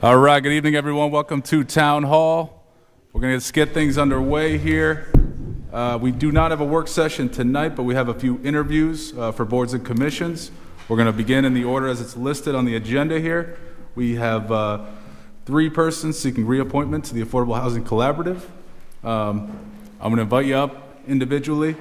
All right, good evening, everyone. Welcome to Town Hall. We're going to get things underway here. We do not have a work session tonight, but we have a few interviews for boards and commissions. We're going to begin in the order as it's listed on the agenda here. We have 3 persons seeking reappointment to the Affordable Housing Collaborative. I'm going to invite you up individually,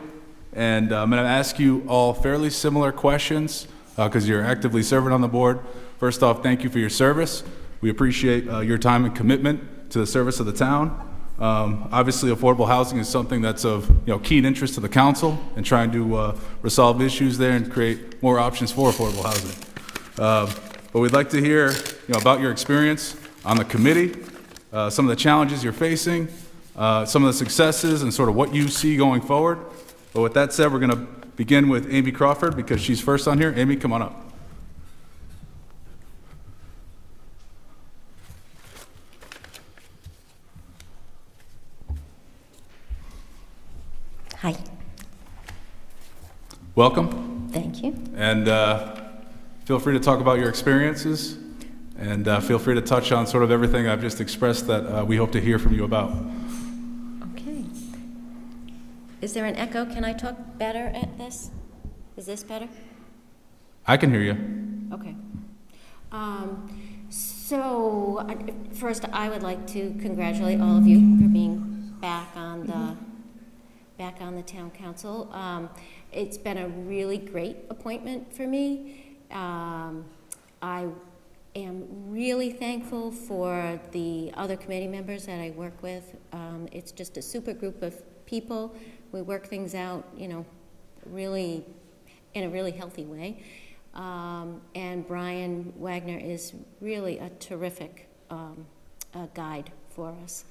and I'm going to ask you all fairly similar questions because you're actively serving on the board. First off, thank you for your service. We appreciate your time and commitment to the service of the town. Obviously, affordable housing is something that's of keen interest to the council and trying to resolve issues there and create more options for affordable housing. But we'd like to hear about your experience on the committee, some of the challenges you're facing, some of the successes, and sort of what you see going forward. But with that said, we're going to begin with Amy Crawford because she's first on here. Amy, come on up. Hi. Welcome. Thank you. And feel free to talk about your experiences, and feel free to touch on sort of everything I've just expressed that we hope to hear from you about. Okay. Is there an echo? Can I talk better at this? Is this better? I can hear you. Okay. So first, I would like to congratulate all of you for being back on the town council. It's been a really great appointment for me. I am really thankful for the other committee members that I work with. It's just a super group of people. We work things out, really in a really healthy way. And Brian Wagner is really a terrific guide for us.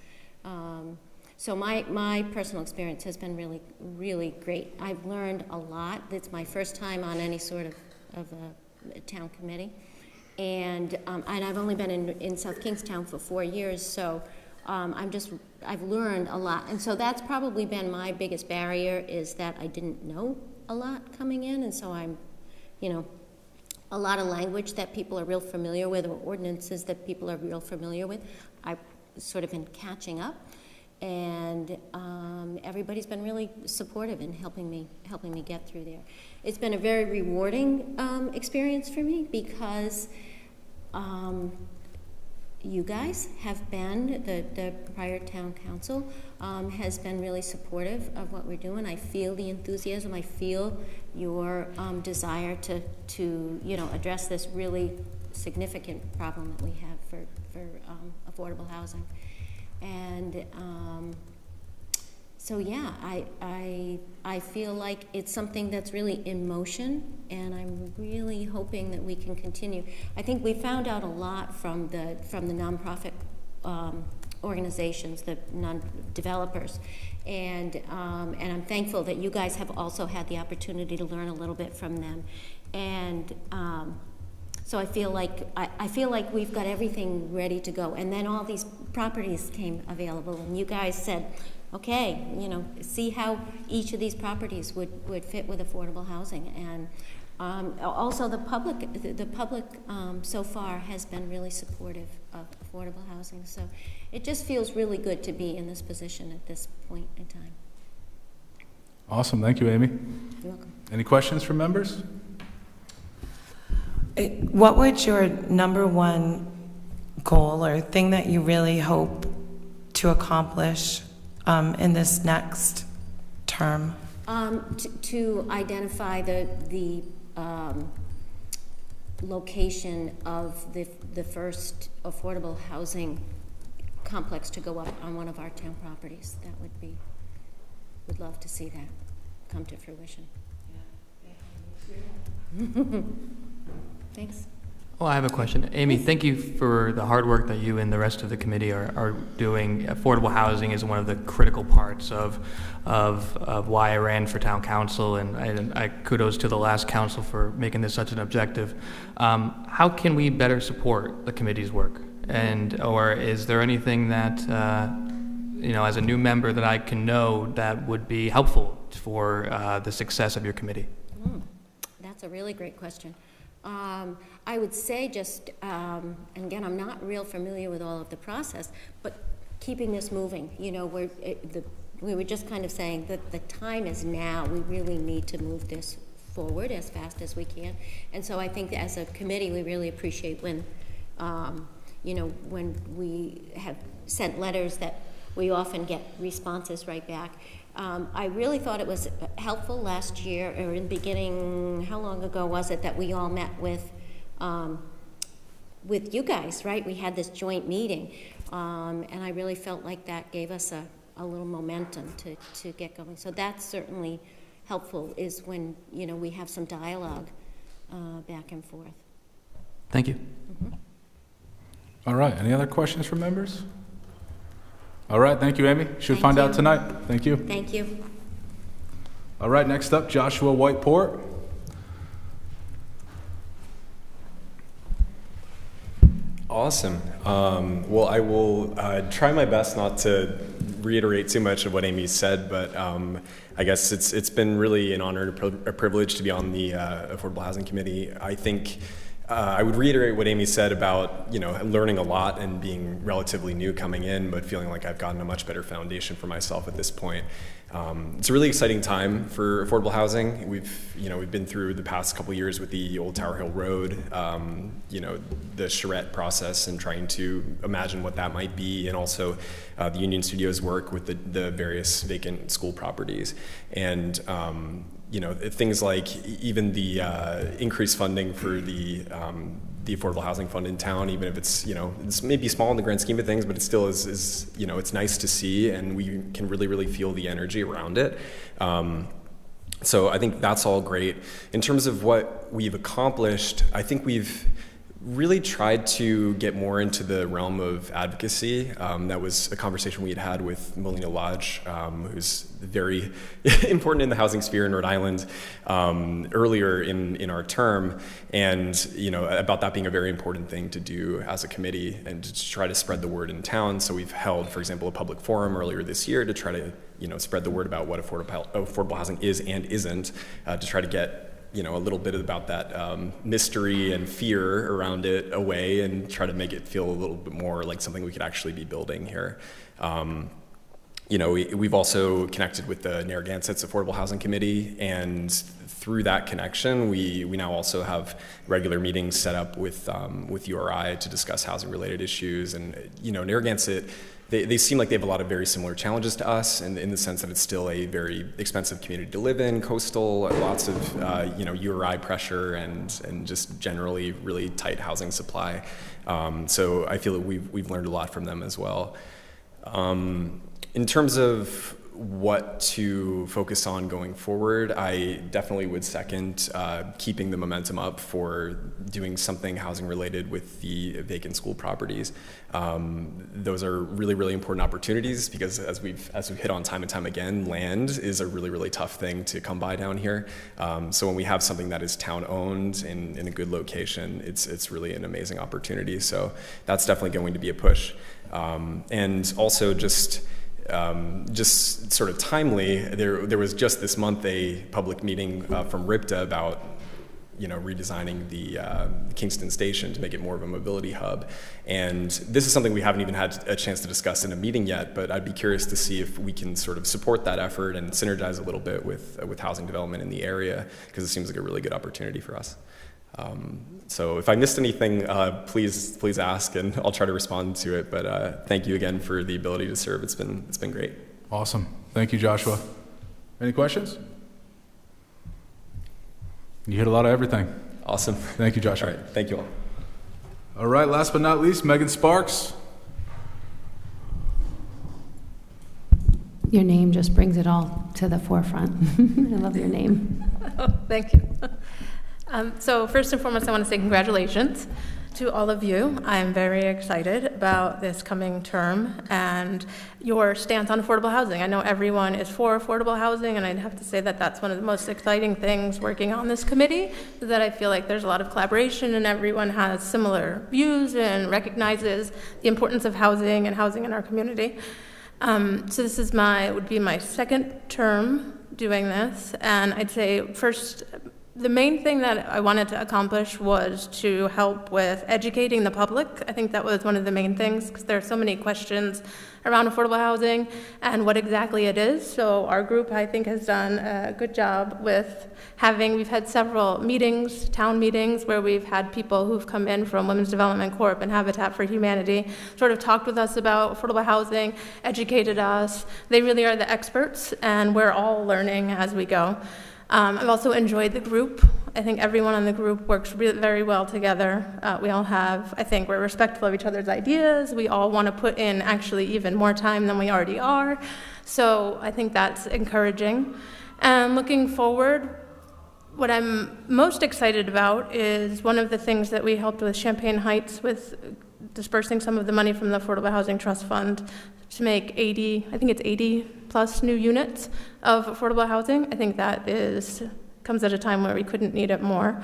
So my personal experience has been really, really great. I've learned a lot. It's my first time on any sort of a town committee. And I've only been in South Kingstown for 4 years, so I've learned a lot. And so that's probably been my biggest barrier, is that I didn't know a lot coming in. And so I'm, a lot of language that people are real familiar with, or ordinances that people are real familiar with, I've sort of been catching up. And everybody's been really supportive in helping me get through there. It's been a very rewarding experience for me because you guys have been, the prior town council has been really supportive of what we're doing. I feel the enthusiasm. I feel your desire to address this really significant problem that we have for affordable housing. And so yeah, I feel like it's something that's really in motion, and I'm really hoping that we can continue. I think we found out a lot from the nonprofit organizations, the non-developers, and I'm thankful that you guys have also had the opportunity to learn a little bit from them, and. So I feel like we've got everything ready to go. And then all these properties came available, and you guys said, okay, see how each of these properties would fit with affordable housing. And also the public so far has been really supportive of affordable housing. So it just feels really good to be in this position at this point in time. Awesome, thank you, Amy. You're welcome. Any questions from members? What would your number one goal or thing that you really hope to accomplish in this next term? To identify the location of the first affordable housing complex to go up on one of our town properties. That would be, would love to see that come to fruition. Yeah. Thanks. Well, I have a question. Amy, thank you for the hard work that you and the rest of the committee are doing. Affordable housing is one of the critical parts of why I ran for town council, and I kudos to the last council for making this such an objective. How can we better support the committee's work? Or is there anything that, as a new member that I can know that would be helpful for the success of your committee? That's a really great question. I would say just, and again, I'm not real familiar with all of the process, but keeping this moving. You know, we were just kind of saying that the time is now. We really need to move this forward as fast as we can. And so I think that as a committee, we really appreciate when, you know, when we have sent letters that we often get responses right back. I really thought it was helpful last year, or in the beginning, how long ago was it that we all met with you guys, right? We had this joint meeting, and I really felt like that gave us a little momentum to get going. So that's certainly helpful, is when, you know, we have some dialogue back and forth. Thank you. Mm-hmm. All right, any other questions from members? All right, thank you, Amy. Should Thank find you. out tonight. Thank you. Thank you. All right, next up, Joshua Whiteport. Awesome. Well, I will try my best not to reiterate too much of what Amy said, but I guess it's been really an honor and a privilege to be on the Affordable Housing Committee. I think I would reiterate what Amy said about, you know, learning a lot and being relatively new coming in, but feeling like I've gotten a much better foundation for myself at this point. It's a really exciting time for affordable housing. We've been through the past couple of years with the old Tower Hill Road, you know, the charrette process and trying to imagine what that might be, and also the Union Studios work with the various vacant school properties. And you know, things like even the increased funding for the Affordable Housing Fund in town, even if it's, you know, it's maybe small in the grand scheme of things, but it still is you know, it's nice to see, and we can really feel the energy around it. So I think that's all great. In terms of what we've accomplished, I think we've really tried to get more into the realm of advocacy. That was a conversation we had with Melina Lodge, who's very important in the housing sphere in Rhode Island, earlier in our term, and you know, about that being a very important thing to do as a committee and to try to spread the word in town. So we've held, for example, a public forum earlier this year to try to, you know, spread the word about what affordable housing is and isn't, to try to get, you know, a little bit about that mystery and fear around it away, and try to make it feel a little bit more like something we could actually be building here. You know, we've also connected with the Narragansett's Affordable Housing Committee, and through that connection, we now also have regular meetings set up with URI to discuss housing-related issues. And you know, Narragansett, they seem like they have a lot of very similar challenges to us, and in the sense that it's still a very expensive community to live in, coastal, lots of you know, URI pressure, and just generally really tight housing supply. So I feel that we've learned a lot from them as well. In terms of what to focus on going forward, I definitely would second keeping the momentum up for doing something housing related with the vacant school properties. Those are really important opportunities, because as we've hit on time and time again, land is a really tough thing to come by down here. So when we have something that is town owned in a good location, it's really an amazing opportunity. So that's definitely going to be a push. And also just sort of timely, there was just this month a public meeting from RIPTA about, you know, redesigning the Kingston station to make it more of a mobility hub. And this is something we haven't even had a chance to discuss in a meeting yet, but I'd be curious to see if we can sort of support that effort and synergize a little bit with housing development in the area, because it seems like a really good opportunity for us. So if I missed anything, please ask, and I'll try to respond to it. But thank you again for the ability to serve. It's been great. Awesome. Thank you, Joshua. Any questions? You hit a lot of everything. Awesome. Thank you, Joshua. All right. Thank you all. All right, last but not least, Megan Sparks. Your name just brings it all to the forefront. I love your name. Oh, thank you. So first and foremost, I want to say congratulations to all of you. I'm very excited about this coming term and your stance on affordable housing. I know everyone is for affordable housing, and I'd have to say that that's one of the most exciting things working on this committee, is that I feel like there's a lot of collaboration and everyone has similar views and recognizes the importance of housing and housing in our community. So this would be my second term doing this, and I'd say first, the main thing that I wanted to accomplish was to help with educating the public. I think that was one of the main things, because there are so many questions around affordable housing and what exactly it is. So our group, I think, has done a good job with we've had several meetings, town meetings, where we've had people who've come in from Women's Development Corp and Habitat for Humanity, sort of talked with us about affordable housing, educated us. They really are the experts, and we're all learning as we go. I've also enjoyed the group. I think everyone on the group works very well together. We all I think we're respectful of each other's ideas. We all want to put in actually even more time than we already are. So I think that's encouraging. And looking forward, what I'm most excited about is one of the things that we helped with Champaign Heights with dispersing some of the money from the Affordable Housing Trust Fund to make 80 plus new units of affordable housing. I think that comes at a time where we couldn't need it more.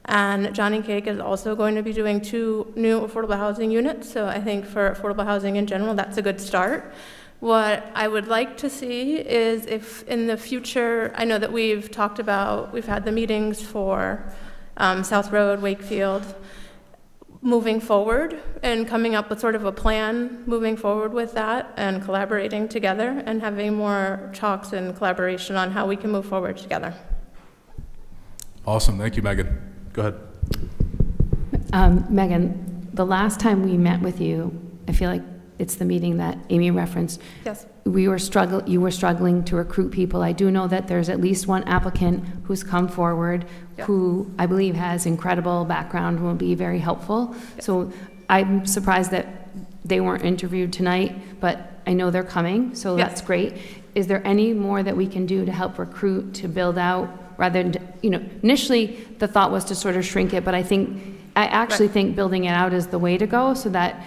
And Johnny Cake is also going to be doing 2 new affordable housing units. So I think for affordable housing in general, that's a good start. What I would like to see is if in the future, I know that we've had the meetings for South Road, Wakefield, moving forward and coming up with sort of a plan moving forward with that and collaborating together and having more talks and collaboration on how we can move forward together. Awesome. Thank you, Megan. Go ahead. Megan, the last time we met with you, I feel like it's the meeting that Amy referenced. Yes. You were struggling to recruit people. I do know that there's at least one applicant who's come forward who I believe has incredible background and will be very helpful. So I'm surprised that they weren't interviewed tonight, but I know they're coming, so that's great. Is there any more that we can do to help recruit, to build out, rather than, initially the thought was to sort of shrink it, but I actually think building it out is the way to go, so that,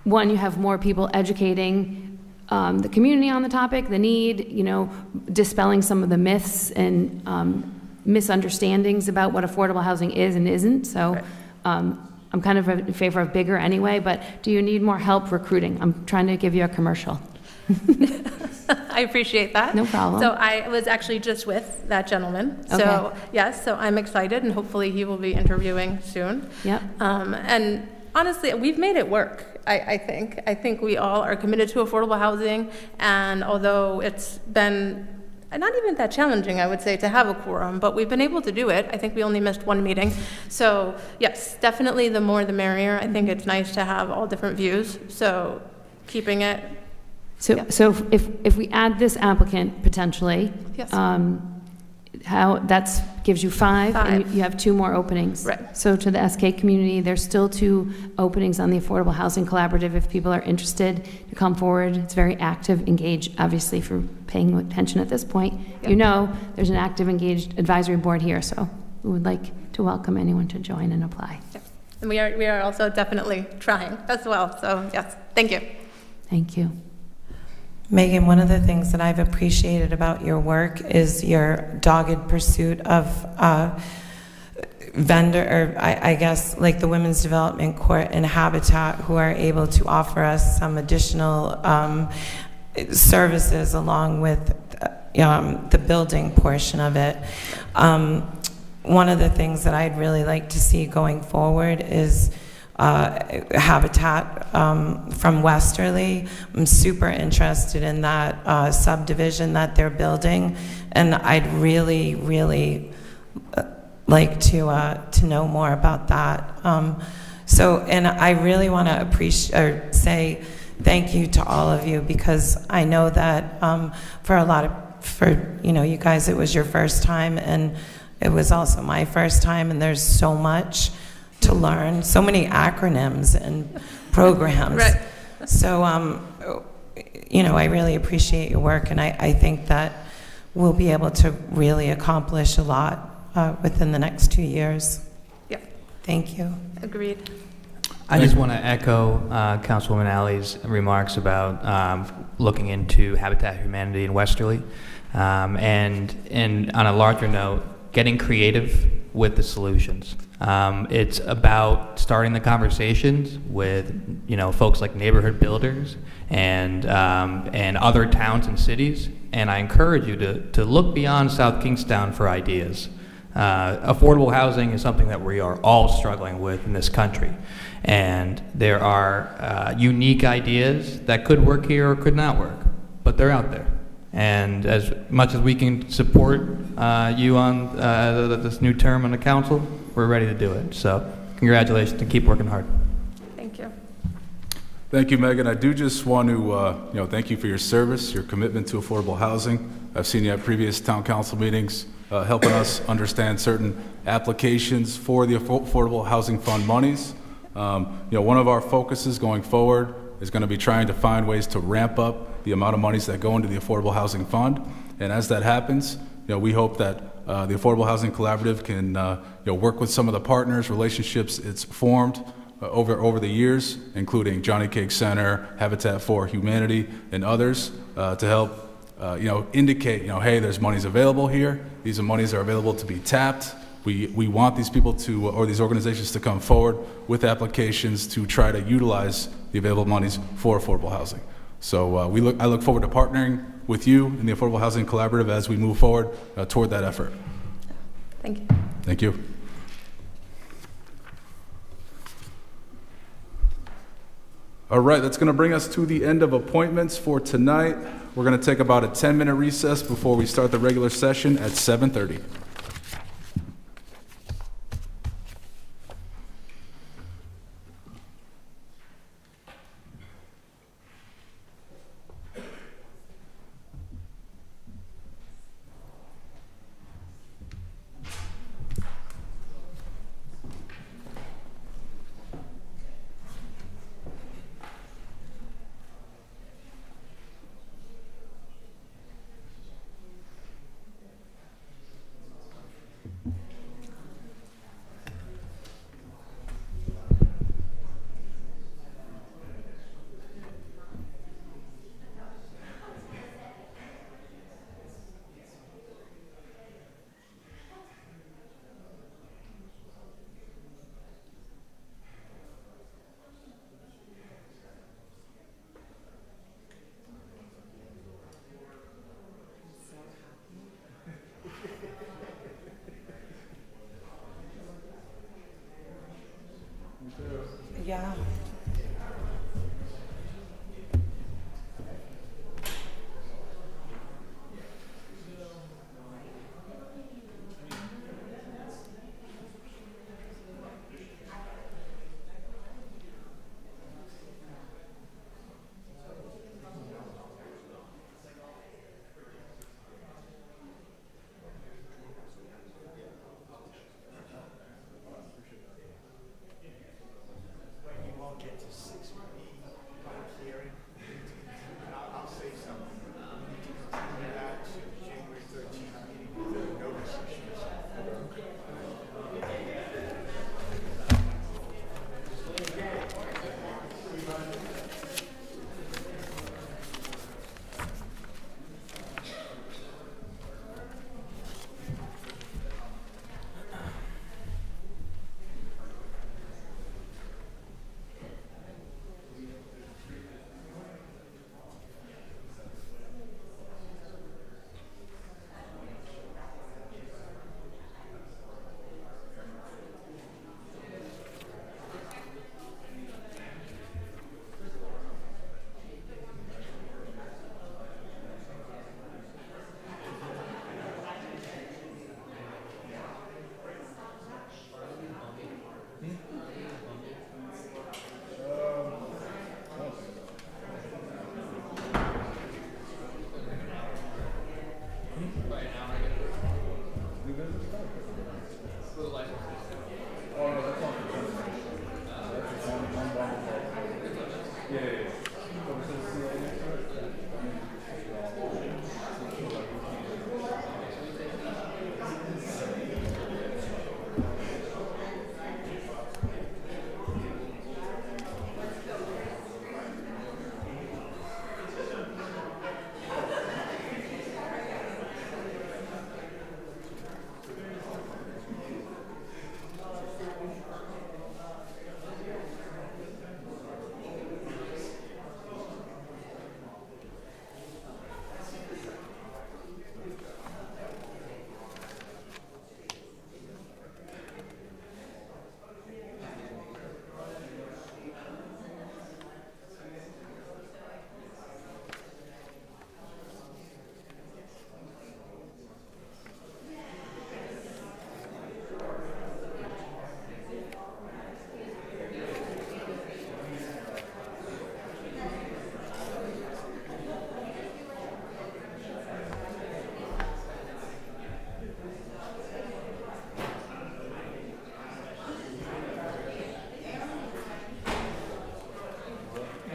one, you have more people educating the community on the topic, the need, dispelling some of the myths and misunderstandings about what affordable housing is and isn't. So I'm kind of in favor of bigger anyway, but do you need more help recruiting? I'm trying to give you a commercial. I appreciate that. No problem. So I was actually just with that gentleman. Okay. So yes, so I'm excited, and hopefully he will be interviewing soon. Yep. And honestly, we've made it work. I think we all are committed to affordable housing, and although it's been not even that challenging, I would say, to have a quorum, but we've been able to do it. I think we only missed one meeting. So yes, definitely the more the merrier. I think it's nice to have all different views. So keeping it. So if we add this applicant potentially, Yes. how that gives you 5, and you have 2 more openings. Right. So to the SK community, there's still 2 openings on the Affordable Housing Collaborative if people are interested to come forward. It's very active, engaged, obviously, for paying attention at this point. Yep. There's an active, engaged advisory board here, so we would like to welcome anyone to join and apply. Yeah. And we are also definitely trying as well. So yes, thank you. Thank you. Megan, one of the things that I've appreciated about your work is your dogged pursuit of I guess, like the Women's Development Court and Habitat, who are able to offer us some additional services along with the building portion of it. One of the things that I'd really like to see going forward is Habitat from Westerly. I'm super interested in that subdivision that they're building, and I'd really, really like to know more about that. And I really want to say thank you to all of you, because I know that for you guys, it was your first time, and it was also my first time, and there's so much to learn, so many acronyms and programs. Right. So, I really appreciate your work, and I think that we'll be able to really accomplish a lot within the next 2 years. Yeah. Thank you. Agreed. I just want to echo Councilwoman Alley's remarks about looking into Habitat for Humanity in Westerly, and on a larger note, getting creative with the solutions. It's about starting the conversations with folks like neighborhood builders and other towns and cities. And I encourage you to look beyond South Kingstown for ideas. Affordable housing is something that we are all struggling with in this country. And there are unique ideas that could work here or could not work, but they're out there. And as much as we can support you on this new term on the council, we're ready to do it. So congratulations and keep working hard. Thank you. Thank you, Megan. I do just want to, thank you for your service, your commitment to affordable housing. I've seen you at previous town council meetings, helping us understand certain applications for the Affordable Housing Fund monies. One of our focuses going forward is going to be trying to find ways to ramp up the amount of monies that go into the Affordable Housing Fund. And as that happens, we hope that the Affordable Housing Collaborative can work with some of the partners, relationships it's formed over the years, including Johnny Cake Center, Habitat for Humanity, and others, to help indicate, hey, there's monies available here. These monies are available to be tapped. We want these people to, or these organizations to come forward with applications to try to utilize the available monies for affordable housing. So I look forward to partnering with you in the Affordable Housing Collaborative as we move forward toward that effort. Thank you. Thank you. All right, that's going to bring us to the end of appointments for tonight. We're going to take about a 10-minute recess before we start the regular session at 7:30. Yeah.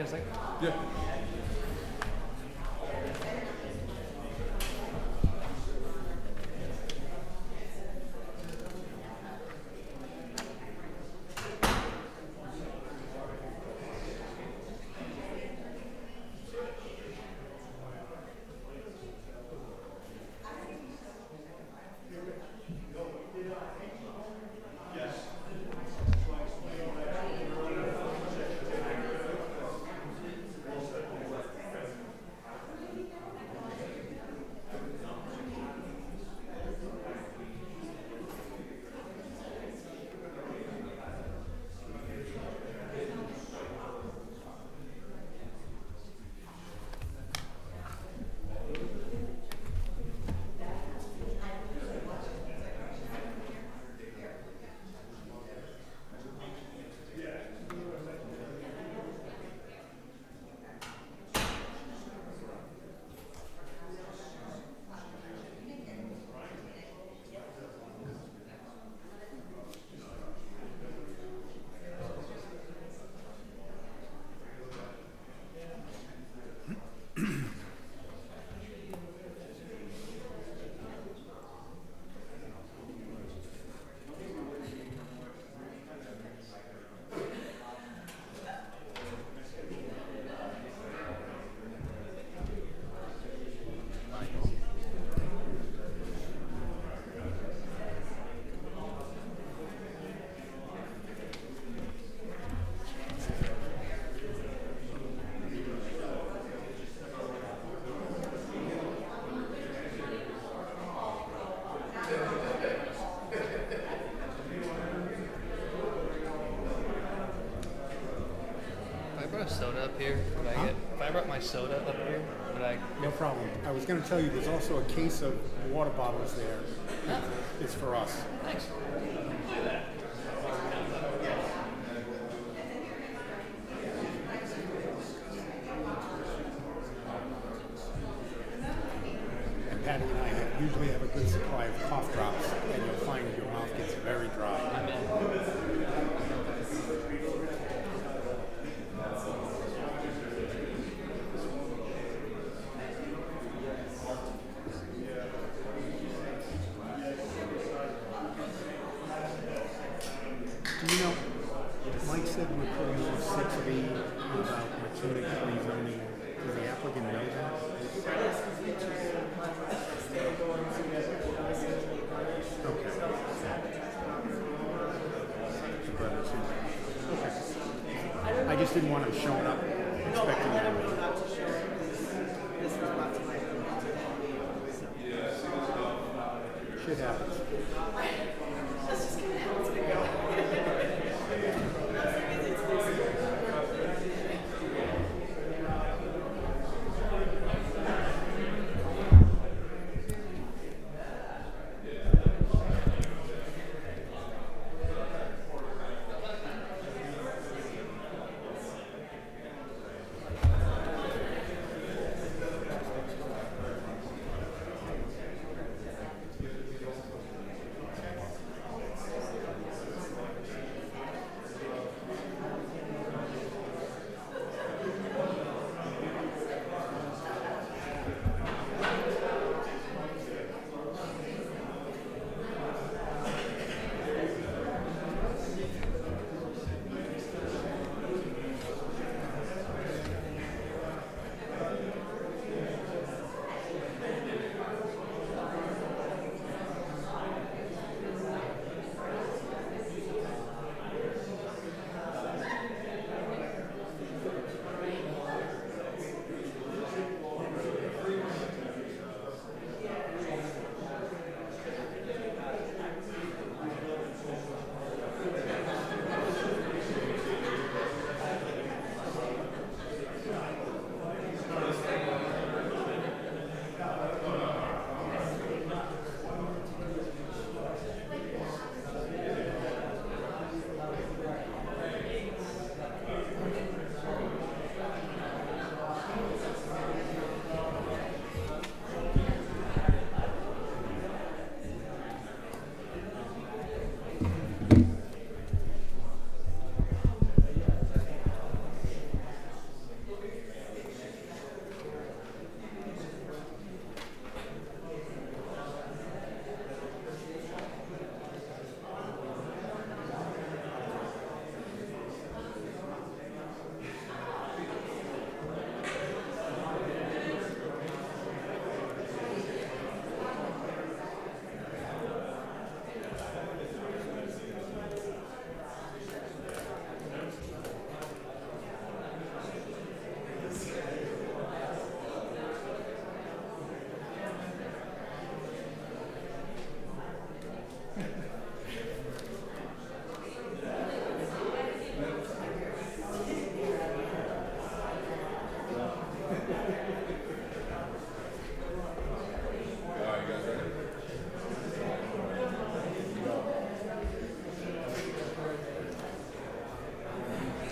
get a second? Yeah. If I brought a soda up here, would I get? If I brought my soda up here, would I? No problem. I was going to tell you, there's also a case of water bottles there. It's for us. Thanks. And Patty and I usually have a good supply of cough drops, and you'll find your mouth gets very dry. I'm in. Do you know, Mike said we're putting off 6B about mechanic rezoning. Does the applicant know that? Okay. Okay. I just didn't want him showing up expecting everything. Shit happens.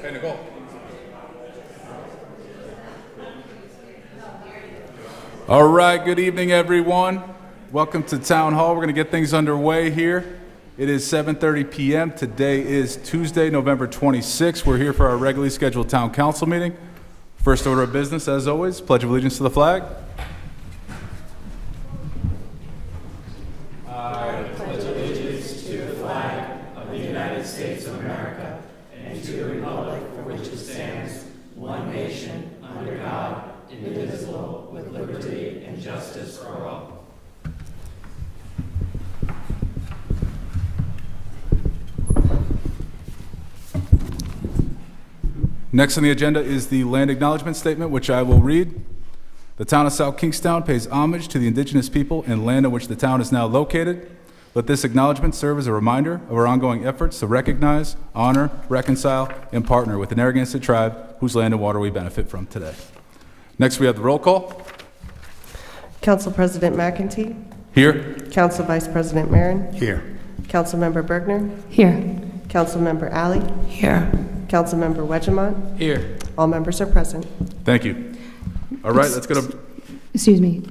Hey, Nicole. All right, good evening, everyone. Welcome to Town Hall. We're going to get things underway here. It is 7:30 p.m. Today is Tuesday, November 26th. We're here for our regularly scheduled Town Council meeting. First order of business, as always, Pledge of Allegiance to the flag. Next on the agenda is the land acknowledgement statement, which I will read. The town of South Kingstown pays homage to the indigenous people and land on which the town is now located. Let this acknowledgement serve as a reminder of our ongoing efforts to recognize, honor, reconcile, and partner with the Narragansett tribe whose land and water we benefit from today. Next, we have the roll call. Council President McEntee. Here. Council Vice President Marin. Here. Councilmember Bergner. Here. Councilmember Alley. Here. Councilmember Wedgemont. Here. All members are present. Thank you. All right, let's go to... Excuse me,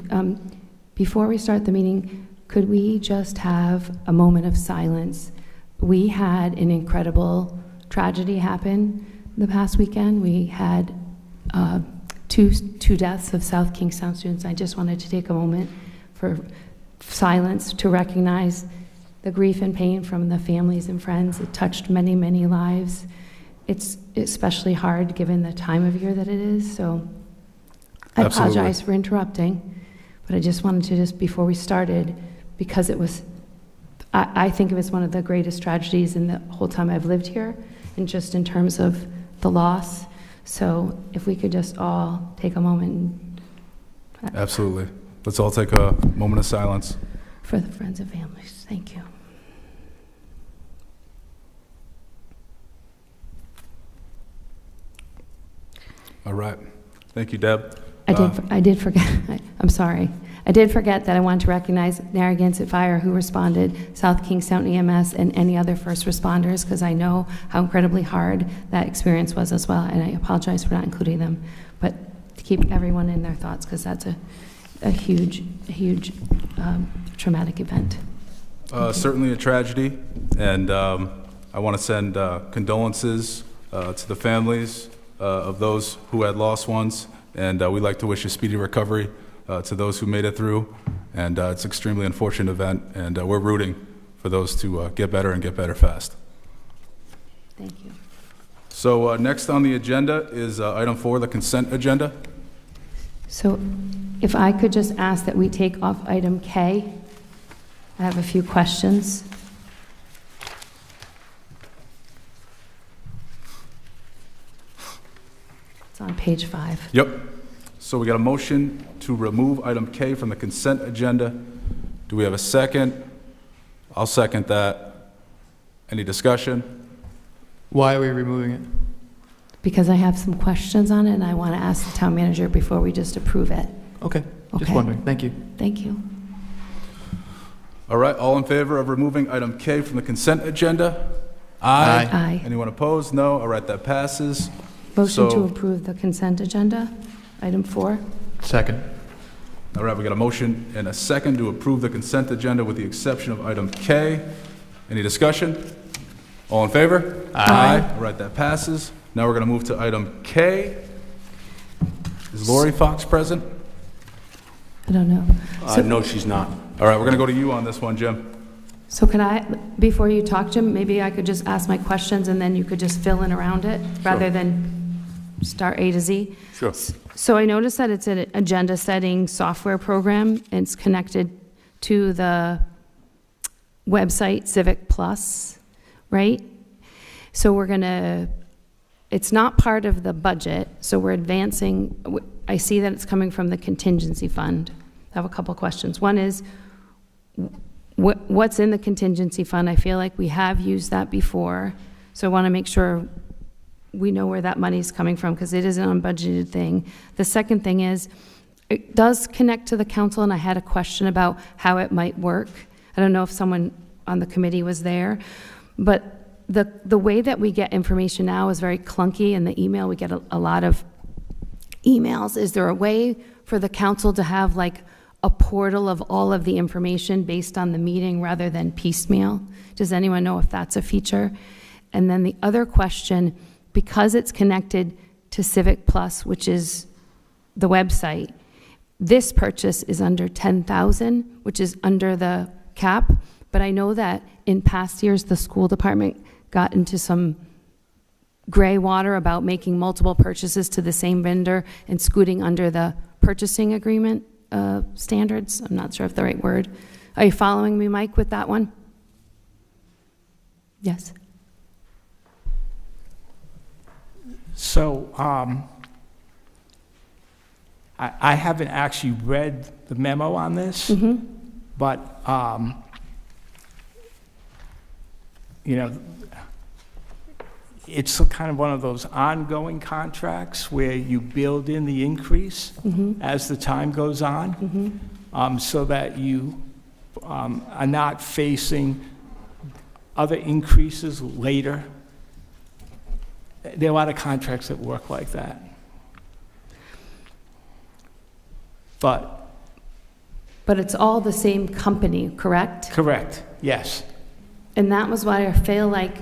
before we start the meeting, could we just have a moment of silence? We had an incredible tragedy happen the past weekend. We had two deaths of South Kingstown students. I just wanted to take a moment for silence to recognize the grief and pain from the families and friends. It touched many, many lives. It's especially hard given the time of year that it is, so I Absolutely. apologize for interrupting, but I just wanted to, just before we started, because it was, I think it was one of the greatest tragedies in the whole time I've lived here, and just in terms of the loss. So if we could just all take a moment Absolutely. Let's all take a moment of silence. for the friends and families. Thank you. All right. Thank you, Deb. I did forget, I'm sorry. I did forget that I wanted to recognize Narragansett Fire, who responded, South Kingstown EMS, and any other first responders, because I know how incredibly hard that experience was as well, and I apologize for not including them. But to keep everyone in their thoughts, because that's a huge traumatic event. Certainly a tragedy, and I want to send condolences to the families of those who had lost ones, and we'd like to wish a speedy recovery to those who made it through. And it's an extremely unfortunate event, and we're rooting for those to get better and get better fast. Thank you. So next on the agenda is item 4, the consent agenda. So if I could just ask that we take off item K, I have a few questions. It's on page 5. Yep. So we got a motion to remove item K from the consent agenda. Do we have a second? I'll second that. Any discussion? Why are we removing it? Because I have some questions on it, and I want to ask the town manager before we just approve it. Okay, just Okay. wondering. Thank you. Thank you. All right, all in favor of removing item K from the consent agenda? Aye. Aye. Anyone opposed? No. All right, that passes. Motion to So- approve the consent agenda, item 4. Second. All right, we got a motion and a second to approve the consent agenda with the exception of item K. Any discussion? All in favor? Aye. All right, that passes. Now we're going to move to item K. Is Lori Fox present? I don't know. So- No, she's not. All right, we're going to go to you on this one, Jim. So could I, before you talk, Jim, maybe I could just ask my questions and then you could just fill in around it, rather than start A to Z? Sure. So I noticed that it's an agenda-setting software program, and it's connected to the website Civic Plus, right? So we're gonna, it's not part of the budget, so we're advancing, I see that it's coming from the contingency fund. I have a couple questions. One is, what's in the contingency fund? I feel like we have used that before, so I want to make sure we know where that money's coming from, because it is an unbudgeted thing. The second thing is, it does connect to the council, and I had a question about how it might work. I don't know if someone on the committee was there, but the way that we get information now is very clunky. In the email, we get a lot of emails. Is there a way for the council to have like a portal of all of the information based on the meeting rather than piecemeal? Does anyone know if that's a feature? And then the other question, because it's connected to Civic Plus, which is the website, this purchase is under 10,000, which is under the cap. But I know that in past years, the school department got into some gray water about making multiple purchases to the same vendor and scooting under the purchasing agreement standards. I'm not sure if the right word. Are you following me, Mike, with that one? Yes. So I haven't actually read the memo on this, but you know, it's kind of one of those ongoing contracts where you build in the increase as the time goes on, so that you are not facing other increases later. There are a lot of contracts that work like that. But it's all the same company, correct? correct, yes. And that was why I feel like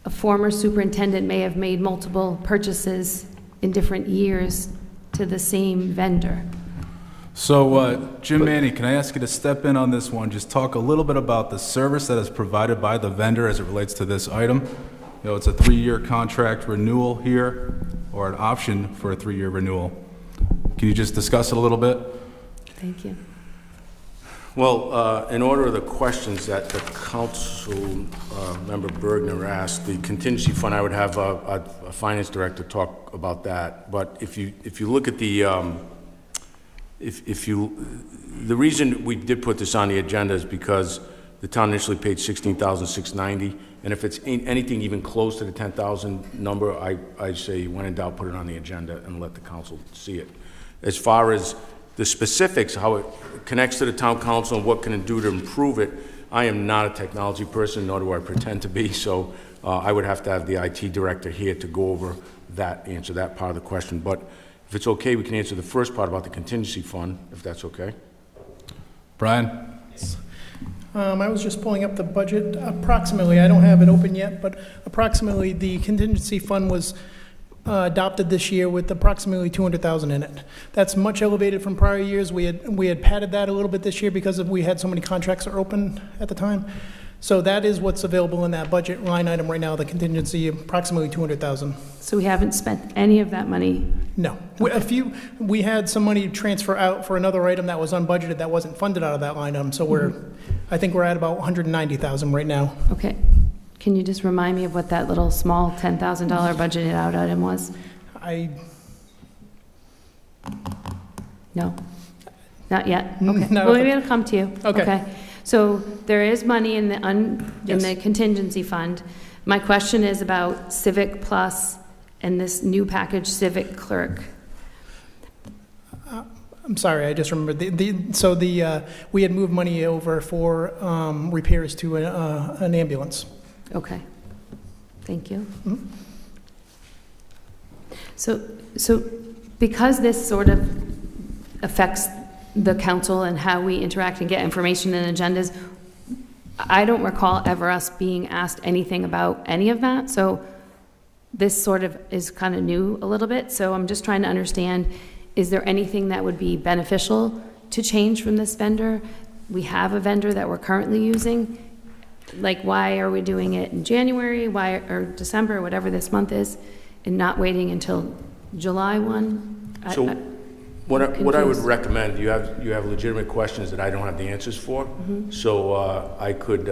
a former superintendent may have made multiple purchases in different years to the same vendor. So, Jim Manny, can I ask you to step in on this one? Just talk a little bit about the service that is provided by the vendor as it relates to this item. You know, it's a 3-year contract renewal here, or an option for a 3-year renewal. Can you just discuss it a little bit? Thank you. Well, in order of the questions that the council member Bergner asked, the contingency fund, I would have a finance director talk about that. But if you look at the the reason we did put this on the agenda is because the town initially paid $16,690, and if it's anything even close to the 10,000 number, I say when in doubt, put it on the agenda and let the council see it. As far as the specifics, how it connects to the town council and what can it do to improve it, I am not a technology person, nor do I pretend to be, so I would have to have the IT director here to go over that, answer that part of the question. But if it's okay, we can answer the first part about the contingency fund, if that's okay. Brian? I was just pulling up the budget. Approximately, I don't have it open yet, but approximately the contingency fund was adopted this year with approximately $200,000 in it. That's much elevated from prior years. We had padded that a little bit this year because we had so many contracts that were open at the time. So that is what's available in that budget line item right now, the contingency, approximately $200,000. So we haven't spent any of that money? No. We had some money transfer out for another item that was unbudgeted that wasn't funded out of that line item. So I think we're at about $190,000 right now. Okay. Can you just remind me of what that little small $10,000 budgeted out item was? No? Not yet? Okay. Not Well, at the- maybe it'll come to you. Okay. So there is money in the Yes. contingency fund. My question is about Civic Plus and this new package Civic Clerk. I'm sorry, I just remembered. We had moved money over for repairs to an ambulance. Okay. Thank you. Mhm. So because this sort of affects the council and how we interact and get information and agendas, I don't recall ever us being asked anything about any of that. So this sort of is kind of new a little bit. So I'm just trying to understand, is there anything that would be beneficial to change from this vendor? We have a vendor that we're currently using. Like, why are we doing it in January, or December, whatever this month is, and not waiting until July 1? So what I would confused. recommend, you have legitimate questions that I don't have the answers for. So I could,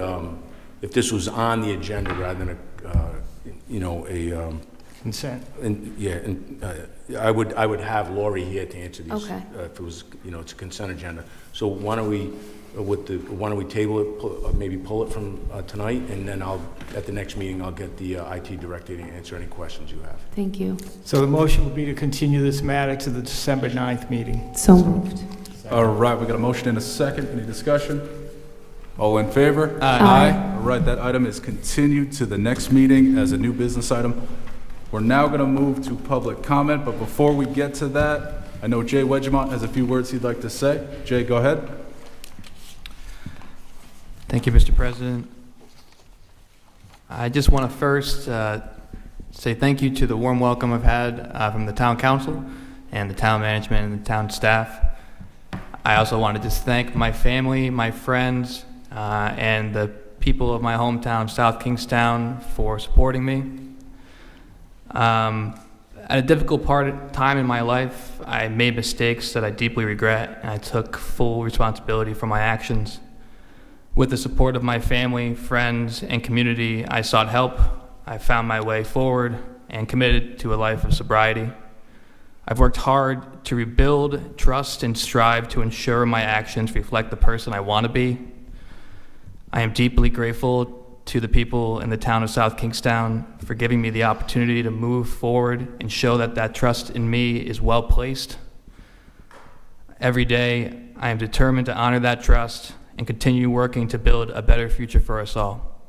if this was on the agenda rather than a Consent. I would have Lori here to answer these. Okay. If it was, it's a consent agenda. So why don't we table it, maybe pull it from tonight, and then at the next meeting, I'll get the IT director to answer any questions you have. Thank you. So the motion would be to continue this matter to the December 9th meeting. So moved. All right, we got a motion and a second. Any discussion? All in favor? Aye. All right, that item is continued to the next meeting as a new business item. We're now going to move to public comment, but before we get to that, I know Jay Wedgemont has a few words he'd like to say. Jay, go ahead. Thank you, Mr. President. I just want to first say thank you to the warm welcome I've had from the town council and the town management and the town staff. I also want to just thank my family, my friends, and the people of my hometown, South Kingstown, for supporting me. At a difficult time in my life, I made mistakes that I deeply regret, and I took full responsibility for my actions. With the support of my family, friends, and community, I sought help. I found my way forward and committed to a life of sobriety. I've worked hard to rebuild trust and strive to ensure my actions reflect the person I want to be. I am deeply grateful to the people in the town of South Kingstown for giving me the opportunity to move forward and show that that trust in me is well placed. Every day, I am determined to honor that trust and continue working to build a better future for us all.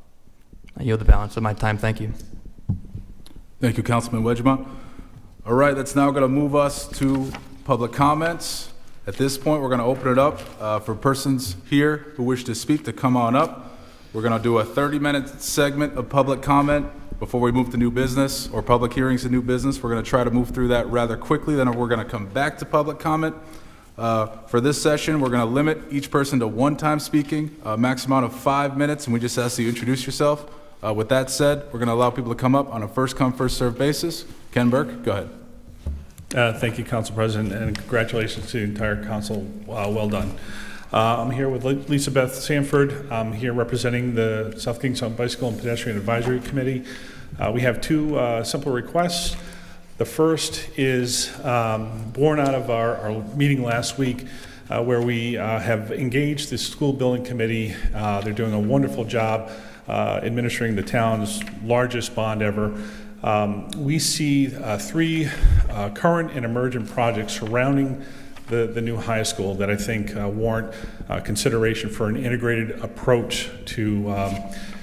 I yield the balance of my time. Thank you. Thank you, Councilman Wedgemont. All right, that's now going to move us to public comments. At this point, we're going to open it up for persons here who wish to speak to come on up. We're going to do a 30-minute segment of public comment before we move to new business or public hearings to new business. We're going to try to move through that rather quickly. Then we're going to come back to public comment. For this session, we're going to limit each person to one time speaking, a max amount of 5 minutes, and we just ask that you introduce yourself. With that said, we're going to allow people to come up on a first-come, first-served basis. Ken Burke, go ahead. Thank you, Council President, and congratulations to the entire council. Well done. I'm here with Lisa Beth Sanford. I'm here representing the South Kingstown Bicycle and Pedestrian Advisory Committee. We have two simple requests. The first is born out of our meeting last week where we have engaged the school building committee. They're doing a wonderful job administering the town's largest bond ever. We see three current and emergent projects surrounding the new high school that I think warrant consideration for an integrated approach to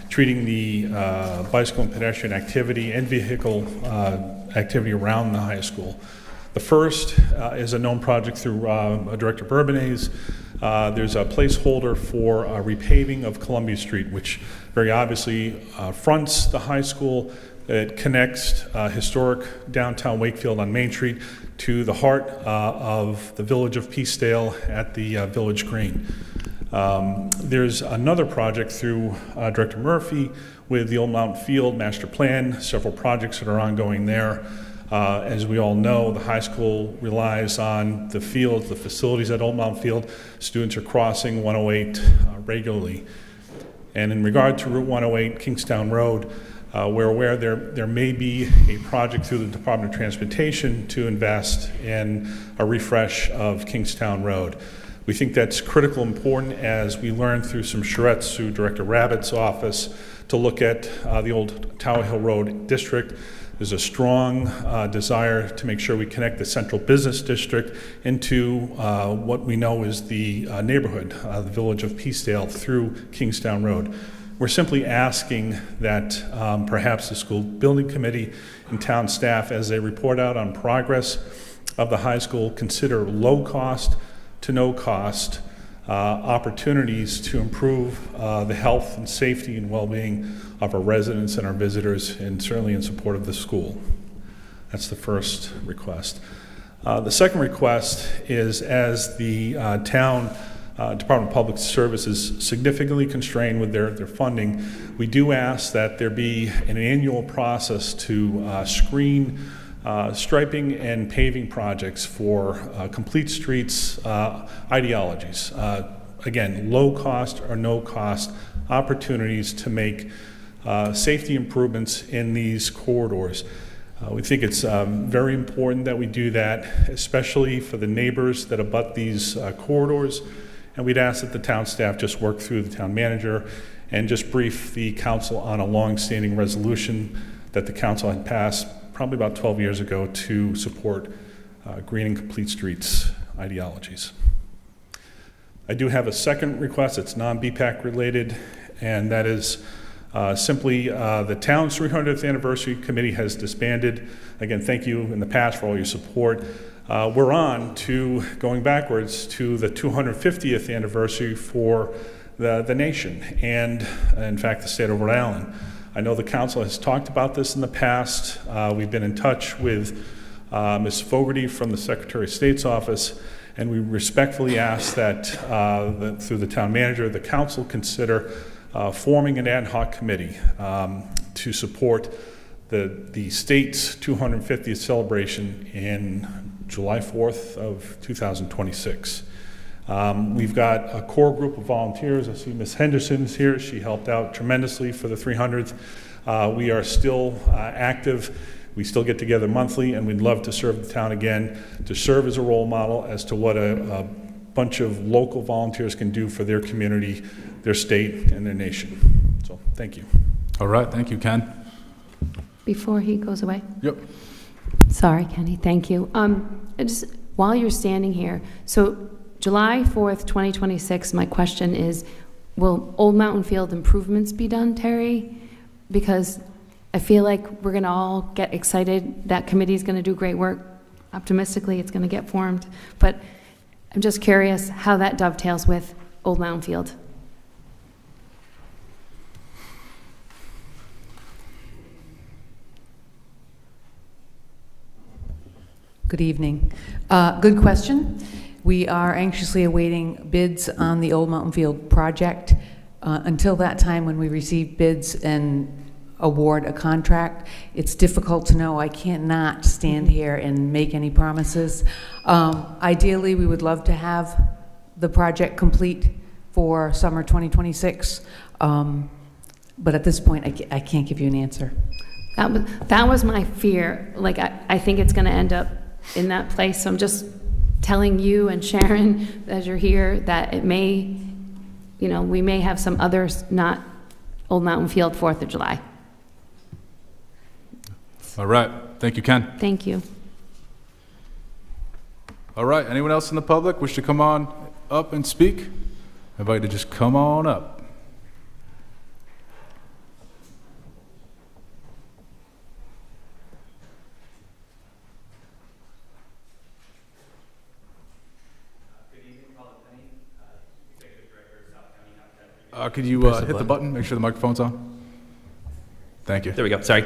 treating the bicycle and pedestrian activity and vehicle activity around the high school. The first is a known project through Director Bourbonnais. There's a placeholder for repaving of Columbia Street, which very obviously fronts the high school. It connects historic downtown Wakefield on Main Street to the heart of the village of Peacedale at the Village Green. There's another project through Director Murphy with the Old Mountain Field Master Plan, several projects that are ongoing there. As we all know, the high school relies on the fields, the facilities at Old Mountain Field. Students are crossing 108 regularly. And in regard to Route 108, Kingstown Road, we're aware there may be a project through the Department of Transportation to invest in a refresh of Kingstown Road. We think that's critical important as we learned through some charrettes through Director Rabbitt's office to look at the old Tower Hill Road district. There's a strong desire to make sure we connect the central business district into what we know is the neighborhood, the village of Peacedale through Kingstown Road. We're simply asking that perhaps the school building committee and town staff, as they report out on progress of the high school, consider low cost to no cost opportunities to improve the health and safety and well-being of our residents and our visitors, and certainly in support of the school. That's the first request. The second request is, as the town Department of Public Services significantly constrained with their funding, we do ask that there be an annual process to screen striping and paving projects for complete streets ideologies. Again, low cost or no cost opportunities to make safety improvements in these corridors. We think it's very important that we do that, especially for the neighbors that abut these corridors. And we'd ask that the town staff just work through the town manager and just brief the council on a long-standing resolution that the council had passed probably about 12 years ago to support green and complete streets ideologies. I do have a second request. It's non-BPAC related, and that is simply the town's 300th anniversary committee has disbanded. Again, thank you in the past for all your support. We're on to going backwards to the 250th anniversary for the nation and, in fact, the state of Rhode Island. I know the council has talked about this in the past. We've been in touch with Ms. Fogarty from the Secretary of State's office, and we respectfully ask that through the town manager, the council consider forming an ad hoc committee to support the state's 250th celebration in July 4th of 2026. We've got a core group of volunteers. I see Ms. Henderson's here. She helped out tremendously for the 300th. We are still active. We still get together monthly, and we'd love to serve the town again, to serve as a role model as to what a bunch of local volunteers can do for their community, their state, and their nation. So, thank you. All right, thank you, Ken. Before he goes away. Yep. Sorry, Kenny, thank you. Just while you're standing here, so July 4th, 2026, my question is, will Old Mountain Field improvements be done, Terry? Because I feel like we're going to all get excited. That committee is going to do great work. Optimistically, it's going to get formed. But I'm just curious how that dovetails with Old Mountain Field. Good evening. Good question. We are anxiously awaiting bids on the Old Mountain Field project. Until that time when we receive bids and award a contract, it's difficult to know. I cannot stand here and make any promises. Ideally, we would love to have the project complete for summer 2026, but at this point, I can't give you an answer. That was my fear. Like, I think it's going to end up in that place. So I'm just telling you and Sharon, as you're here, that it may, we may have some others, not Old Mountain Field 4th of July. All right, thank you, Ken. Thank you. All right, anyone else in the public wish to come on up and speak? I invite you to just come on up. Could you hit the button, make sure the microphone's on? Thank you. There we go, sorry.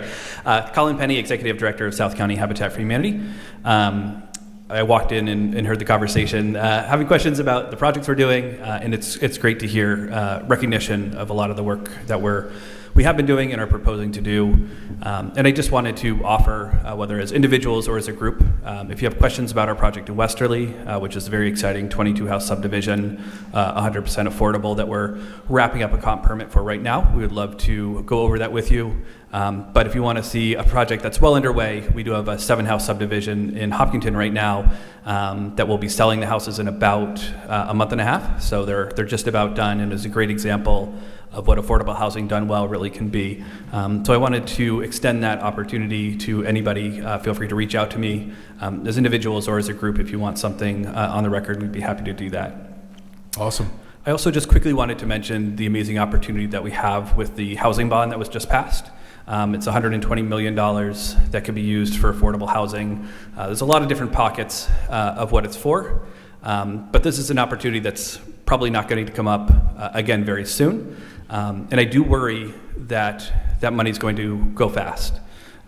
Colin Penny, Executive Director of South County Habitat for Humanity. I walked in and heard the conversation, having questions about the projects we're doing, and it's great to hear recognition of a lot of the work that we have been doing and are proposing to do. And I just wanted to offer, whether as individuals or as a group, if you have questions about our project in Westerly, which is a very exciting 22-house subdivision, 100% affordable that we're wrapping up a comp permit for right now, we would love to go over that with you. But if you want to see a project that's well underway, we do have a 7-house subdivision in Hopkinton right now that will be selling the houses in about a month and a half. So they're just about done, and is a great example of what affordable housing done well really can be. So I wanted to extend that opportunity to anybody. Feel free to reach out to me as individuals or as a group if you want something on the record. We'd be happy to do that. Awesome. I also just quickly wanted to mention the amazing opportunity that we have with the housing bond that was just passed. It's $120 million that can be used for affordable housing. There's a lot of different pockets of what it's for, but this is an opportunity that's probably not going to come up again very soon. And I do worry that that money is going to go fast.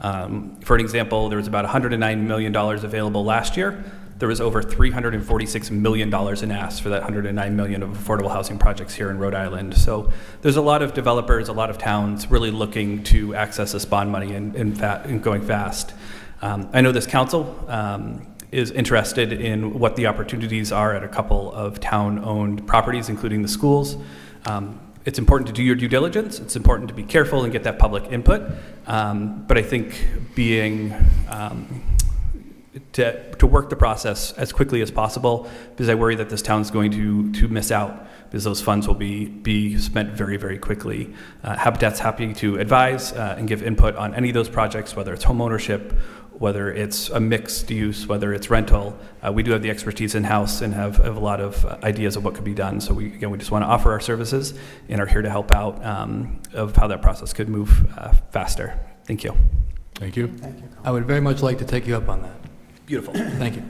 For an example, there was about $109 million available last year. There was over $346 million in asks for that $109 million of affordable housing projects here in Rhode Island. So there's a lot of developers, a lot of towns really looking to access this bond money and going fast. I know this council is interested in what the opportunities are at a couple of town-owned properties, including the schools. It's important to do your due diligence. It's important to be careful and get that public input. But I think being to work the process as quickly as possible, because I worry that this town's going to miss out, because those funds will be spent very, very quickly. Habitat's happy to advise and give input on any of those projects, whether it's home ownership whether it's a mixed use, whether it's rental. We do have the expertise in-house and have a lot of ideas of what could be done. So we just want to offer our services and are here to help out of how that process could move faster. Thank you. Thank you. I would very much like to take you up on that. Beautiful. Thank you.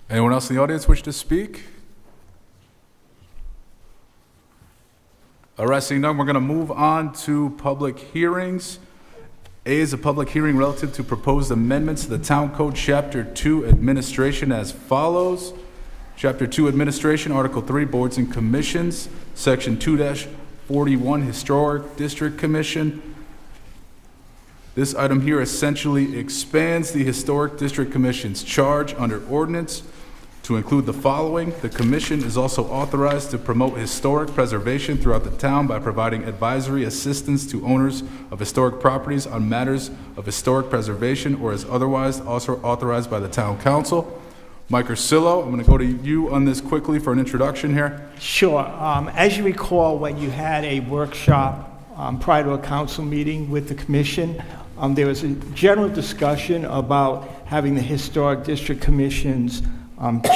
Anyone else in the audience wish to speak? All right, seeing none, we're going to move on to public hearings. A is a public hearing relative to proposed amendments to the Town Code Chapter 2 Administration as follows. Chapter 2 Administration, Article 3 Boards and Commissions, Section 2-41 Historic District Commission. This item here essentially expands the Historic District Commission's charge under ordinance to include the following. The commission is also authorized to promote historic preservation throughout the town by providing advisory assistance to owners of historic properties on matters of historic preservation or as otherwise also authorized by the town council. Mike Ursillo, I'm going to go to you on this quickly for an introduction here. Sure. As you recall, when you had a workshop prior to a council meeting with the commission, there was a general discussion about having the Historic District Commission's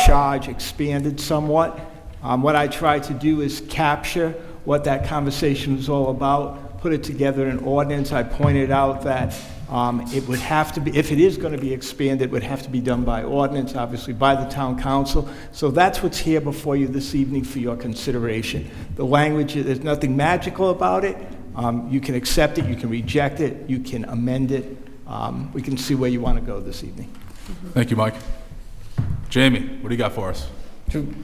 charge expanded somewhat. What I tried to do is capture what that conversation was all about, put it together in an ordinance. I pointed out that it would have to be, if it is going to be expanded, it would have to be done by ordinance, obviously by the town council. So that's what's here before you this evening for your consideration. The language, there's nothing magical about it. You can accept it, you can reject it, you can amend it. We can see where you want to go this evening. Thank you, Mike. Jamie, what do you got for us?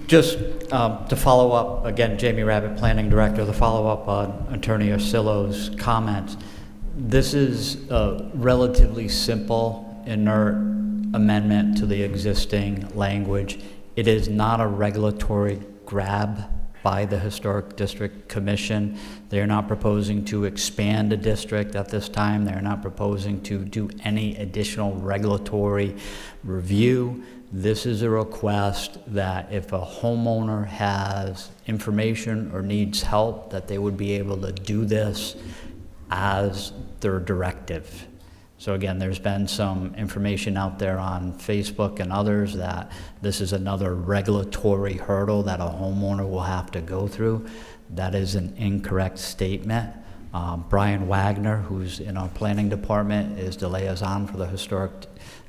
Just to follow up, again, Jamie Rabbit, Planning Director, to follow up on Attorney Ursillo's comments. This is a relatively simple, inert amendment to the existing language. It is not a regulatory grab by the Historic District Commission. They're not proposing to expand a district at this time. They're not proposing to do any additional regulatory review. This is a request that if a homeowner has information or needs help, that they would be able to do this as their directive. So again, there's been some information out there on Facebook and others that this is another regulatory hurdle that a homeowner will have to go through. That is an incorrect statement. Brian Wagner, who's in our planning department, is the liaison for the Historic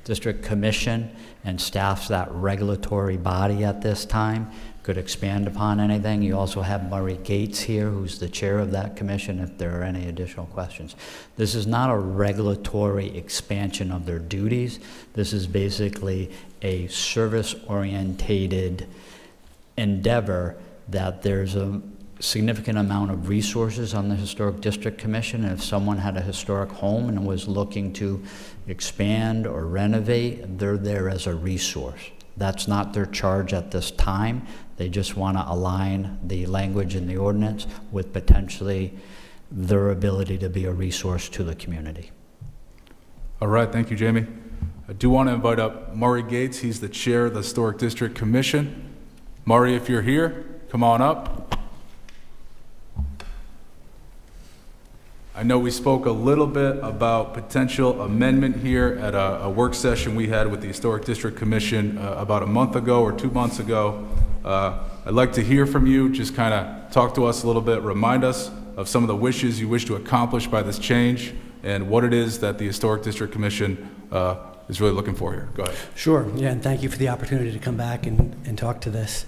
District Commission and staffs that regulatory body at this time. Could expand upon anything. You also have Murray Gates here, who's the chair of that commission, if there are any additional questions. This is not a regulatory expansion of their duties. This is basically a service-orientated endeavor that there's a significant amount of resources on the Historic District Commission, and if someone had a historic home and was looking to expand or renovate, they're there as a resource. That's not their charge at this time. They just want to align the language in the ordinance with potentially their ability to be a resource to the community. All right, thank you, Jamie. I do want to invite up Murray Gates. He's the chair of the Historic District Commission. Murray, if you're here, come on up. I know we spoke a little bit about potential amendment here at a work session we had with the Historic District Commission about a month ago or 2 months ago. I'd like to hear from you, just kind of talk to us a little bit, remind us of some of the wishes you wish to accomplish by this change and what it is that the Historic District Commission is really looking for here. Go ahead. Sure, yeah, and thank you for the opportunity to come back and talk to this.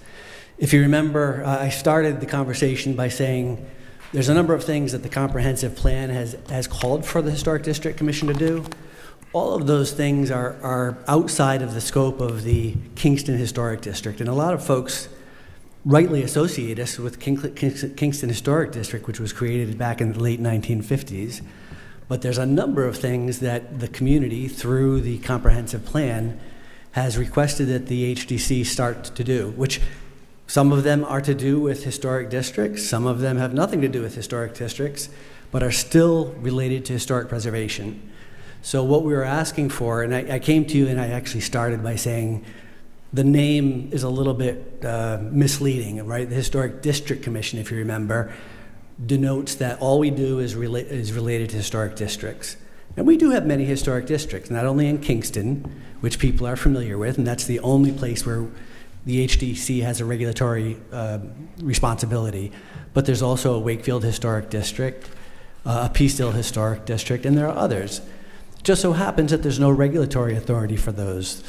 If you remember, I started the conversation by saying there's a number of things that the comprehensive plan has called for the Historic District Commission to do. All of those things are outside of the scope of the Kingston Historic District, and a lot of folks rightly associate us with Kingston Historic District, which was created back in the late 1950s. But there's a number of things that the community, through the comprehensive plan, has requested that the HDC start to do, which some of them are to do with historic districts, some of them have nothing to do with historic districts, but are still related to historic preservation. So what we were asking for, and I came to you and I actually started by saying the name is a little bit misleading, right? The Historic District Commission, if you remember, denotes that all we do is related to historic districts. And we do have many historic districts, not only in Kingston, which people are familiar with, and that's the only place where the HDC has a regulatory responsibility, but there's also a Wakefield Historic District, a Peaceville Historic District, and there are others. It just so happens that there's no regulatory authority for those.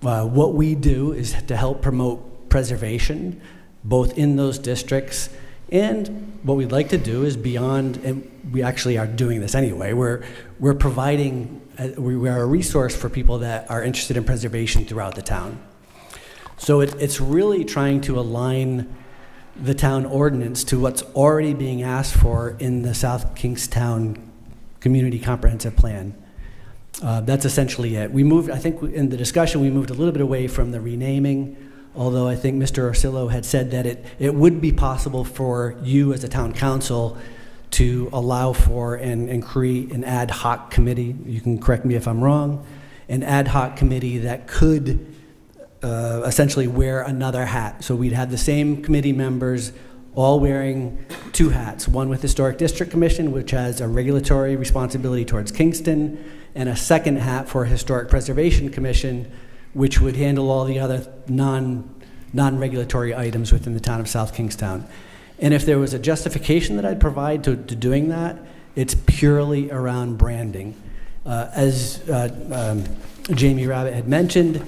What we do is to help promote preservation, both in those districts, and what we'd like to do is beyond, and we actually are doing this anyway, we're providing, we are a resource for people that are interested in preservation throughout the town. So it's really trying to align the town ordinance to what's already being asked for in the South Kingstown Community Comprehensive Plan. That's essentially it. We moved, I think in the discussion, we moved a little bit away from the renaming, although I think Mr. Orsillo had said that it would be possible for you as a town council to allow for and create an ad hoc committee. You can correct me if I'm wrong. An ad hoc committee that could essentially wear another hat. So we'd have the same committee members all wearing two hats, one with Historic District Commission, which has a regulatory responsibility towards Kingston, and a second hat for Historic Preservation Commission, which would handle all the other non-regulatory items within the town of South Kingstown. And if there was a justification that I'd provide to doing that, it's purely around branding. As Jamie Rabbit had mentioned,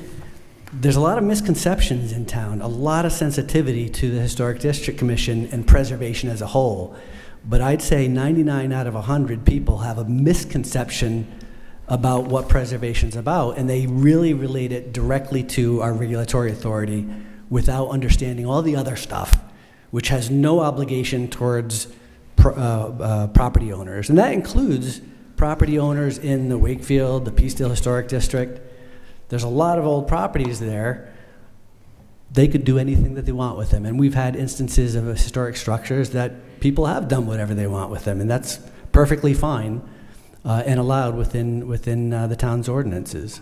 there's a lot of misconceptions in town, a lot of sensitivity to the Historic District Commission and preservation as a whole. But I'd say 99 out of 100 people have a misconception about what preservation's about, and they really relate it directly to our regulatory authority without understanding all the other stuff, which has no obligation towards property owners. And that includes property owners in the Wakefield, the Peaceville Historic District. There's a lot of old properties there. They could do anything that they want with them. And we've had instances of historic structures that people have done whatever they want with them, and that's perfectly fine and allowed within the town's ordinances.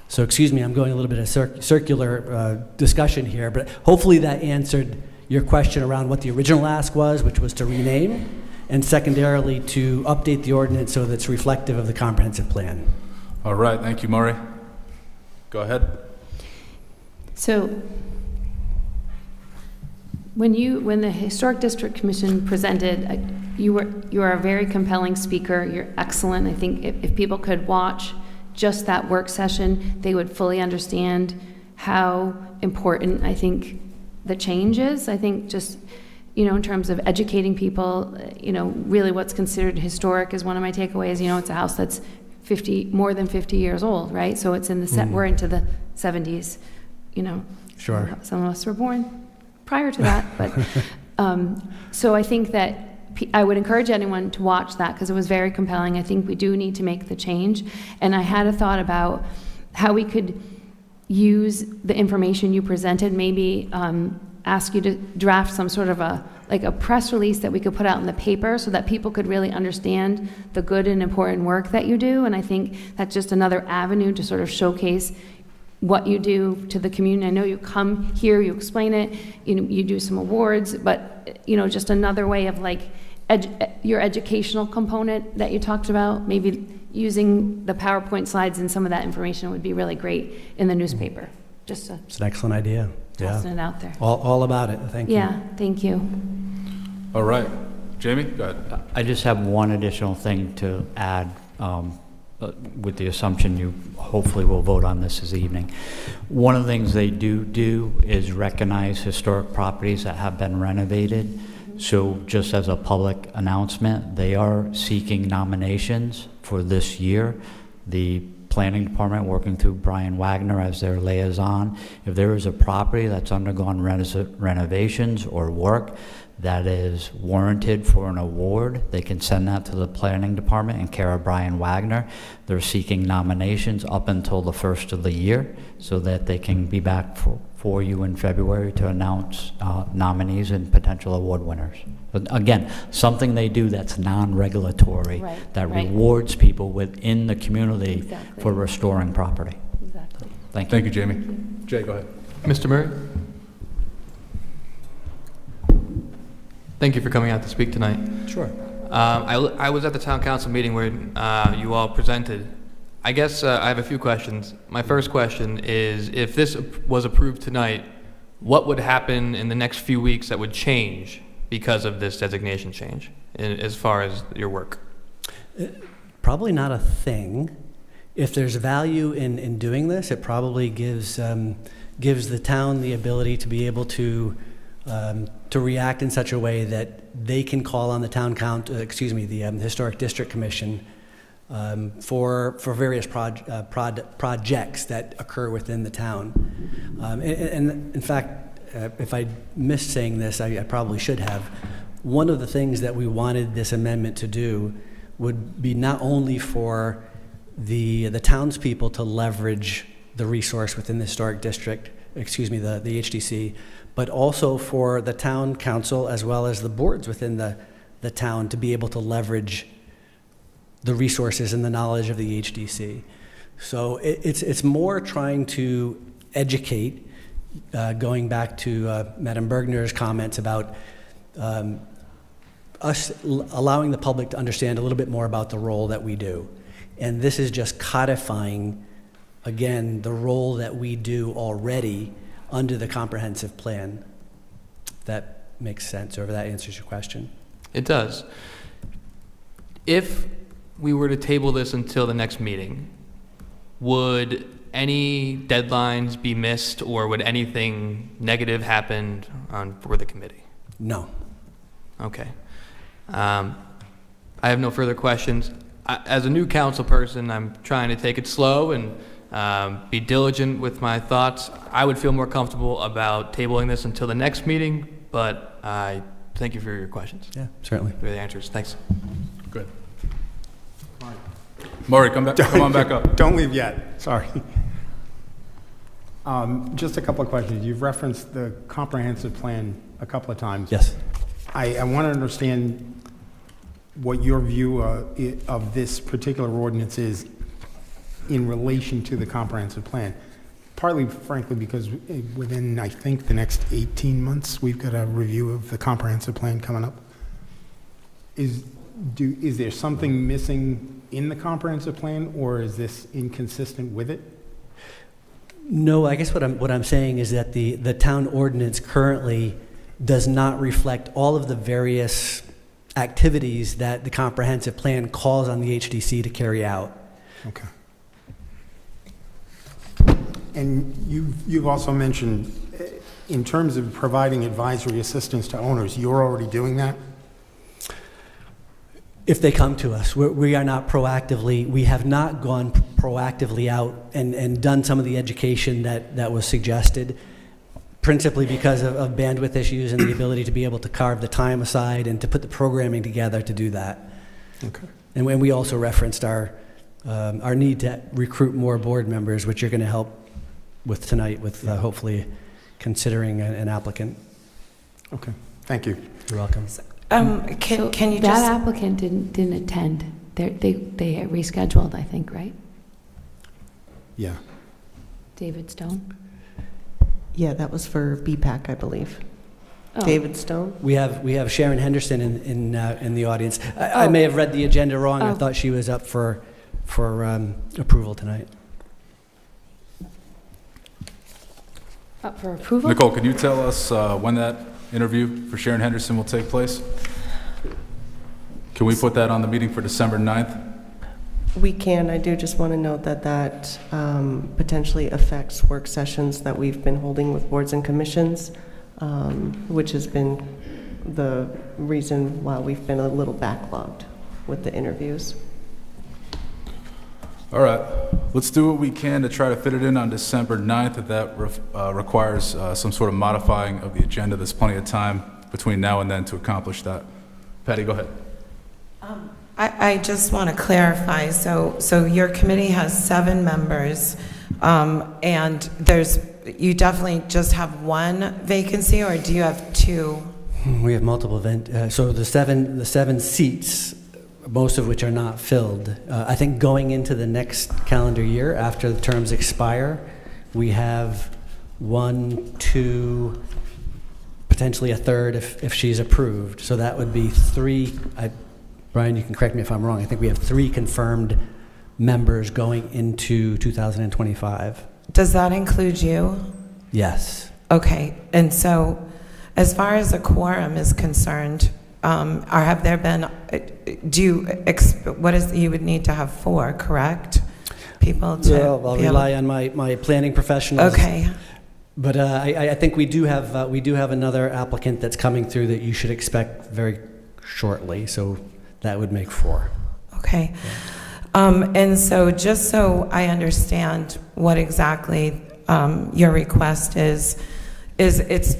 So excuse me, I'm going a little bit of circular discussion here, but hopefully that answered your question around what the original ask was, which was to rename, and secondarily to update the ordinance so that it's reflective of the comprehensive plan. All right, thank you, Murray. Go ahead. So when the Historic District Commission presented, you are a very compelling speaker. You're excellent. I think if people could watch just that work session, they would fully understand how important I think the change is. I think just, in terms of educating people, really what's considered historic is one of my takeaways. It's a house that's more than 50 years old, right? So it's in the we're into the 70s, Sure. Some of us were born prior to that, but so I think that I would encourage anyone to watch that because it was very compelling. I think we do need to make the change, and I had a thought about how we could use the information you presented, maybe ask you to draft some sort of a press release that we could put out in the paper so that people could really understand the good and important work that you do. And I think that's just another avenue to sort of showcase what you do to the community. I know you come here, you explain it, you do some awards, but just another way of your educational component that you talked about, maybe using the PowerPoint slides and some of that information would be really great in the newspaper. It's an excellent idea. Tossing it out there. All about it. Thank you. Yeah, thank you. All right. Jamie, go ahead. I just have one additional thing to add with the assumption you hopefully will vote on this evening. One of the things they do is recognize historic properties that have been renovated. So just as a public announcement, they are seeking nominations for this year. The Planning Department, working through Brian Wagner as their liaison, if there is a property that's undergone renovations or work that is warranted for an award, they can send that to the Planning Department in care of Brian Wagner. They're seeking nominations up until the first of the year so that they can be back for you in February to announce nominees and potential award winners. But again, something they do that's non-regulatory, that rewards people within the community for restoring property. Exactly. Thank you. Thank you, Jamie. Jay, go ahead. Mr. Murray? Thank you for coming out to speak tonight. Sure. I was at the town council meeting where you all presented. I guess I have a few questions. My first question is, if this was approved tonight, what would happen in the next few weeks that would change because of this designation change as far as your work? Probably not a thing. If there's value in doing this, it probably gives the town the ability to be able to react in such a way that they can call on the the Historic District Commission for various projects that occur within the town. And in fact, if I missed saying this, I probably should have. One of the things that we wanted this amendment to do would be not only for the townspeople to leverage the resource within the historic district, the HDC, but also for the town council as well as the boards within the town to be able to leverage the resources and the knowledge of the HDC. So it's more trying to educate, going back to Madam Bergner's comments about us allowing the public to understand a little bit more about the role that we do. And this is just codifying, again, the role that we do already under the comprehensive plan. If that makes sense, or if that answers your question. It does. If we were to table this until the next meeting, would any deadlines be missed, or would anything negative happen for the committee? No. Okay. I have no further questions. As a new council person, I'm trying to take it slow and be diligent with my thoughts. I would feel more comfortable about tabling this until the next meeting, but I thank you for your questions. Yeah, certainly. For the answers. Thanks. Good. Maury, come on back up. Don't leave yet. Sorry. Just a couple of questions. You've referenced the comprehensive plan a couple of times. Yes. I want to understand what your view of this particular ordinance is in relation to the comprehensive plan. Partly, frankly, because within, I think, the next 18 months, we've got a review of the comprehensive plan coming up. Is there something missing in the comprehensive plan, or is this inconsistent with it? No, I guess what I'm saying is that the town ordinance currently does not reflect all of the various activities that the comprehensive plan calls on the HDC to carry out. Okay. And you've also mentioned, in terms of providing advisory assistance to owners, you're already doing that? If they come to us, we are not proactively, we have not gone proactively out and done some of the education that was suggested, principally because of bandwidth issues and the ability to be able to carve the time aside and to put the programming together to do that. Okay. And when we also referenced our need to recruit more board members, which you're going to help with tonight with hopefully considering an applicant. Okay, thank you. You're welcome. Can you that applicant didn't attend. They rescheduled, I think, right? Yeah. David Stone? Yeah, that was for BPAC, I believe. Oh. David Stone? We have Sharon Henderson in the audience. I may have read the agenda wrong. I thought she was up for approval tonight. Up for approval? Nicole, can you tell us when that interview for Sharon Henderson will take place? Can we put that on the meeting for December 9th? We can. I do just want to note that potentially affects work sessions that we've been holding with boards and commissions, which has been the reason why we've been a little backlogged with the interviews. All right, let's do what we can to try to fit it in on December 9th. If that requires some sort of modifying of the agenda, there's plenty of time between now and then to accomplish that. Patty, go ahead. I just want to clarify. So your committee has 7 members, and you definitely just have one vacancy, or do you have 2? We have multiple so the seven seats, most of which are not filled. I think going into the next calendar year, after the terms expire, we have 1, 2, potentially a third if she's approved. So that would be 3, Brian, you can correct me if I'm wrong, I think we have 3 confirmed members going into 2025. Does that include you? Yes. Okay, and so as far as the quorum is concerned, or have there been, you would need to have 4, correct? People to Well, I'll be able- rely on my planning professionals. Okay, But I think we do have another applicant that's coming through that you should expect very shortly, so that would make 4. okay. And so just so I understand what exactly your request is it's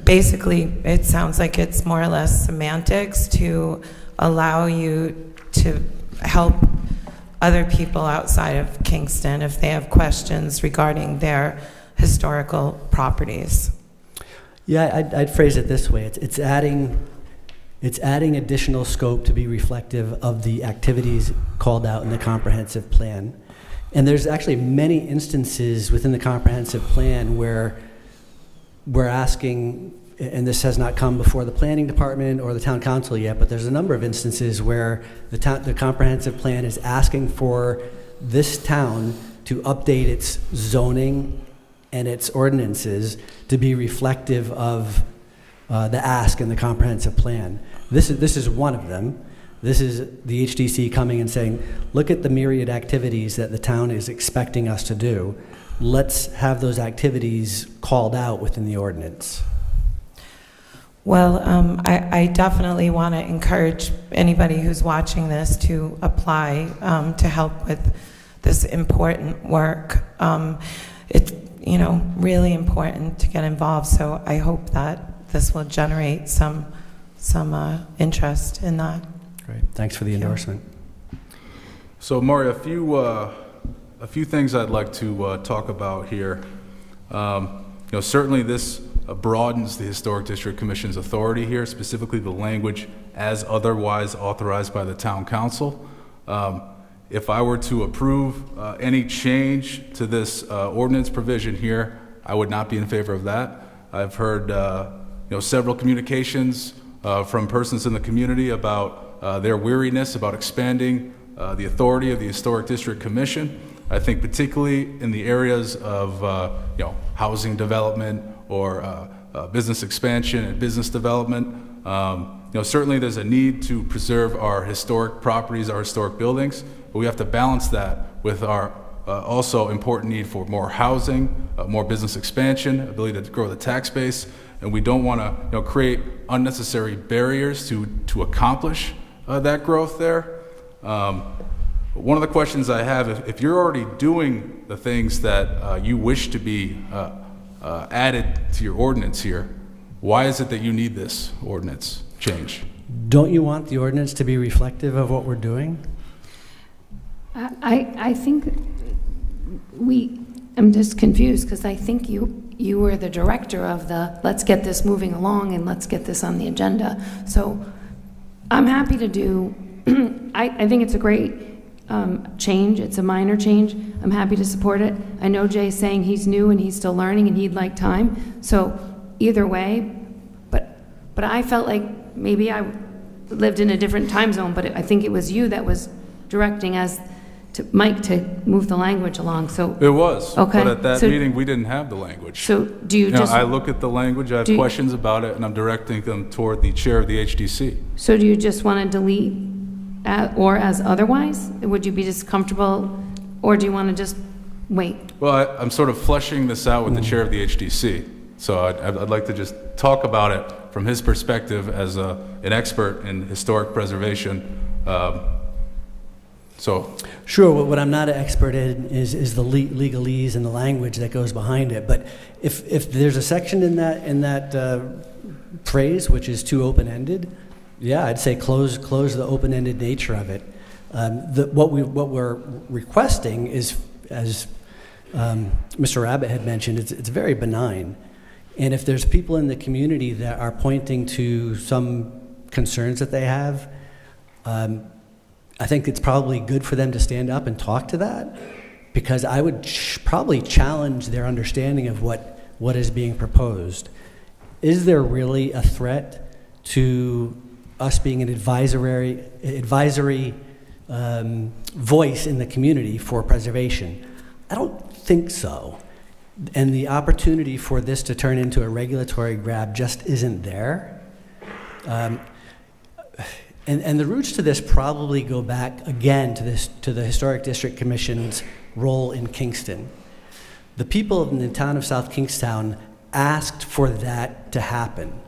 basically, it sounds like it's more or less semantics to allow you to help other people outside of Kingston if they have questions regarding their historical properties. Yeah, I'd phrase it this way. It's adding additional scope to be reflective of the activities called out in the comprehensive plan. And there's actually many instances within the comprehensive plan where we're asking, and this has not come before the planning department or the town council yet, but there's a number of instances where the comprehensive plan is asking for this town to update its zoning and its ordinances to be reflective of the ask in the comprehensive plan. This is one of them. This is the HDC coming and saying, look at the myriad activities that the town is expecting us to do. Let's have those activities called out within the ordinance. Well, I definitely want to encourage anybody who's watching this to apply to help with this important work. It's really important to get involved, so I hope that this will generate some interest in that. Great. Thanks for the endorsement. So, Mario, a few things I'd like to talk about here. Certainly this broadens the Historic District Commission's authority here, specifically the language as otherwise authorized by the Town Council. If I were to approve any change to this ordinance provision here, I would not be in favor of that. I've heard several communications from persons in the community about their weariness about expanding the authority of the Historic District Commission. I think particularly in the areas of housing development or business expansion and business development. Certainly there's a need to preserve our historic properties, our historic buildings, but we have to balance that with our also important need for more housing, more business expansion, ability to grow the tax base, and we don't want to create unnecessary barriers to accomplish that growth there. One of the questions I have, if you're already doing the things that you wish to be added to your ordinance here, why is it that you need this ordinance change? Don't you want the ordinance to be reflective of what we're doing? I think I'm just confused because I think you were the director of let's get this moving along and let's get this on the agenda. So I'm happy to do, I think it's a great change. It's a minor change. I'm happy to support it. I know Jay's saying he's new and he's still learning and he'd like time. So either way, but I felt like maybe I lived in a different time zone, but I think it was you that was directing us to Mike to move the language along. So it was, okay. But at that meeting we didn't have the language. So do you just? I look at the language, I have questions about it, and I'm directing them toward the chair of the HDC. So do you just want to delete or as otherwise? Would you be just comfortable, or do you want to just wait? Well, I'm sort of fleshing this out with the chair of the HDC. So I'd like to just talk about it from his perspective as an expert in historic preservation. Sure, what I'm not an expert in is the legalese and the language that goes behind it. But if there's a section in that phrase which is too open-ended, yeah, I'd say close the open-ended nature of it. What we're requesting is, as Mr. Abbott had mentioned, it's very benign. And if there's people in the community that are pointing to some concerns that they have, I think it's probably good for them to stand up and talk to that, because I would probably challenge their understanding of what is being proposed. is there really a threat to us being an advisory voice in the community for preservation? I don't think so. And the opportunity for this to turn into a regulatory grab just isn't there. And the roots to this probably go back again to the Historic District Commission's role in Kingston. The people in the town of South Kingstown asked for that to happen.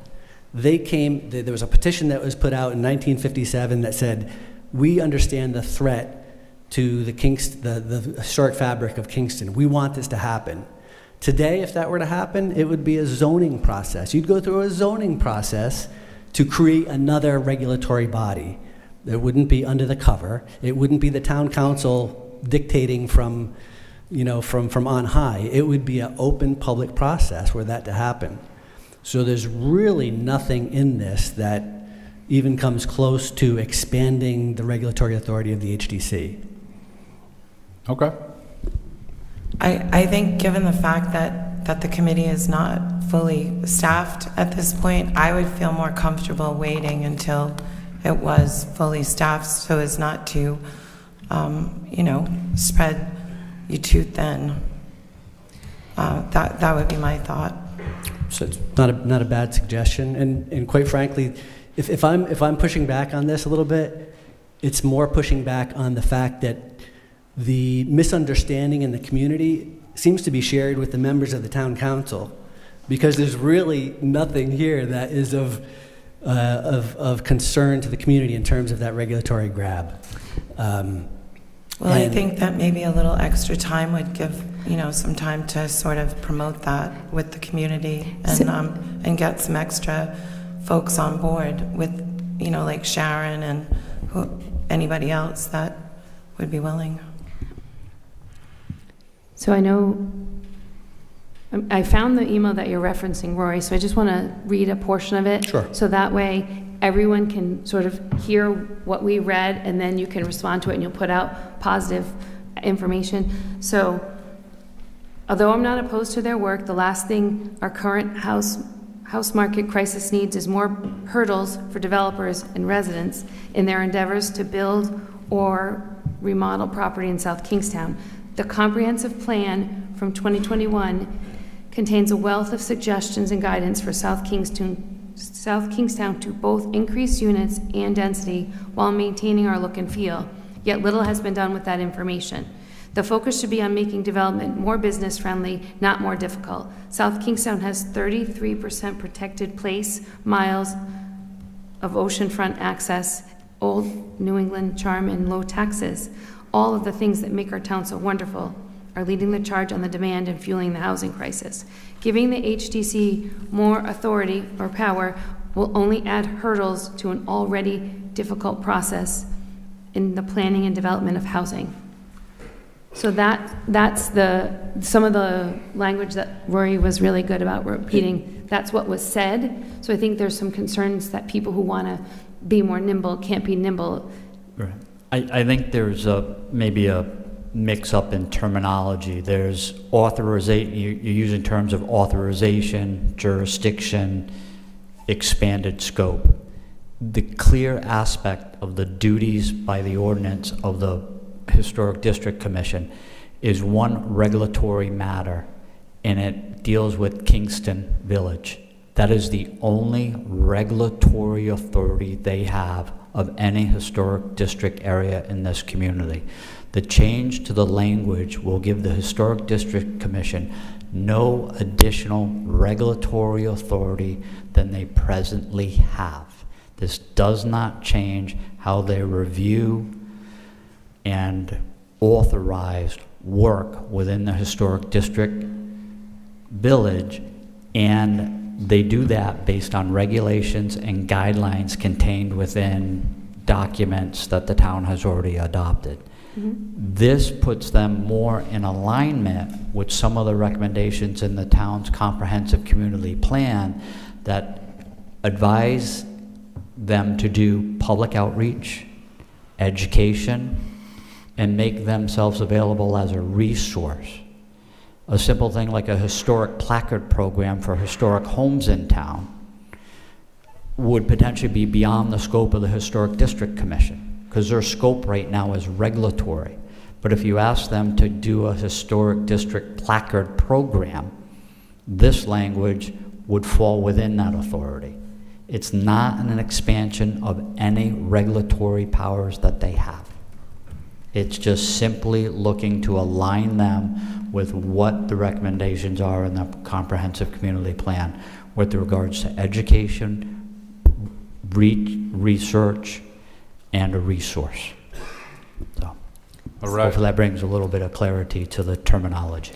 There was a petition that was put out in 1957 that said, we understand the threat to the historic fabric of Kingston. We want this to happen. Today, if that were to happen, it would be a zoning process. You'd go through a zoning process to create another regulatory body. It wouldn't be under the cover. It wouldn't be the town council dictating from on high. It would be an open public process for that to happen. So there's really nothing in this that even comes close to expanding the regulatory authority of the HDC. Okay. I think given the fact that the committee is not fully staffed at this point, I would feel more comfortable waiting until it was fully staffed so as not to, spread you too thin. That would be my thought. So it's not a bad suggestion. And quite frankly, if I'm pushing back on this a little bit, it's more pushing back on the fact that the misunderstanding in the community seems to be shared with the members of the town council, because there's really nothing here that is of concern to the community in terms of that regulatory grab. I think that maybe a little extra time would give, some time to sort of promote that with the community and get some extra folks on board with, like Sharon and anybody else that would be willing. So I know, I found the email that you're referencing, Rory, so I just want to read a portion of it. Sure. So that way everyone can sort of hear what we read, and then you can respond to it and you'll put out positive information. So, although I'm not opposed to their work, the last thing our current house market crisis needs is more hurdles for developers and residents in their endeavors to build or remodel property in South Kingstown. The comprehensive plan from 2021 contains a wealth of suggestions and guidance for South Kingstown to both increase units and density while maintaining our look and feel. Yet little has been done with that information. The focus should be on making development more business friendly, not more difficult. South Kingstown has 33% protected place miles of oceanfront access, old New England charm, and low taxes. All of the things that make our town so wonderful are leading the charge on the demand and fueling the housing crisis. Giving the HDC more authority or power will only add hurdles to an already difficult process in the planning and development of housing. So that's some of the language that Rory was really good about repeating. That's what was said. So I think there's some concerns that people who want to be more nimble can't be nimble. Right. I think there's maybe a mix-up in terminology. There's authorization, you're using terms of authorization, jurisdiction, expanded scope. The clear aspect of the duties by the ordinance of the Historic District Commission is one regulatory matter, and it deals with Kingston Village. That is the only regulatory authority they have of any historic district area in this community. The change to the language will give the Historic District Commission no additional regulatory authority than they presently have. This does not change how they review and authorize work within the Historic District Village, and they do that based on regulations and guidelines contained within documents that the town has already adopted. Mm-hmm. This puts them more in alignment with some of the recommendations in the town's comprehensive community plan that advise them to do public outreach, education, and make themselves available as a resource. A simple thing like a historic placard program for historic homes in town would potentially be beyond the scope of the Historic District Commission, because their scope right now is regulatory. But if you ask them to do a historic district placard program, this language would fall within that authority. It's not an expansion of any regulatory powers that they have. It's just simply looking to align them with what the recommendations are in the comprehensive community plan with regards to education, research, and a resource. So, all right. hopefully that brings a little bit of clarity to the terminology.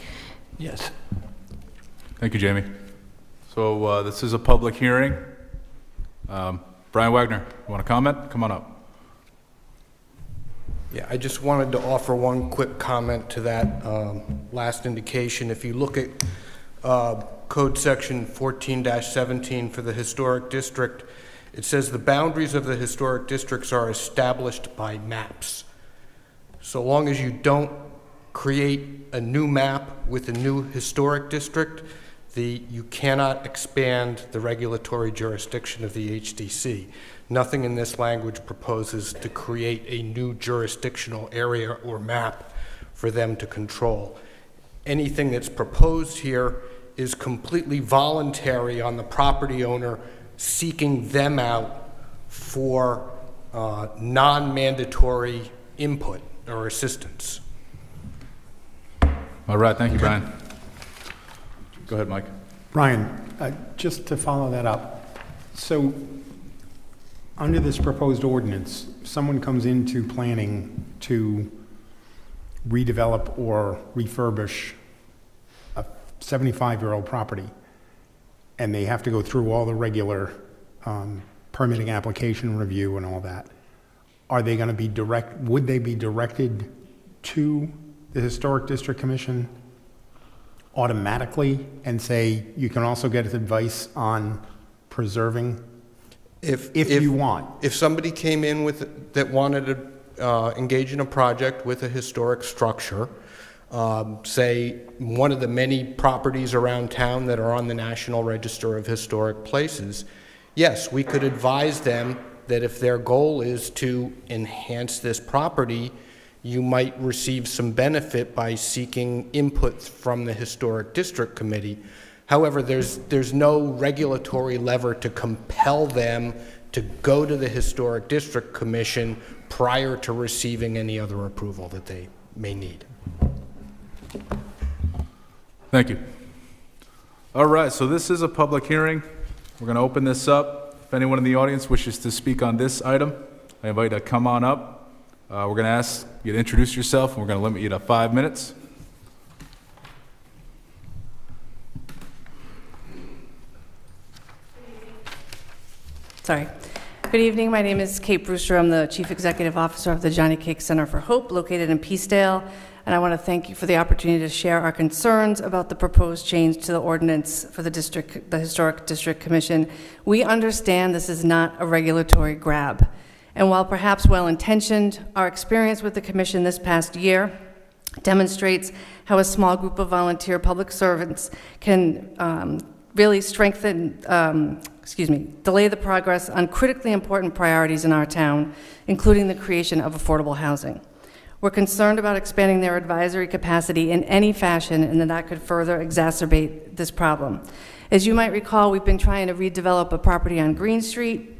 Yes. Thank you, Jamie. So this is a public hearing. Brian Wagner, you want to comment? Come on up. Yeah, I just wanted to offer one quick comment to that last indication. If you look at Code Section 14-17 for the Historic District, it says the boundaries of the historic districts are established by maps. So long as you don't create a new map with a new historic district, you cannot expand the regulatory jurisdiction of the HDC. Nothing in this language proposes to create a new jurisdictional area or map for them to control. Anything that's proposed here is completely voluntary on the property owner seeking them out for non-mandatory input or assistance. All right, thank you, Brian. Go ahead, Mike. Brian, just to follow that up, so under this proposed ordinance, someone comes into planning to redevelop or refurbish a 75-year-old property, and they have to go through all the regular permitting application review and all that. Are they going to be would they be directed to the Historic District Commission automatically and say, you can also get advice on preserving if you want? If somebody came in that wanted to engage in a project with a historic structure, say one of the many properties around town that are on the National Register of Historic Places, yes, we could advise them that if their goal is to enhance this property, you might receive some benefit by seeking input from the Historic District Committee. However, there's no regulatory lever to compel them to go to the Historic District Commission prior to receiving any other approval that they may need. Thank you. All right, so this is a public hearing. We're going to open this up. If anyone in the audience wishes to speak on this item, I invite you to come on up. We're going to ask you to introduce yourself, and we're going to limit you to 5 minutes. Sorry. Good evening. My name is Kate Brewster. I'm the Chief Executive Officer of the Johnny Cake Center for Hope, located in Peacedale. And I want to thank you for the opportunity to share our concerns about the proposed change to the ordinance for the Historic District Commission. We understand this is not a regulatory grab. And while perhaps well-intentioned, our experience with the commission this past year demonstrates how a small group of volunteer public servants can really delay the progress on critically important priorities in our town, including the creation of affordable housing. We're concerned about expanding their advisory capacity in any fashion, and that could further exacerbate this problem. As you might recall, we've been trying to redevelop a property on Green Street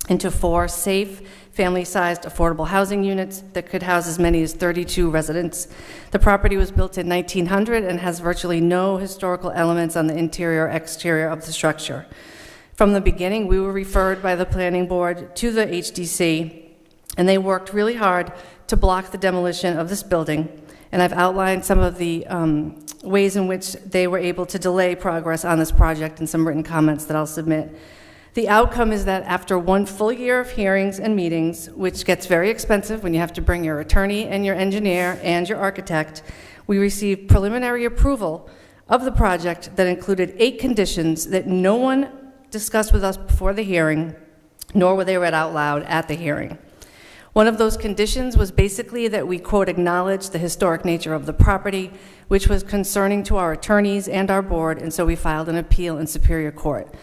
into 4 safe, family-sized affordable housing units that could house as many as 32 residents. The property was built in 1900 and has virtually no historical elements on the interior or exterior of the structure. From the beginning, we were referred by the planning board to the HDC, and they worked really hard to block the demolition of this building. And I've outlined some of the ways in which they were able to delay progress on this project in some written comments that I'll submit. The outcome is that after 1 full year of hearings and meetings, which gets very expensive when you have to bring your attorney and your engineer and your architect, we received preliminary approval of the project that included 8 conditions that no one discussed with us before the hearing, nor were they read out loud at the hearing. One of those conditions was basically that we, quote, acknowledge the historic nature of the property, which was concerning to our attorneys and our board, and so we filed an appeal in Superior Court.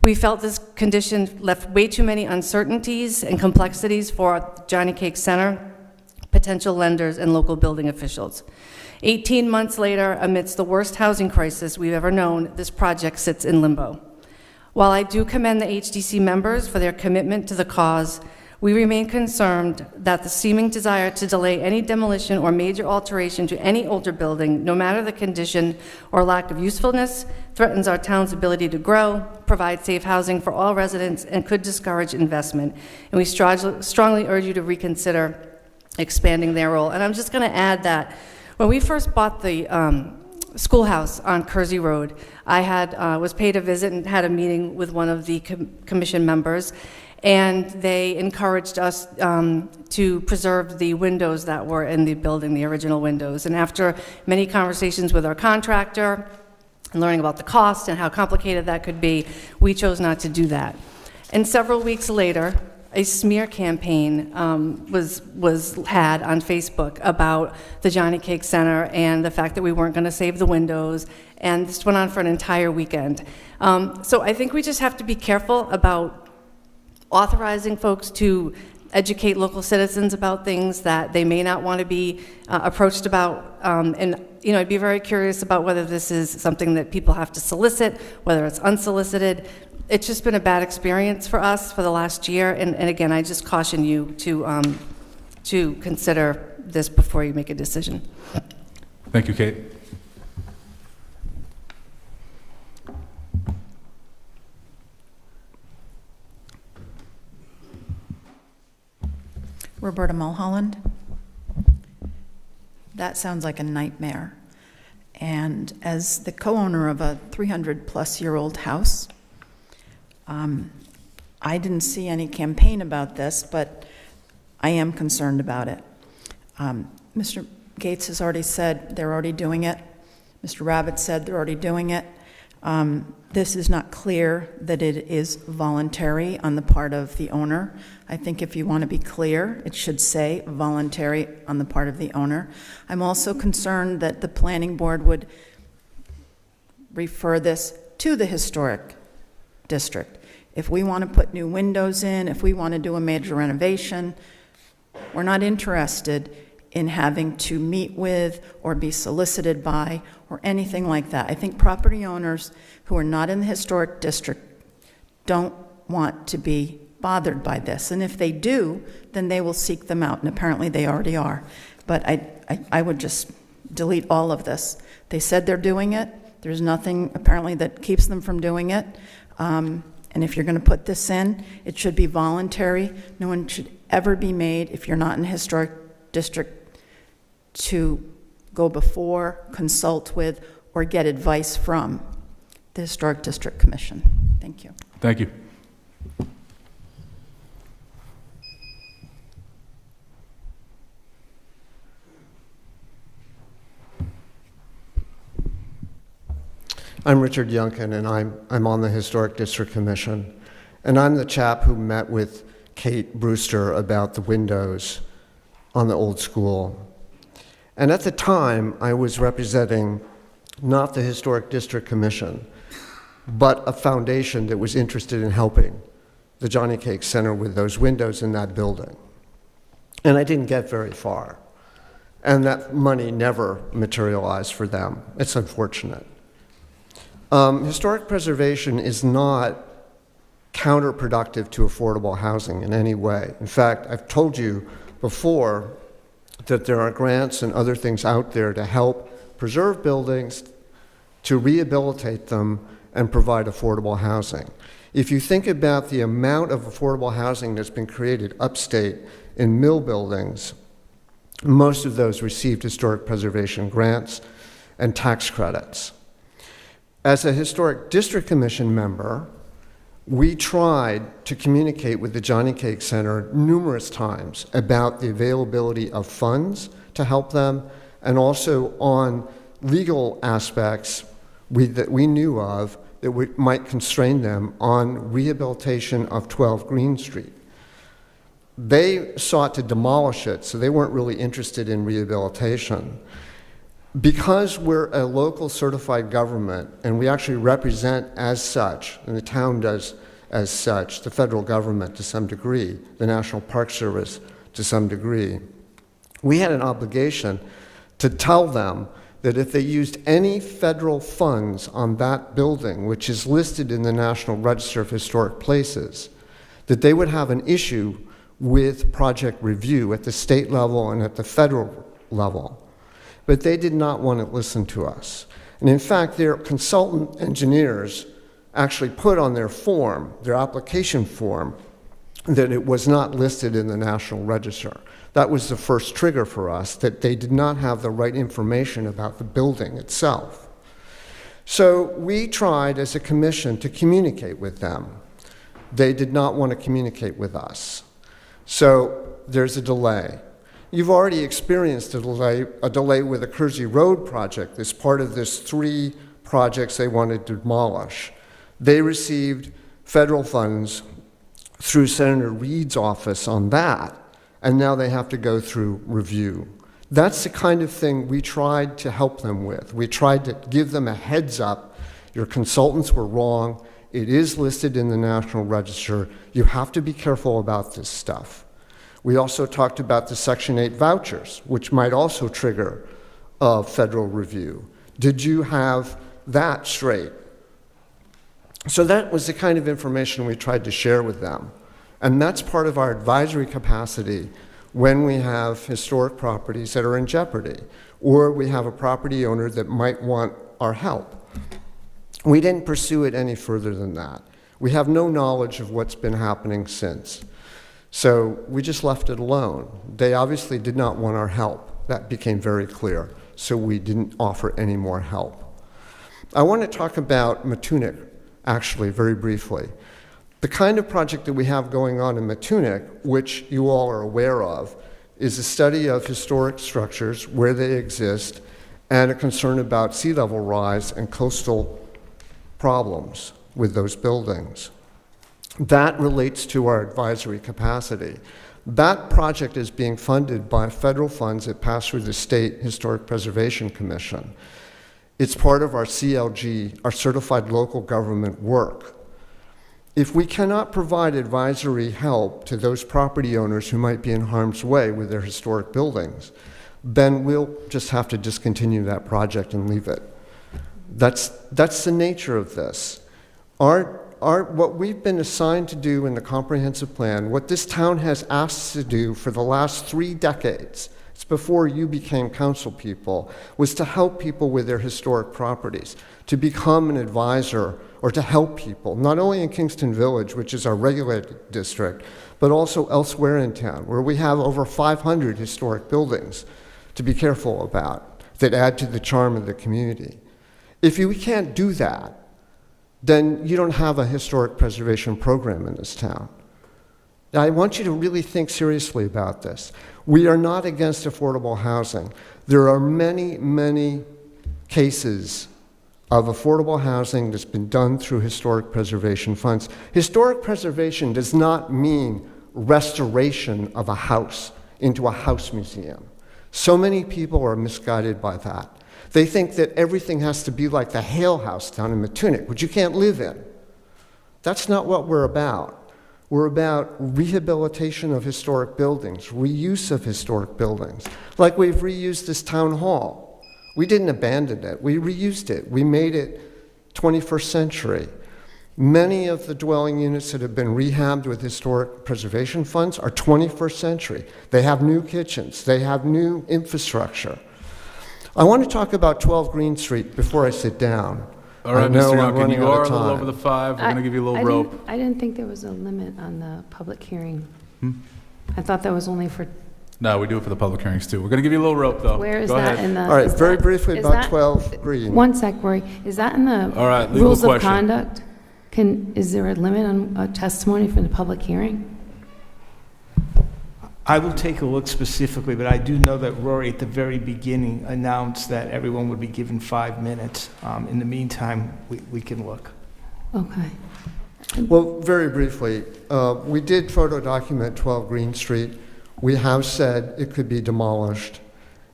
We felt this condition left way too many uncertainties and complexities for Johnny Cake Center, potential lenders, and local building officials. 18 months later, amidst the worst housing crisis we've ever known, this project sits in limbo. While I do commend the HDC members for their commitment to the cause, we remain concerned that the seeming desire to delay any demolition or major alteration to any older building, no matter the condition or lack of usefulness, threatens our town's ability to grow, provide safe housing for all residents, and could discourage investment. And we strongly urge you to reconsider expanding their role. And I'm just going to add that when we first bought the schoolhouse on Kersey Road, I was paid a visit and had a meeting with one of the commission members, and they encouraged us to preserve the windows that were in the building, the original windows. And after many conversations with our contractor and learning about the cost and how complicated that could be, we chose not to do that. And several weeks later, a smear campaign was had on Facebook about the Johnny Cake Center and the fact that we weren't going to save the windows, and this went on for an entire weekend. So I think we just have to be careful about authorizing folks to educate local citizens about things that they may not want to be approached about. And I'd be very curious about whether this is something that people have to solicit, whether it's unsolicited. It's just been a bad experience for us for the last year. And again, I just caution you to consider this before you make a decision. Thank you, Kate. Roberta Mulholland. That sounds like a nightmare. And as the co-owner of a 300-plus-year-old house, I didn't see any campaign about this, but I am concerned about it. Mr. Gates has already said they're already doing it. Mr. Rabbit said they're already doing it. This is not clear that it is voluntary on the part of the owner. I think if you want to be clear, it should say voluntary on the part of the owner. I'm also concerned that the planning board would refer this to the historic district. If we want to put new windows in, if we want to do a major renovation, we're not interested in having to meet with or be solicited by or anything like that. I think property owners who are not in the historic district don't want to be bothered by this. And if they do, then they will seek them out, and apparently they already are. But I would just delete all of this. They said they're doing it. There's nothing apparently that keeps them from doing it. And if you're going to put this in, it should be voluntary. No one should ever be made, if you're not in a historic district, to go before, consult with, or get advice from the Historic District Commission. Thank you. Thank you. I'm Richard Yunkin, and I'm on the Historic District Commission. And I'm the chap who met with Kate Brewster about the windows on the old school. And at the time, I was representing not the Historic District Commission, but a foundation that was interested in helping the Johnny Cake Center with those windows in that building. And I didn't get very far. And that money never materialized for them. It's unfortunate. Historic preservation is not counterproductive to affordable housing in any way. In fact, I've told you before that there are grants and other things out there to help preserve buildings, to rehabilitate them, and provide affordable housing. If you think about the amount of affordable housing that's been created upstate in mill buildings, most of those received historic preservation grants and tax credits. As a Historic District Commission member, we tried to communicate with the Johnny Cake Center numerous times about the availability of funds to help them, and also on legal aspects that we knew of that might constrain them on rehabilitation of 12 Green Street. They sought to demolish it, so they weren't really interested in rehabilitation. Because we're a local certified government, and we actually represent as such, and the town does as such, the federal government to some degree, the National Park Service to some degree, we had an obligation to tell them that if they used any federal funds on that building, which is listed in the National Register of Historic Places, that they would have an issue with project review at the state level and at the federal level. But they did not want to listen to us. And in fact, their consultant engineers actually put on their form, their application form, that it was not listed in the National Register. That was the first trigger for us, that they did not have the right information about the building itself. So we tried as a commission to communicate with them. They did not want to communicate with us. So there's a delay. You've already experienced a delay with the Kersey Road project as part of this 3 projects they wanted to demolish. They received federal funds through Senator Reid's office on that, and now they have to go through review. That's the kind of thing we tried to help them with. We tried to give them a heads up. Your consultants were wrong. It is listed in the National Register. You have to be careful about this stuff. We also talked about the Section 8 vouchers, which might also trigger a federal review. Did you have that straight? So that was the kind of information we tried to share with them. And that's part of our advisory capacity when we have historic properties that are in jeopardy, or we have a property owner that might want our help. We didn't pursue it any further than that. We have no knowledge of what's been happening since. So we just left it alone. They obviously did not want our help. That became very clear. So we didn't offer any more help. I want to talk about Matunic, actually, very briefly. The kind of project that we have going on in Matunic, which you all are aware of, is a study of historic structures, where they exist, and a concern about sea level rise and coastal problems with those buildings. That relates to our advisory capacity. That project is being funded by federal funds that pass through the State Historic Preservation Commission. It's part of our CLG, our Certified Local Government work. If we cannot provide advisory help to those property owners who might be in harm's way with their historic buildings, then we'll just have to discontinue that project and leave it. That's the nature of this. What we've been assigned to do in the comprehensive plan, what this town has asked us to do for the last 3 decades, it's before you became council people, was to help people with their historic properties, to become an advisor or to help people, not only in Kingston Village, which is our regulated district, but also elsewhere in town, where we have over 500 historic buildings to be careful about that add to the charm of the community. If we can't do that, then you don't have a historic preservation program in this town. Now, I want you to really think seriously about this. We are not against affordable housing. There are many, many cases of affordable housing that's been done through historic preservation funds. Historic preservation does not mean restoration of a house into a house museum. So many people are misguided by that. They think that everything has to be like the Hale House down in Matunic, which you can't live in. That's not what we're about. We're about rehabilitation of historic buildings, reuse of historic buildings. Like we've reused this town hall. We didn't abandon it. We reused it. We made it 21st century. Many of the dwelling units that have been rehabbed with historic preservation funds are 21st century. They have new kitchens. They have new infrastructure. I want to talk about 12 Green Street before I sit down. All right, Mr. Youngkin, you are a little over the 5. We're going to give you a little rope. I didn't think there was a limit on the public hearing. I thought that was only for... No, we do it for the public hearings, too. We're going to give you a little rope, though. Where is Go that ahead. in the... All right, very briefly about 12 Green. One sec, Rory. Is that in the All right, legal rules of question. conduct? Is there a limit on testimony for the public hearing? I will take a look specifically, but I do know that Rory at the very beginning announced that everyone would be given 5 minutes. In the meantime, we can look. Okay. Well, very briefly, we did photo document 12 Green Street. We have said it could be demolished.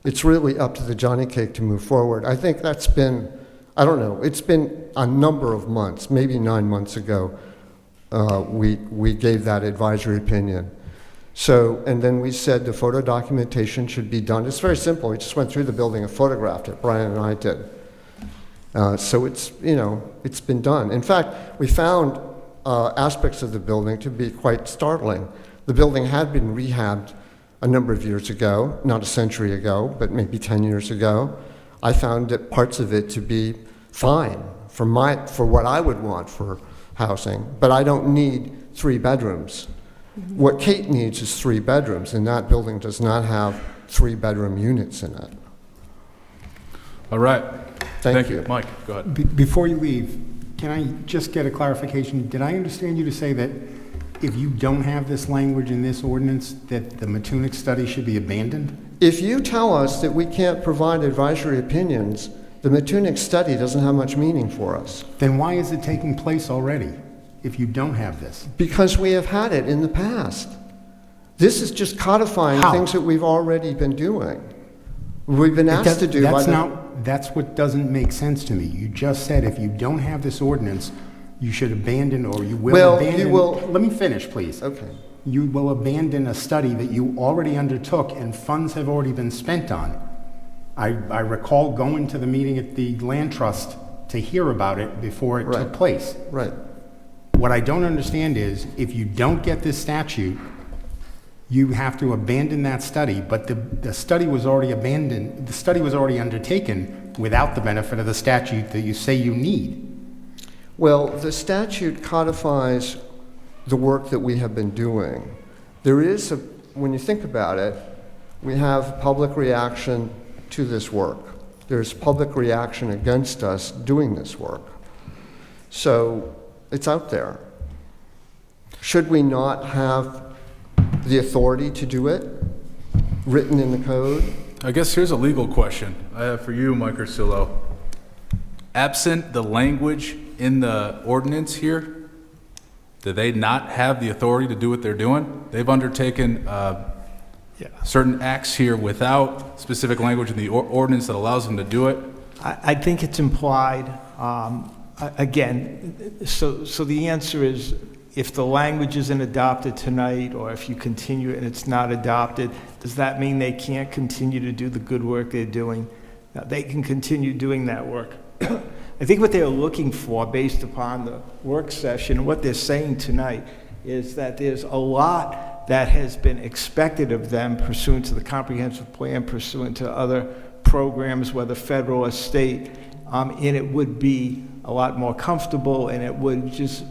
It's really up to the Johnny Cake to move forward. I think that's been, I don't know, it's been a number of months, maybe 9 months ago, we gave that advisory opinion. So, and then we said the photo documentation should be done. It's very simple. We just went through the building and photographed it. Brian and I did. So it's, you know, it's been done. In fact, we found aspects of the building to be quite startling. The building had been rehabbed a number of years ago, not a century ago, but maybe 10 years ago. I found that parts of it to be fine for what I would want for housing, but I don't need 3 bedrooms. What Kate needs is 3 bedrooms, and that building does not have 3-bedroom units in it. All right. Thank you. Mike, go ahead. Before you leave, can I just get a clarification? Did I understand you to say that if you don't have this language in this ordinance, that the Matunic study should be abandoned? If you tell us that we can't provide advisory opinions, the Matunic study doesn't have much meaning for us. Then why is it taking place already if you don't have this? Because we have had it in the past. This is just codifying things that we've already been doing. We've been asked to do. That's what doesn't make sense to me. You just said if you don't have this ordinance, you should abandon, or you will abandon. You will. Let me finish, please. Okay. You will abandon a study that you already undertook and funds have already been spent on. I recall going to the meeting at the Land Trust to hear about it before it took place. Right. What I don't understand is if you don't get this statute, you have to abandon that study, but the study was already abandoned, the study was already undertaken without the benefit of the statute that you say you need. Well, the statute codifies the work that we have been doing. There is, when you think about it, we have public reaction to this work. There's public reaction against us doing this work. So it's out there. Should we not have the authority to do it written in the code? I guess here's a legal question I have for you, Mike Ursillo. Absent the language in the ordinance here, do they not have the authority to do what they're doing? They've undertaken certain acts here without specific language in the ordinance that allows them to do it. I think it's implied. Again, so the answer is, if the language isn't adopted tonight, or if you continue and it's not adopted, does that mean they can't continue to do the good work they're doing? Now, they can continue doing that work. I think what they're looking for, based upon the work session, what they're saying tonight, is that there's a lot that has been expected of them pursuant to the comprehensive plan, pursuant to other programs, whether federal or state, and it would be a lot more comfortable, and it would just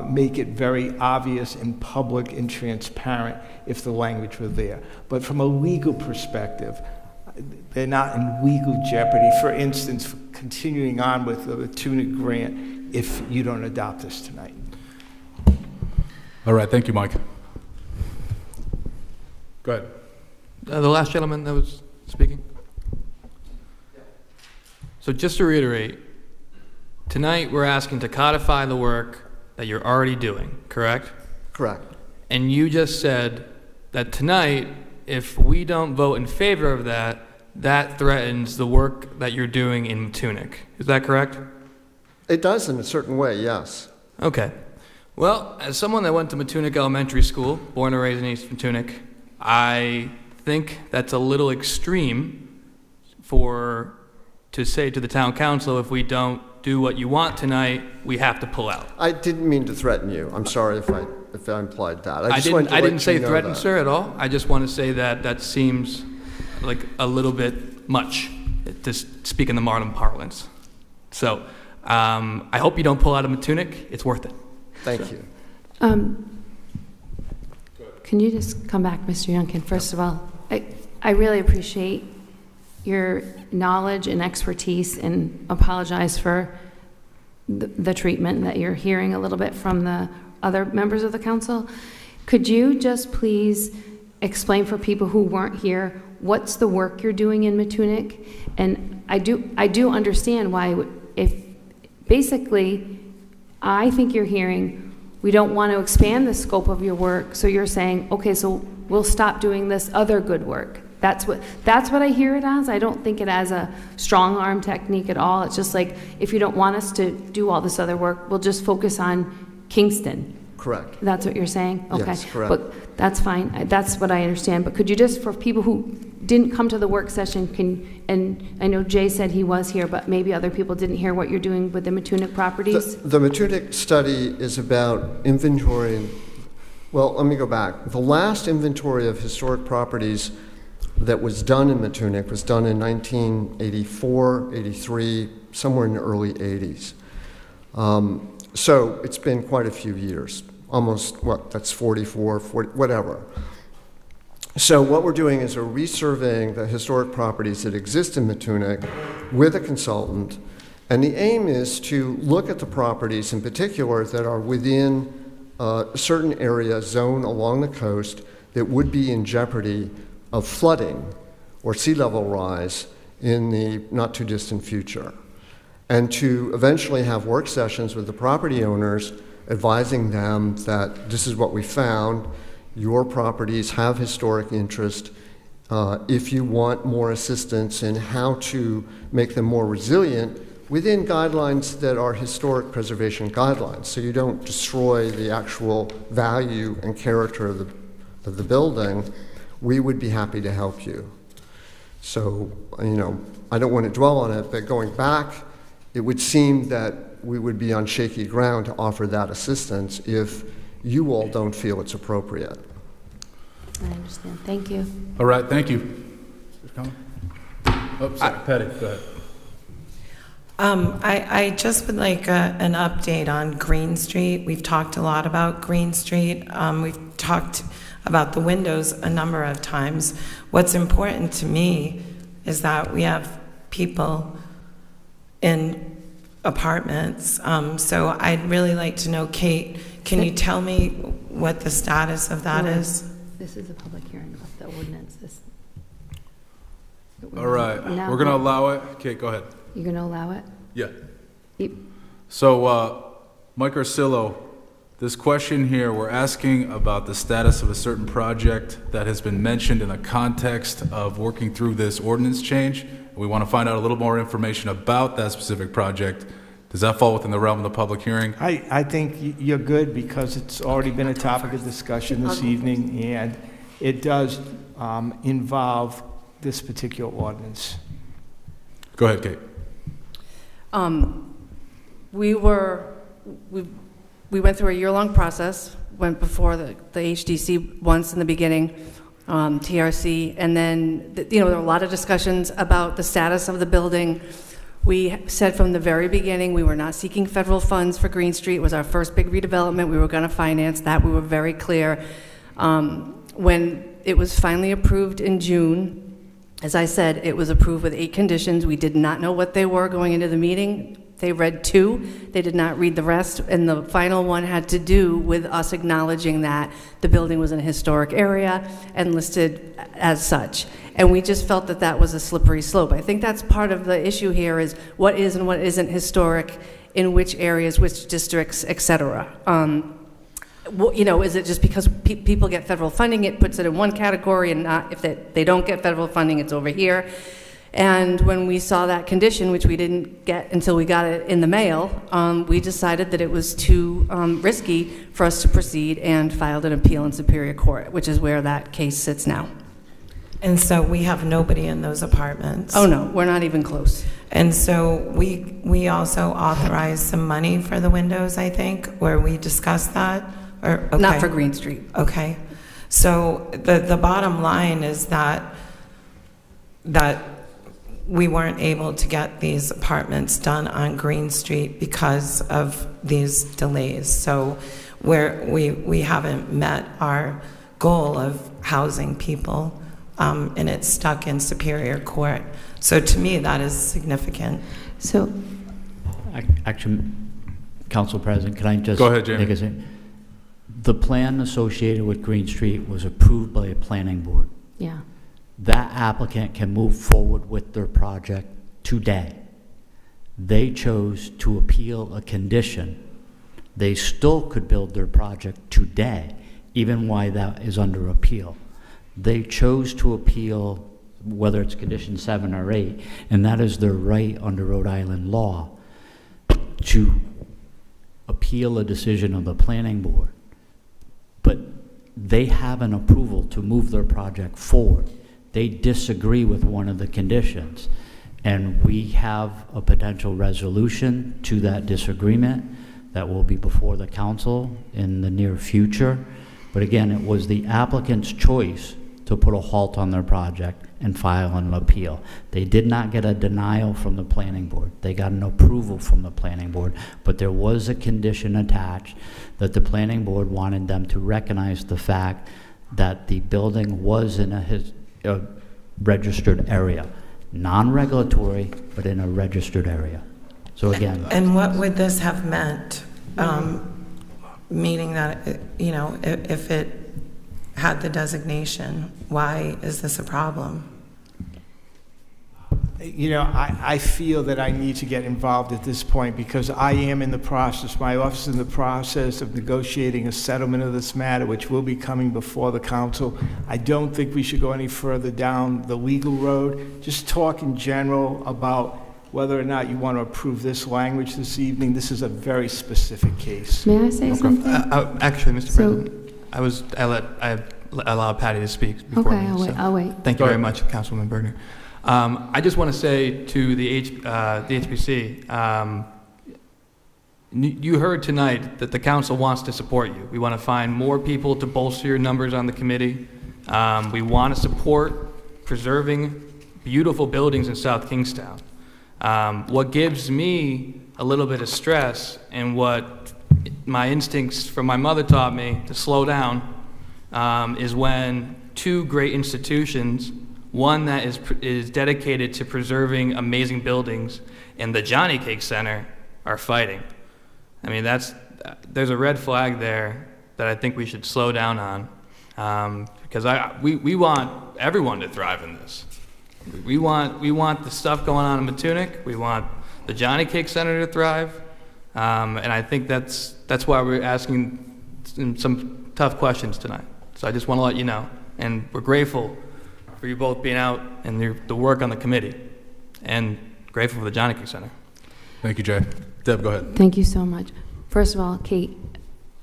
make it very obvious and public and transparent if the language were there. But from a legal perspective, they're not in legal jeopardy, for instance, for continuing on with the Matunic grant if you don't adopt this tonight. All right, thank you, Mike. Go ahead. The last gentleman that was speaking. So just to reiterate, tonight we're asking to codify the work that you're already doing, correct? Correct. And you just said that tonight, if we don't vote in favor of that, that threatens the work that you're doing in Matunic. Is that correct? It does in a certain way, yes. Okay. Well, as someone that went to Matunic Elementary School, born and raised in East Matunic, I think that's a little extreme to say to the town council, if we don't do what you want tonight, we have to pull out. I didn't mean to threaten you. I'm sorry if I implied that. I didn't say threaten, sir, at all. I just want to say that seems like a little bit much, to speak in the modern parlance. So I hope you don't pull out of Matunic. It's worth it. Thank you. Can you just come back, Mr. Youngkin? First of all, I really appreciate your knowledge and expertise, and apologize for the treatment that you're hearing a little bit from the other members of the council. Could you just please explain for people who weren't here what's the work you're doing in Matunic? And I do understand why, if basically I think you're hearing we don't want to expand the scope of your work, so you're saying, okay, so we'll stop doing this other good work. That's what I hear it as. I don't think it as a strong arm technique at all. It's just like, if you don't want us to do all this other work, we'll just focus on Kingston. Correct. That's what you're saying? Okay. Yes, correct. But that's fine. That's what I understand. But could you just, for people who didn't come to the work session, and I know Jay said he was here, but maybe other people didn't hear what you're doing with the Matunic properties? The Matunic study is about inventorying. Well, let me go back. The last inventory of historic properties that was done in Matunic was done in 1984, 83, somewhere in the early 80s. So it's been quite a few years, almost, that's 44, 40, whatever. So what we're doing is we're resurveying the historic properties that exist in Matunic with a consultant, and the aim is to look at the properties in particular that are within a certain area zone along the coast that would be in jeopardy of flooding or sea level rise in the not too distant future, and to eventually have work sessions with the property owners advising them that this is what we found, your properties have historic interest. If you want more assistance in how to make them more resilient within guidelines that are historic preservation guidelines, so you don't destroy the actual value and character of the building, we would be happy to help you. So, I don't want to dwell on it, but going back, it would seem that we would be on shaky ground to offer that assistance if you all don't feel it's appropriate. I understand. Thank you. All right, thank you. Oh, sorry, Patty, go ahead. I just would like an update on Green Street. We've talked a lot about Green Street. We've talked about the windows a number of times. What's important to me is that we have people in apartments. So I'd really like to know, Kate, can you tell me what the status of that is? This is a public hearing of the ordinance. All right, we're going to allow it. Kate, go ahead. You're going to allow it? Yeah. So, Mike Arcillo, this question here, we're asking about the status of a certain project that has been mentioned in the context of working through this ordinance change. We want to find out a little more information about that specific project. Does that fall within the realm of the public hearing? I think you're good because it's already been a topic of discussion this evening, and it does involve this particular ordinance. Go ahead, Kate. We went through a year-long process, went before the HDC once in the beginning, TRC, and then, there were a lot of discussions about the status of the building. We said from the very beginning we were not seeking federal funds for Green Street. It was our first big redevelopment. We were going to finance that. We were very clear. When it was finally approved in June, as I said, it was approved with 8 conditions. We did not know what they were going into the meeting. They read 2. They did not read the rest. And the final one had to do with us acknowledging that the building was in a historic area and listed as such. And we just felt that that was a slippery slope. I think that's part of the issue here is what is and what isn't historic in which areas, which districts, et cetera. Is it just because people get federal funding, it puts it in one category, and not if they don't get federal funding, it's over here? And when we saw that condition, which we didn't get until we got it in the mail, we decided that it was too risky for us to proceed and filed an appeal in Superior Court, which is where that case sits now. And so we have nobody in those apartments? Oh, no, we're not even close. And so we also authorized some money for the windows, I think, where we discussed that? Or, okay. Not for Green Street. Okay. So the bottom line is that we weren't able to get these apartments done on Green Street because of these delays. So we haven't met our goal of housing people, and it's stuck in Superior Court. So to me, that is significant. So, actually, Council President, can I just go ahead, Jamie. make a statement? The plan associated with Green Street was approved by a planning board. yeah. That applicant can move forward with their project today. They chose to appeal a condition they still could build their project today, even while that is under appeal. They chose to appeal, whether it's condition 7 or 8, and that is their right under Rhode Island law to appeal a decision of the planning board. But they have an approval to move their project forward. They disagree with one of the conditions, and we have a potential resolution to that disagreement that will be before the council in the near future. But again, it was the applicant's choice to put a halt on their project and file an appeal. They did not get a denial from the planning board. They got an approval from the planning board, but there was a condition attached that the planning board wanted them to recognize the fact that the building was in a registered area. Non-regulatory, but in a registered area. So again. And what would this have meant? Meaning that, you know, if it had the designation, why is this a problem? You know, I feel that I need to get involved at this point because I am in the process, my office is in the process of negotiating a settlement of this matter, which will be coming before the council. I don't think we should go any further down the legal road. Just talk in general about whether or not you want to approve this language this evening. This is a very specific case. May I say something? Actually, Mr. President, I allowed Patty to speak before Okay, me. I'll wait. Thank you very much, Councilwoman Bergner. I just want to say to the HPC, you heard tonight that the council wants to support you. We want to find more people to bolster your numbers on the committee. We want to support preserving beautiful buildings in South Kingstown. What gives me a little bit of stress and what my instincts from my mother taught me to slow down is when two great institutions, one that is dedicated to preserving amazing buildings and the Johnny Cake Center, are fighting. I mean, there's a red flag there that I think we should slow down on because we want everyone to thrive in this. We want the stuff going on in Matunic. We want the Johnny Cake Center to thrive, and I think that's why we're asking some tough questions tonight. So I just want to let you know, and we're grateful for you both being out and the work on the committee, and grateful for the Johnny Cake Center. Thank you, Jay. Deb, go ahead. Thank you so much. First of all, Kate,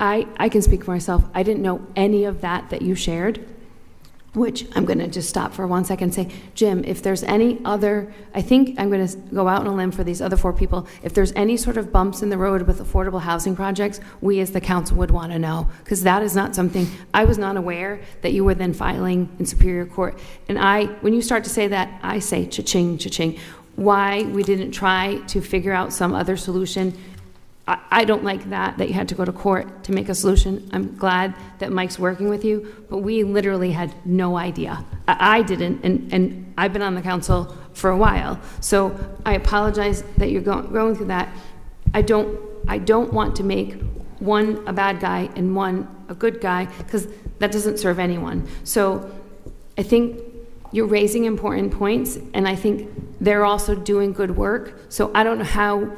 I can speak for myself. I didn't know any of that you shared, which I'm going to just stop for 1 second and say, Jim, if there's any other, I think I'm going to go out on a limb for these other 4 people. If there's any sort of bumps in the road with affordable housing projects, we as the council would want to know, because that is not something, I was not aware that you were then filing in Superior Court. And when you start to say that, I say cha-ching, cha-ching. Why we didn't try to figure out some other solution, I don't like that you had to go to court to make a solution. I'm glad that Mike's working with you, but we literally had no idea. I didn't, and I've been on the council for a while, so I apologize that you're going through that. I don't want to make one a bad guy and one a good guy, because that doesn't serve anyone. So I think you're raising important points, and I think they're also doing good work. So I don't know how.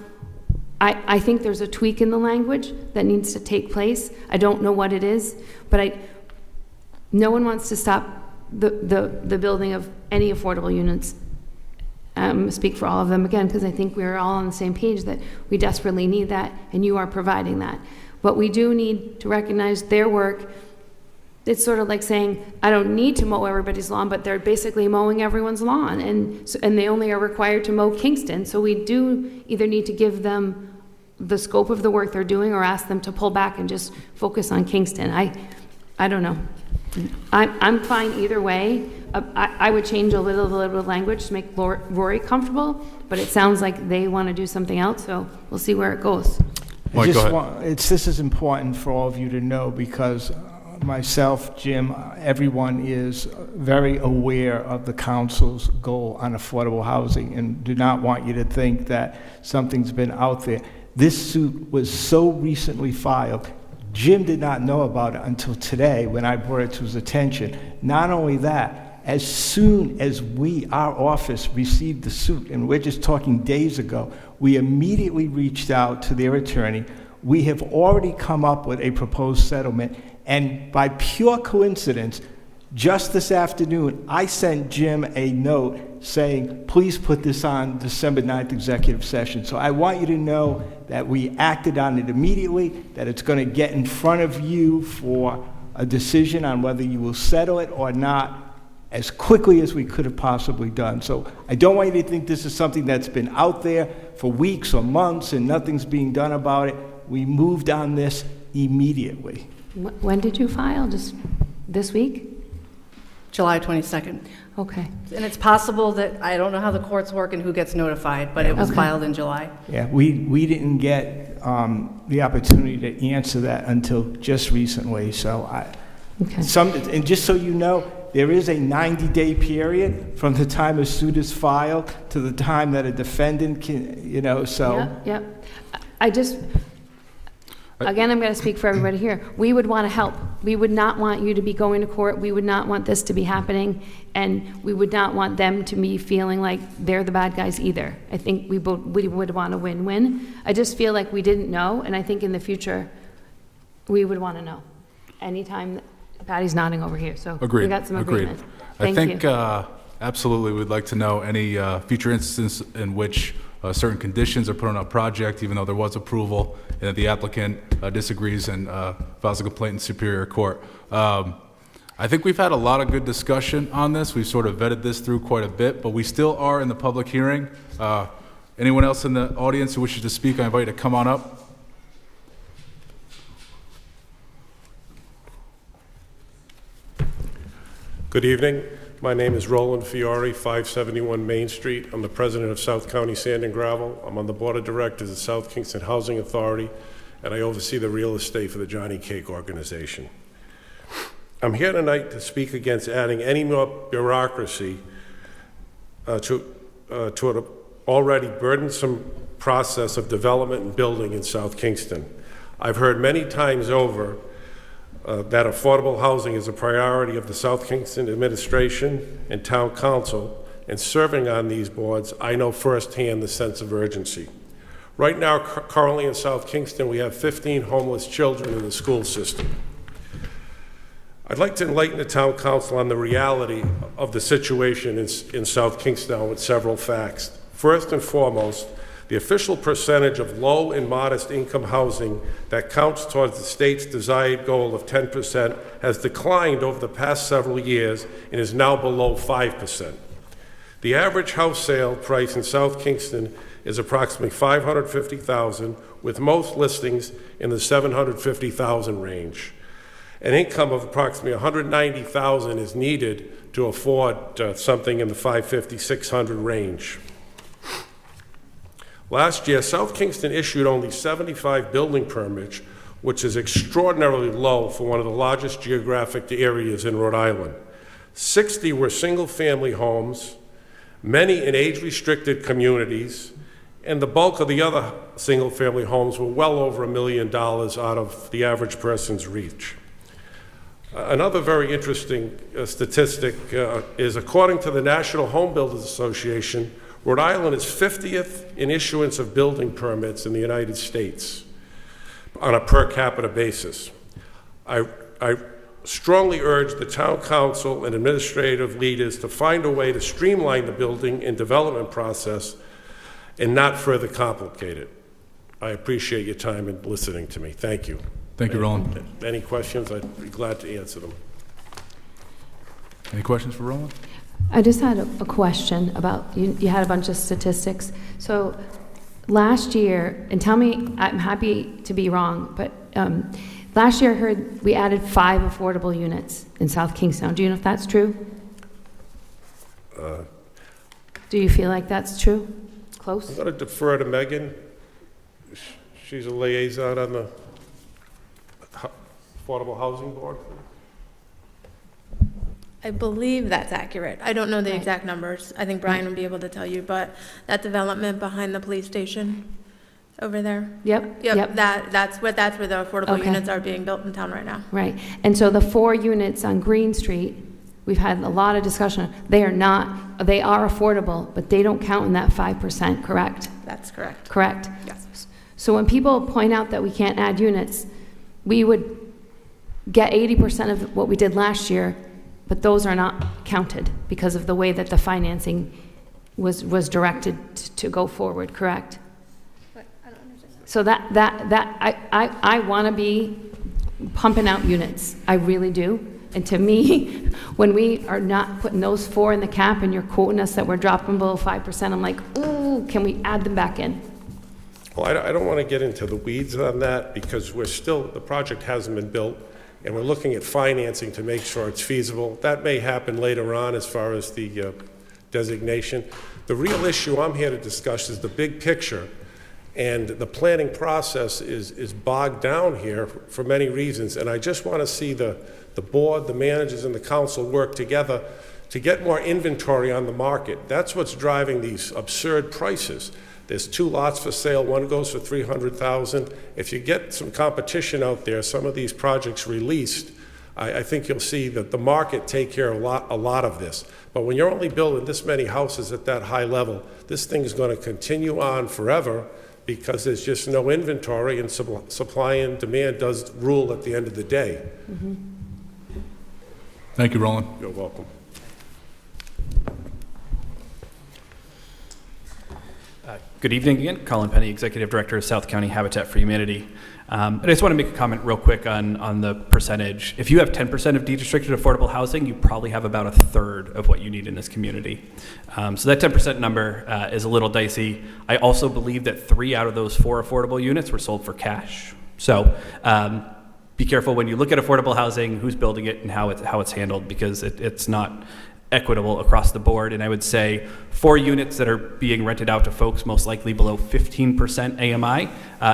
I think there's a tweak in the language that needs to take place. I don't know what it is, but no one wants to stop the building of any affordable units. Speak for all of them again, because I think we're all on the same page that we desperately need that, and you are providing that. But we do need to recognize their work. It's sort of like saying, I don't need to mow everybody's lawn, but they're basically mowing everyone's lawn, and they only are required to mow Kingston. So we do either need to give them the scope of the work they're doing, or ask them to pull back and just focus on Kingston. I don't know. I'm fine either way. I would change a little bit of language to make Rory comfortable, but it sounds like they want to do something else, so we'll see where it goes. Mike, go ahead. This is important for all of you to know, because myself, Jim, everyone is very aware of the council's goal on affordable housing, and do not want you to think that something's been out there. This suit was so recently filed. Jim did not know about it until today when I brought it to his attention. Not only that, as soon as our office received the suit, and we're just talking days ago, we immediately reached out to their attorney. We have already come up with a proposed settlement, and by pure coincidence, just this afternoon, I sent Jim a note saying, please put this on December 9th executive session. So I want you to know that we acted on it immediately, that it's going to get in front of you for a decision on whether you will settle it or not as quickly as we could have possibly done. So I don't want you to think this is something that's been out there for weeks or months and nothing's being done about it. We moved on this immediately. When did you file? Just this week? July 22nd. Okay. And it's possible that, I don't know how the courts work and who gets notified, but it was Okay. filed in July. Yeah, we didn't get the opportunity to answer that until just recently. So and just so you know, there is a 90-day period from the time a suit is filed to the time that a defendant can, so. Yep. Again, I'm going to speak for everybody here. We would want to help. We would not want you to be going to court. We would not want this to be happening, and we would not want them to be feeling like they're the bad guys either. I think we would want a win-win. I just feel like we didn't know, and I think in the future, we would want to know. Anytime, Patty's nodding over here, so Agreed. we got some agreement. I Thank think you. absolutely we'd like to know any future instances in which certain conditions are put on a project, even though there was approval, and that the applicant disagrees and files a complaint in Superior Court. I think we've had a lot of good discussion on this. We've sort of vetted this through quite a bit, but we still are in the public hearing. Anyone else in the audience who wishes to speak, I invite you to come on up. Good evening. My name is Roland Fiore, 571 Main Street. I'm the president of South County Sand and Gravel. I'm on the board of directors of South Kingston Housing Authority, and I oversee the real estate for the Johnny Cake organization. I'm here tonight to speak against adding any more bureaucracy to an already burdensome process of development and building in South Kingston. I've heard many times over that affordable housing is a priority of the South Kingston administration and town council, and serving on these boards, I know firsthand the sense of urgency. Right now, currently in South Kingston, we have 15 homeless children in the school system. I'd like to enlighten the town council on the reality of the situation in South Kingston with several facts. First and foremost, the official percentage of low and modest income housing that counts towards the state's desired goal of 10% has declined over the past several years and is now below 5%. The average house sale price in South Kingston is approximately $550,000, with most listings in the $750,000 range. An income of approximately $190,000 is needed to afford something in the $550,000-$600,000 range. Last year, South Kingston issued only 75 building permits, which is extraordinarily low for one of the largest geographic areas in Rhode Island. 60 were single-family homes, many in age-restricted communities, and the bulk of the other single-family homes were well over $1 million out of the average person's reach. Another very interesting statistic is, according to the National Home Builders Association, Rhode Island is 50th in issuance of building permits in the United States on a per capita basis. I strongly urge the town council and administrative leaders to find a way to streamline the building and development process and not further complicate it. I appreciate your time in listening to me. Thank you. Thank you, Roland. Any questions? I'd be glad to answer them. Any questions for Roland? I just had a question about, you had a bunch of statistics. So last year, and tell me, I'm happy to be wrong, but last year I heard we added 5 affordable units in South Kingston. Do you know if that's true? Do you feel like that's true? Close? I'm going to defer to Megan. She's a liaison on the Affordable Housing Board. I believe that's accurate. I don't know the exact numbers. I think Brian would be able to tell you, but that development behind the police station over there. Yep. That's where the affordable Okay. units are being built in town right now. Right. And so the 4 units on Green Street, we've had a lot of discussion. They are affordable, but they don't count in that 5%, correct? That's correct. Correct? Yes. So when people point out that we can't add units, we would get 80% of what we did last year, but those are not counted because of the way that the financing was directed to go forward, correct? So I want to be pumping out units. I really do. And to me, when we are not putting those 4 in the cap and you're quoting us that we're dropping below 5%, I'm like, ooh, can we add them back in? Well, I don't want to get into the weeds on that because the project hasn't been built, and we're looking at financing to make sure it's feasible. That may happen later on as far as the designation. The real issue I'm here to discuss is the big picture, and the planning process is bogged down here for many reasons, and I just want to see the board, the managers, and the council work together to get more inventory on the market. That's what's driving these absurd prices. There's 2 lots for sale. One goes for $300,000. If you get some competition out there, some of these projects released, I think you'll see that the market take care of a lot of this. But when you're only building this many houses at that high level, this thing is going to continue on forever because there's just no inventory, and supply and demand does rule at the end of the day. Mm-hmm. Thank you, Roland. You're welcome. Good evening again. Colin Penny, Executive Director of South County Habitat for Humanity. And I just want to make a comment real quick on the percentage. If you have 10% of de-restricted affordable housing, you probably have about 1/3 of what you need in this community. So that 10% number is a little dicey. I also believe that 3 out of those 4 affordable units were sold for cash. So be careful when you look at affordable housing, who's building it and how it's handled, because it's not equitable across the board. And I would say 4 units that are being rented out to folks most likely below 15% AMI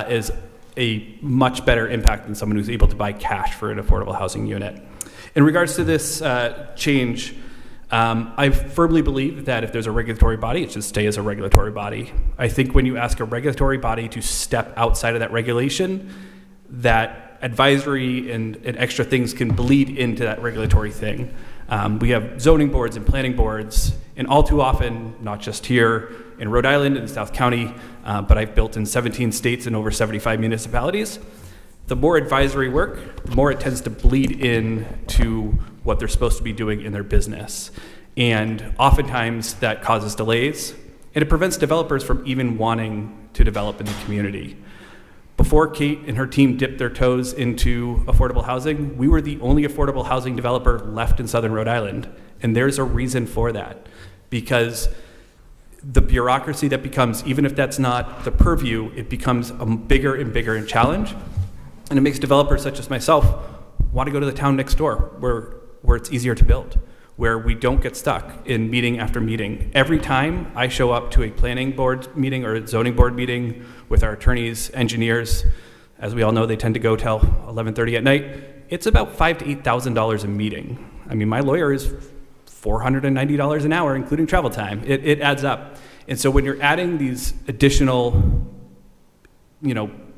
is a much better impact than someone who's able to buy cash for an affordable housing unit. In regards to this change, I firmly believe that if there's a regulatory body, it should stay as a regulatory body. I think when you ask a regulatory body to step outside of that regulation, that advisory and extra things can bleed into that regulatory thing. We have zoning boards and planning boards, and all too often, not just here in Rhode Island and South County, but I've built in 17 states and over 75 municipalities. The more advisory work, the more it tends to bleed in to what they're supposed to be doing in their business. And oftentimes that causes delays, and it prevents developers from even wanting to develop in the community. Before Kate and her team dipped their toes into affordable housing, we were the only affordable housing developer left in Southern Rhode Island. And there's a reason for that, because the bureaucracy that becomes, even if that's not the purview, it becomes a bigger and bigger challenge. And it makes developers such as myself want to go to the town next door where it's easier to build, where we don't get stuck in meeting after meeting. Every time I show up to a planning board meeting or a zoning board meeting with our attorneys, engineers, as we all know, they tend to go till 11:30 at night. It's about $5,000 to $8,000 a meeting. I mean, my lawyer is $490 an hour, including travel time. It adds up. And so when you're adding these additional,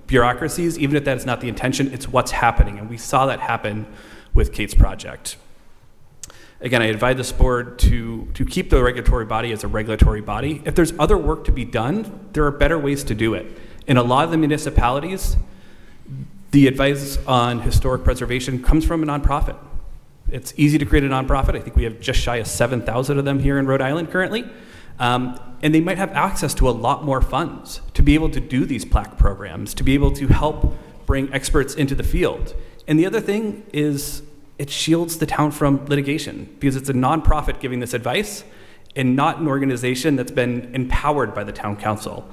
bureaucracies, even if that is not the intention, it's what's happening. And we saw that happen with Kate's project. Again, I advise this board to keep the regulatory body as a regulatory body. If there's other work to be done, there are better ways to do it. In a lot of the municipalities, the advice on historic preservation comes from a nonprofit. It's easy to create a nonprofit. I think we have just shy of 7,000 of them here in Rhode Island currently. And they might have access to a lot more funds to be able to do these plaque programs, to be able to help bring experts into the field. And the other thing is, it shields the town from litigation because it's a nonprofit giving this advice and not an organization that's been empowered by the town council.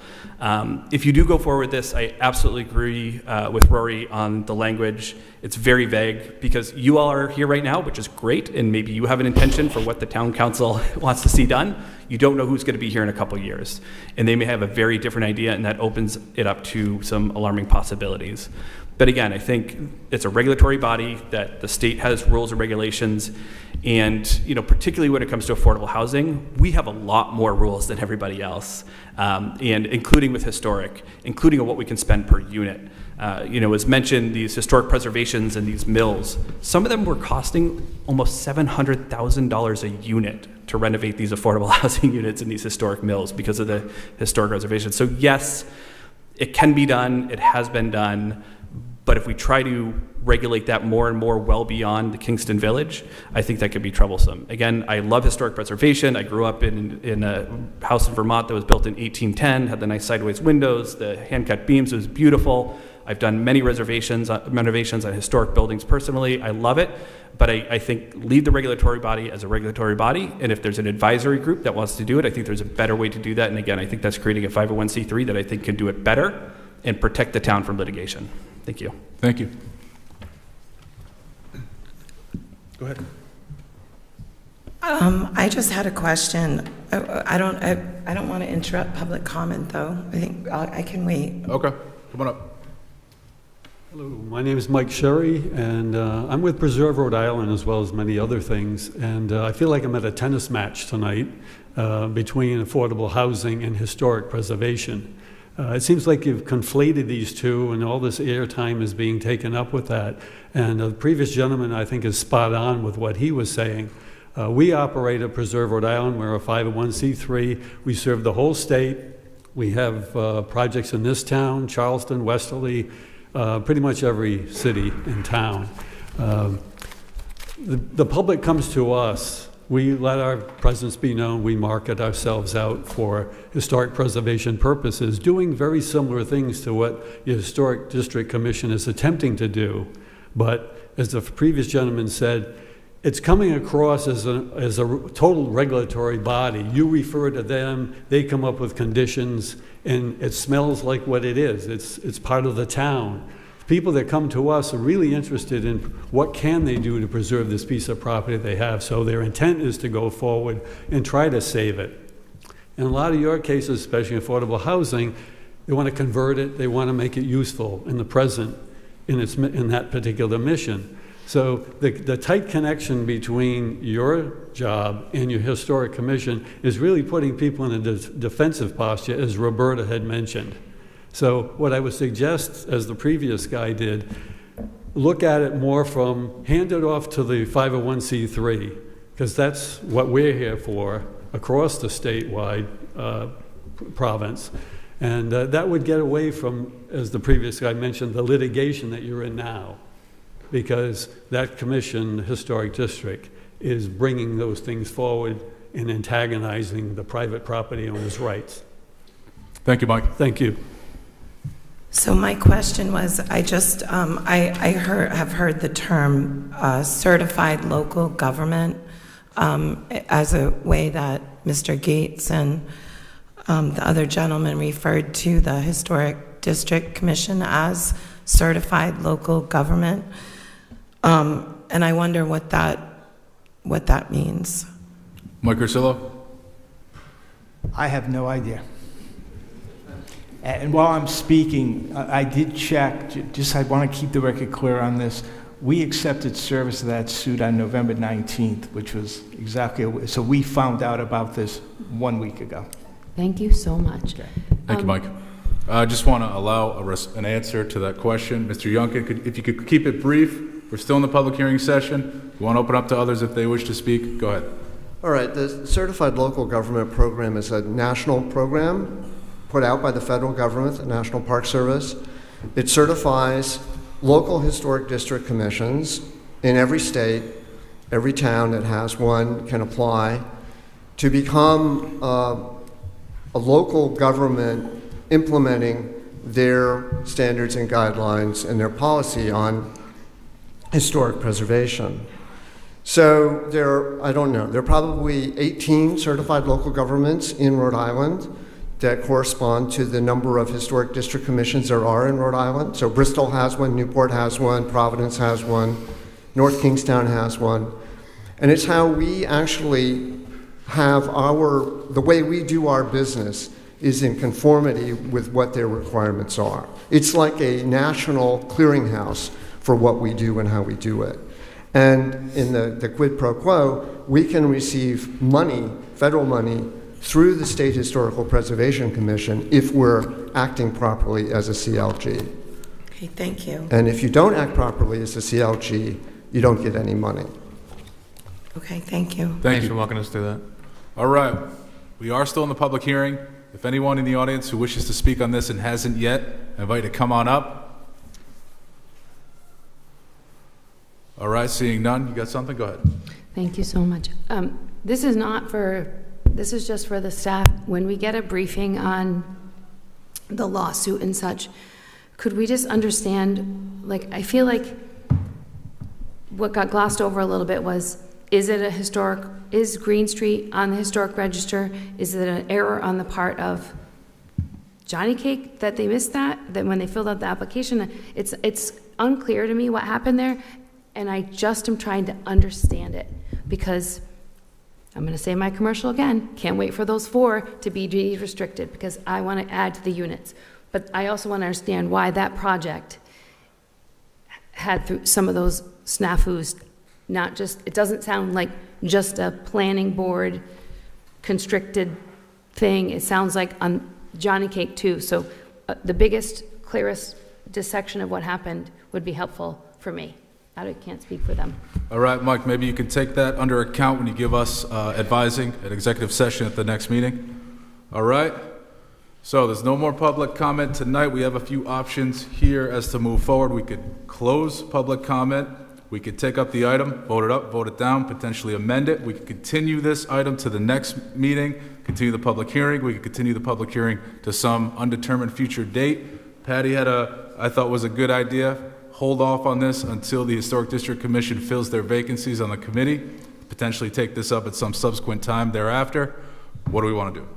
If you do go forward with this, I absolutely agree with Rory on the language. It's very vague because you all are here right now, which is great, and maybe you have an intention for what the town council wants to see done. You don't know who's going to be here in a couple years, and they may have a very different idea, and that opens it up to some alarming possibilities. But again, I think it's a regulatory body that the state has rules and regulations, and particularly when it comes to affordable housing, we have a lot more rules than everybody else, and including with historic, including on what we can spend per unit. As mentioned, these historic preservations and these mills, some of them were costing almost $700,000 a unit to renovate these affordable housing units in these historic mills because of the historic reservations. So yes, It can be done, it has been done, but if we try to regulate that more and more well beyond the Kingston Village, I think that could be troublesome. Again, I love historic preservation. I grew up in a house in Vermont that was built in 1810, had the nice sideways windows, the hand-cut beams, it was beautiful. I've done many renovations on historic buildings personally. I love it, but I think leave the regulatory body as a regulatory body, and if there's an advisory group that wants to do it, I think there's a better way to do that, and again, I think that's creating a 501c3 that I think can do it better and protect the town from litigation. Thank you. Thank you. Go ahead. I just had a question. I don't want to interrupt public comment, though. I think I can wait. Okay, come on up. Hello, my name is Mike Sherry, and I'm with Preserve Rhode Island as well as many other things. And I feel like I'm at a tennis match tonight between affordable housing and historic preservation. It seems like you've conflated these two, and all this airtime is being taken up with that. And the previous gentleman, I think, is spot on with what he was saying. We operate at Preserve Rhode Island. We're a 501c3. We serve the whole state. We have projects in this town, Charleston, Westerly, pretty much every city in town. The public comes to us. We let our presence be known. We market ourselves out for historic preservation purposes, doing very similar things to what the Historic District Commission is attempting to do. But as the previous gentleman said, it's coming across as a total regulatory body. You refer to them, they come up with conditions, and it smells like what it is. It's part of the town. People that come to us are really interested in what can they do to preserve this piece of property they have. So their intent is to go forward and try to save it. In a lot of your cases, especially affordable housing, they want to convert it, they want to make it useful in the present in that particular mission. So the tight connection between your job and your historic commission is really putting people in a defensive posture, as Roberta had mentioned. So what I would suggest, as the previous guy did, look at it more from hand it off to the 501c3, because that's what we're here for across the statewide province. And that would get away from, as the previous guy mentioned, the litigation that you're in now, because that commission, the historic district, is bringing those things forward and antagonizing the private property owner's rights. Thank you, Mike. Thank you. So my question was, I just have heard the term certified local government as a way that Mr. Gates and the other gentleman referred to the Historic District Commission as certified local government, and I wonder what that means. Mike Ursillo? I have no idea. And while I'm speaking, I did check, I want to keep the record clear on this. We accepted service of that suit on November 19th, which was exactly, so we found out about this 1 week ago. Thank you so much. Thank you, Mike. I just want to allow an answer to that question. Mr. Youngkin, if you could keep it brief. We're still in the public hearing session. We want to open up to others if they wish to speak. Go ahead. All right, the Certified Local Government Program is a national program put out by the federal government, the National Park Service. It certifies local historic district commissions in every state. Every town that has one can apply to become a local government implementing their standards and guidelines and their policy on historic preservation. So there are probably 18 certified local governments in Rhode Island that correspond to the number of historic district commissions there are in Rhode Island. So Bristol has one, Newport has one, Providence has one, North Kingstown has one. And it's how we actually have the way we do our business is in conformity with what their requirements are. It's like a national clearinghouse for what we do and how we do it. And in the quid pro quo, we can receive money, federal money, through the State Historical Preservation Commission if we're acting properly as a CLG. Okay, thank you. And if you don't act properly as a CLG, you don't get any money. Okay, thank you. Thank Thanks you for walking us through that. All right. We are still in the public hearing. If anyone in the audience who wishes to speak on this and hasn't yet, I invite you to come on up. All right, seeing none, you got something? Go ahead. Thank you so much. This is just for the staff. When we get a briefing on the lawsuit and such, could we just understand, like, I feel like what got glossed over a little bit was, is Green Street on the historic register? Is it an error on the part of Johnny Cake that they missed that when they filled out the application? It's unclear to me what happened there, and I just am trying to understand it, because I'm going to say my commercial again, can't wait for those 4 to be deed restricted, because I want to add to the units. But I also want to understand why that project had through some of those snafus. Not just, it doesn't sound like just a planning board constricted thing. It sounds like on Johnny Cake too. So the biggest, clearest dissection of what happened would be helpful for me. I can't speak for them. All right, Mike, maybe you can take that under account when you give us advising at executive session at the next meeting. All right? So there's no more public comment tonight. We have a few options here as to move forward. We could close public comment. We could take up the item, vote it up, vote it down, potentially amend it. We could continue this item to the next meeting, continue the public hearing. We could continue the public hearing to some undetermined future date. Patty had I thought was a good idea. Hold off on this until the Historic District Commission fills their vacancies on the committee. Potentially take this up at some subsequent time thereafter. What do we want to do?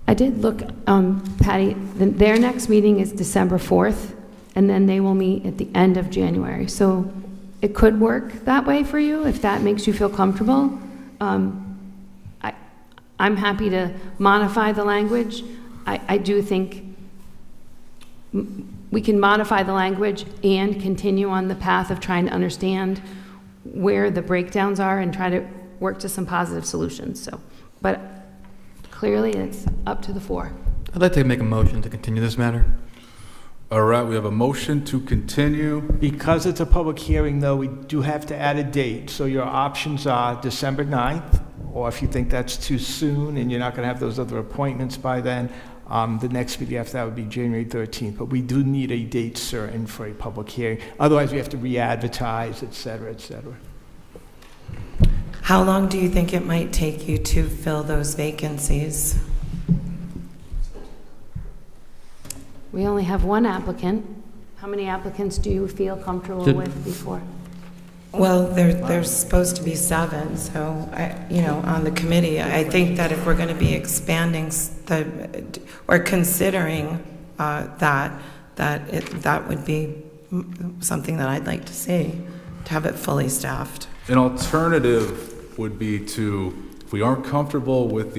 I did look, Patty, their next meeting is December 4th, and then they will meet at the end of January. So it could work that way for you, if that makes you feel comfortable. I'm happy to modify the language. I do think we can modify the language and continue on the path of trying to understand where the breakdowns are and try to work to some positive solutions. So, but clearly it's up to the 4. I'd like to make a motion to continue this matter. All right, we have a motion to continue. Because it's a public hearing, though, we do have to add a date. So your options are December 9th, or if you think that's too soon and you're not going to have those other appointments by then, the next meeting after that would be January 13th. But we do need a date certain for a public hearing. Otherwise, we have to re-advertise, et cetera, et cetera. How long do you think it might take you to fill those vacancies? We only have 1 applicant. How many applicants do you feel comfortable with before? Well, there's supposed to be 7, so on the committee, I think that if we're going to be expanding or considering that would be something that I'd like to see, to have it fully staffed. An alternative would be to, if we aren't comfortable with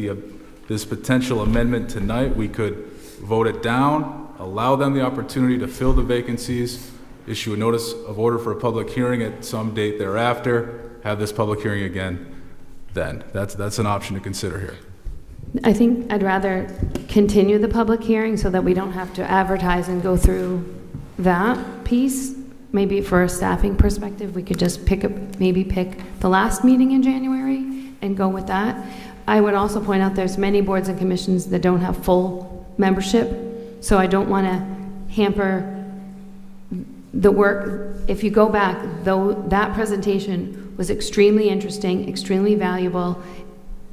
this potential amendment tonight, we could vote it down, allow them the opportunity to fill the vacancies, issue a notice of order for a public hearing at some date thereafter, have this public hearing again then. That's an option to consider here. I think I'd rather continue the public hearing so that we don't have to advertise and go through that piece. Maybe for a staffing perspective, we could just pick the last meeting in January and go with that. I would also point out there's many boards and commissions that don't have full membership, so I don't want to hamper the work. If you go back, though, that presentation was extremely interesting, extremely valuable,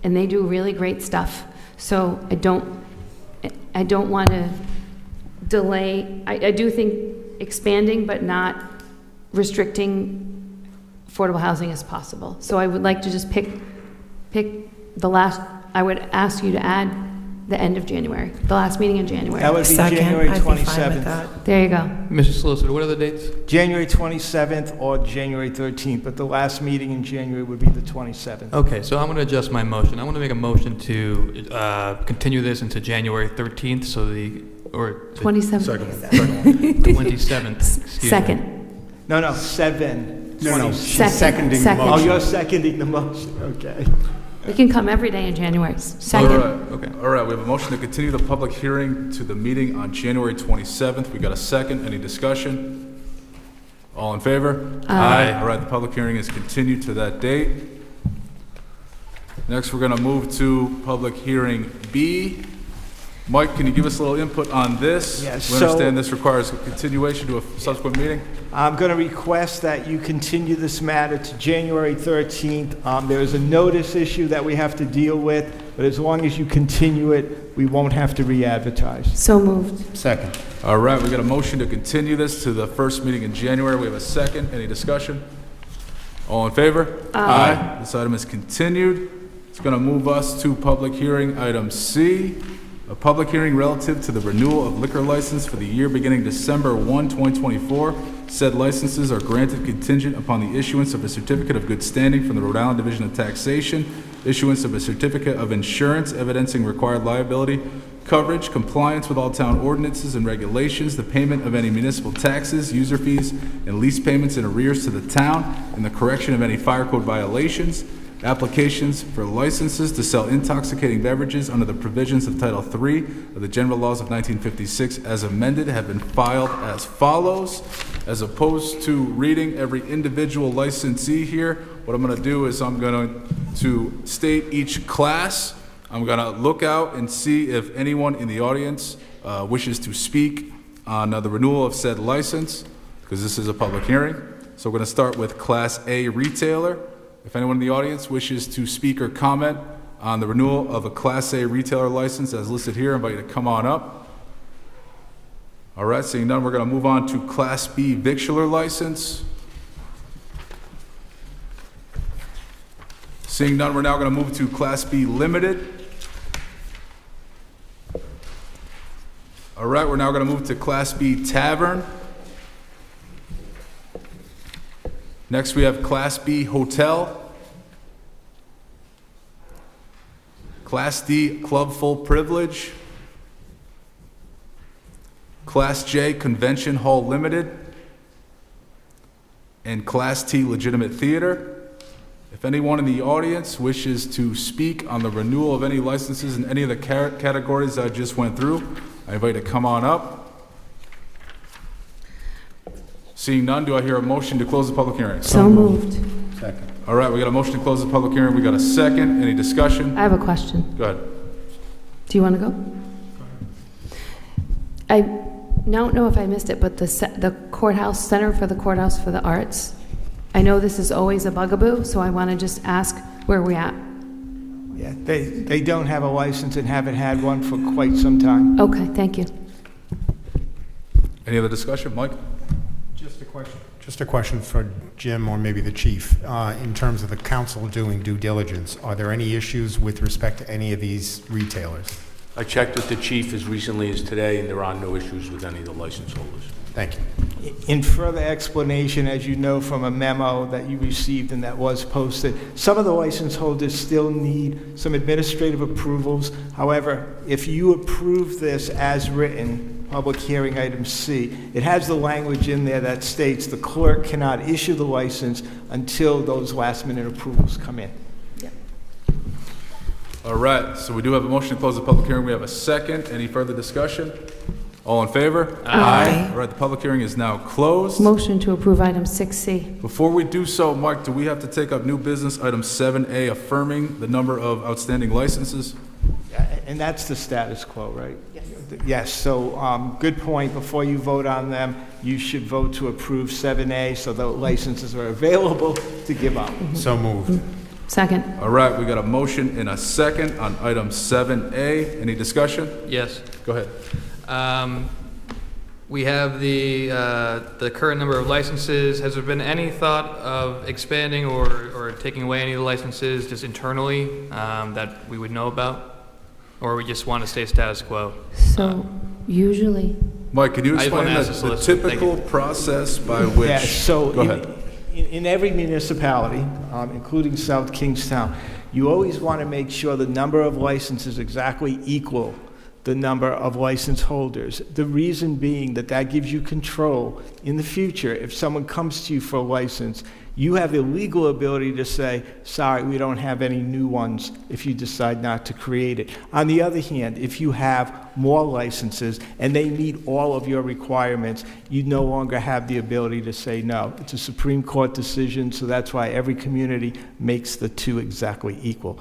and they do really great stuff. So I don't want to delay. I do think expanding but not restricting affordable housing is possible. So I would like to just pick the last. I would ask you to add the end of January, the last meeting in January. That would be January 27th. There you go. Mr. Solicitor, what are the dates? January 27th or January 13th, but the last meeting in January would be the 27th. Okay, so I'm going to adjust my motion. I want to make a motion to continue this into January 13th, so 27th. 27th. Second. No, 7. No, Second. seconding Second. the motion. Oh, you're seconding the motion, okay. We can come every day in January. Second. All right. Okay. All right. We have a motion to continue the public hearing to the meeting on January 27th. We got a second. Any discussion? All in favor? Aye. All right. The public hearing is continued to that date. Next, we're going to move to public hearing B. Mike, can you give us a little input on this? Yes, We so- understand this requires a continuation to a subsequent meeting. I'm going to request that you continue this matter to January 13th. There is a notice issue that we have to deal with, but as long as you continue it, we won't have to re-advertise. So moved. Second. All right, we got a motion to continue this to the first meeting in January. We have a second. Any discussion? All in favor? Aye. This item is continued. It's going to move us to public hearing item C, a public hearing relative to the renewal of liquor license for the year beginning December 1, 2024. Said licenses are granted contingent upon the issuance of a certificate of good standing from the Rhode Island Division of Taxation, issuance of a certificate of insurance evidencing required liability coverage, compliance with all town ordinances and regulations, the payment of any municipal taxes, user fees, and lease payments in arrears to the town, and the correction of any fire code violations. Applications for licenses to sell intoxicating beverages under the provisions of Title III of the General Laws of 1956 as amended have been filed as follows. As opposed to reading every individual licensee here, what I'm going to do is I'm going to state each class. I'm going to look out and see if anyone in the audience wishes to speak on the renewal of said license, because this is a public hearing. So we're going to start with Class A retailer. If anyone in the audience wishes to speak or comment on the renewal of a Class A retailer license as listed here, I invite you to come on up. All right, seeing none, we're going to move on to Class B victualler license. Seeing none, we're now going to move to Class B limited. All right, we're now going to move to Class B tavern. Next, we have Class B hotel. Class D club full privilege. Class J convention hall limited. And Class T legitimate theater. If anyone in the audience wishes to speak on the renewal of any licenses in any of the categories I just went through, I invite you to come on up. Seeing none, do I hear a motion to close the public hearing? So moved. Second. All right, we got a motion to close the public hearing. We got a second. Any discussion? I have a question. Go ahead. Do you want to go? I don't know if I missed it, but the courthouse, Center for the Courthouse for the Arts, I know this is always a bugaboo, so I want to just ask where we're at. Yeah, they don't have a license and haven't had one for quite some time. Okay, thank you. Any other discussion? Mike? Just a question for Jim or maybe the chief. In terms of the council doing due diligence, are there any issues with respect to any of these retailers? I checked with the chief as recently as today, and there are no issues with any of the license holders. Thank you. In further explanation, as you know from a memo that you received and that was posted, some of the license holders still need some administrative approvals. However, if you approve this as written, public hearing item C, it has the language in there that states the clerk cannot issue the license until those last-minute approvals come in. All right, so we do have a motion to close the public hearing. We have a second. Any further discussion? All in favor? Aye. All right, the public hearing is now closed. Motion to approve item 6C. Before we do so, Mike, do we have to take up new business item 7A, affirming the number of outstanding licenses? And that's the status quo, right? Yes. Yes, so good point. Before you vote on them, you should vote to approve 7A so the licenses are available to give out. So moved. Second. All right, we got a motion and a second on item 7A. Any discussion? Yes. Go ahead. We have the current number of licenses. Has there been any thought of expanding or taking away any of the licenses just internally that we would know about? Or we just want to stay status quo? So usually, Mike, can you I just want explain to ask the the solicitor. Thank typical process by which? Yeah, so Go ahead. in every municipality, including South Kingstown, you always want to make sure the number of licenses exactly equal the number of license holders. The reason being that gives you control in the future. If someone comes to you for a license, you have the legal ability to say, sorry, we don't have any new ones if you decide not to create it. On the other hand, if you have more licenses and they meet all of your requirements, you no longer have the ability to say no. It's a Supreme Court decision, so that's why every community makes the two exactly equal.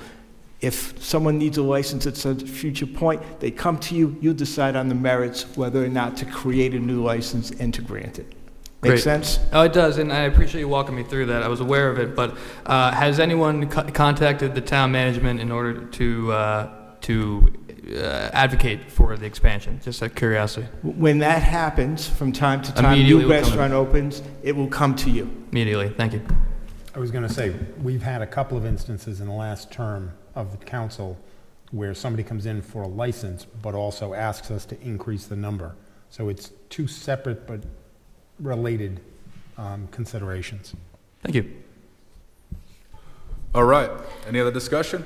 If someone needs a license at some future point, they come to you, you decide on the merits whether or not to create a new license and to grant it. Make Great. sense? Oh, it does, and I appreciate you walking me through that. I was aware of it, but has anyone contacted the town management in order to advocate for the expansion? Just out of curiosity. When that happens, from time to time, Immediately new will come restaurant opens, it will come to you. Immediately, thank you. I was going to say, we've had a couple of instances in the last term of the council where somebody comes in for a license, but also asks us to increase the number. So it's two separate but related considerations. Thank you. All right, any other discussion?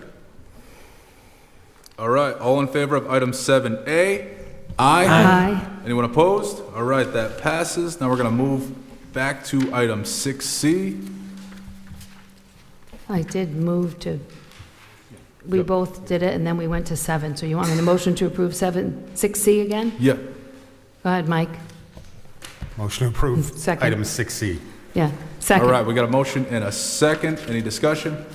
All right, all in favor of item 7A? Aye. Aye. Anyone opposed? All right, that passes. Now we're going to move back to item 6C. I did move to, we both did it, and then we went to 7. So you want me to motion to approve 6C again? Yeah. Go ahead, Mike. Motion to approve Second. item 6C. Yeah, second. All right, we got a motion and a second. Any discussion?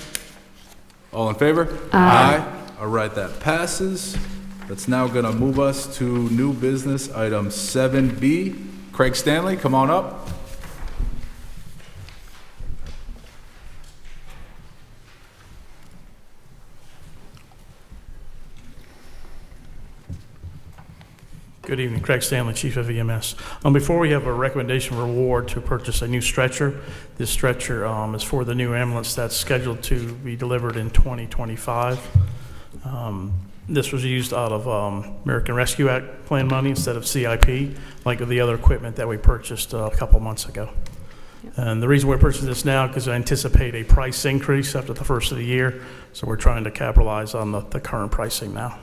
All in favor? Aye. All right, that passes. That's now going to move us to new business, item 7B. Craig Stanley, come on up. Good evening, Craig Stanley, Chief of EMS. Before we have a recommendation reward to purchase a new stretcher, this stretcher is for the new ambulance that's scheduled to be delivered in 2025. This was used out of American Rescue Act plan money instead of CIP, like the other equipment that we purchased a couple months ago. And the reason we're purchasing this now is because I anticipate a price increase after the first of the year, so we're trying to capitalize on the current pricing now.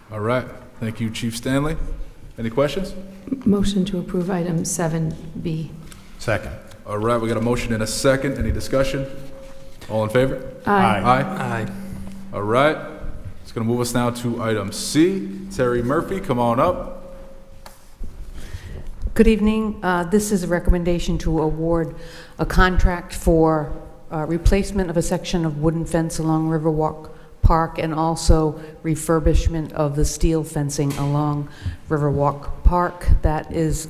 All right. Thank you, Chief Stanley. Any questions? Motion to approve item 7B. Second. All right, we got a motion and a second. Any discussion? All in favor? Aye. Aye. All right. It's going to move us now to item C. Terry Murphy, come on up. Good evening. This is a recommendation to award a contract for replacement of a section of wooden fence along Riverwalk Park and also refurbishment of the steel fencing along Riverwalk Park. That is,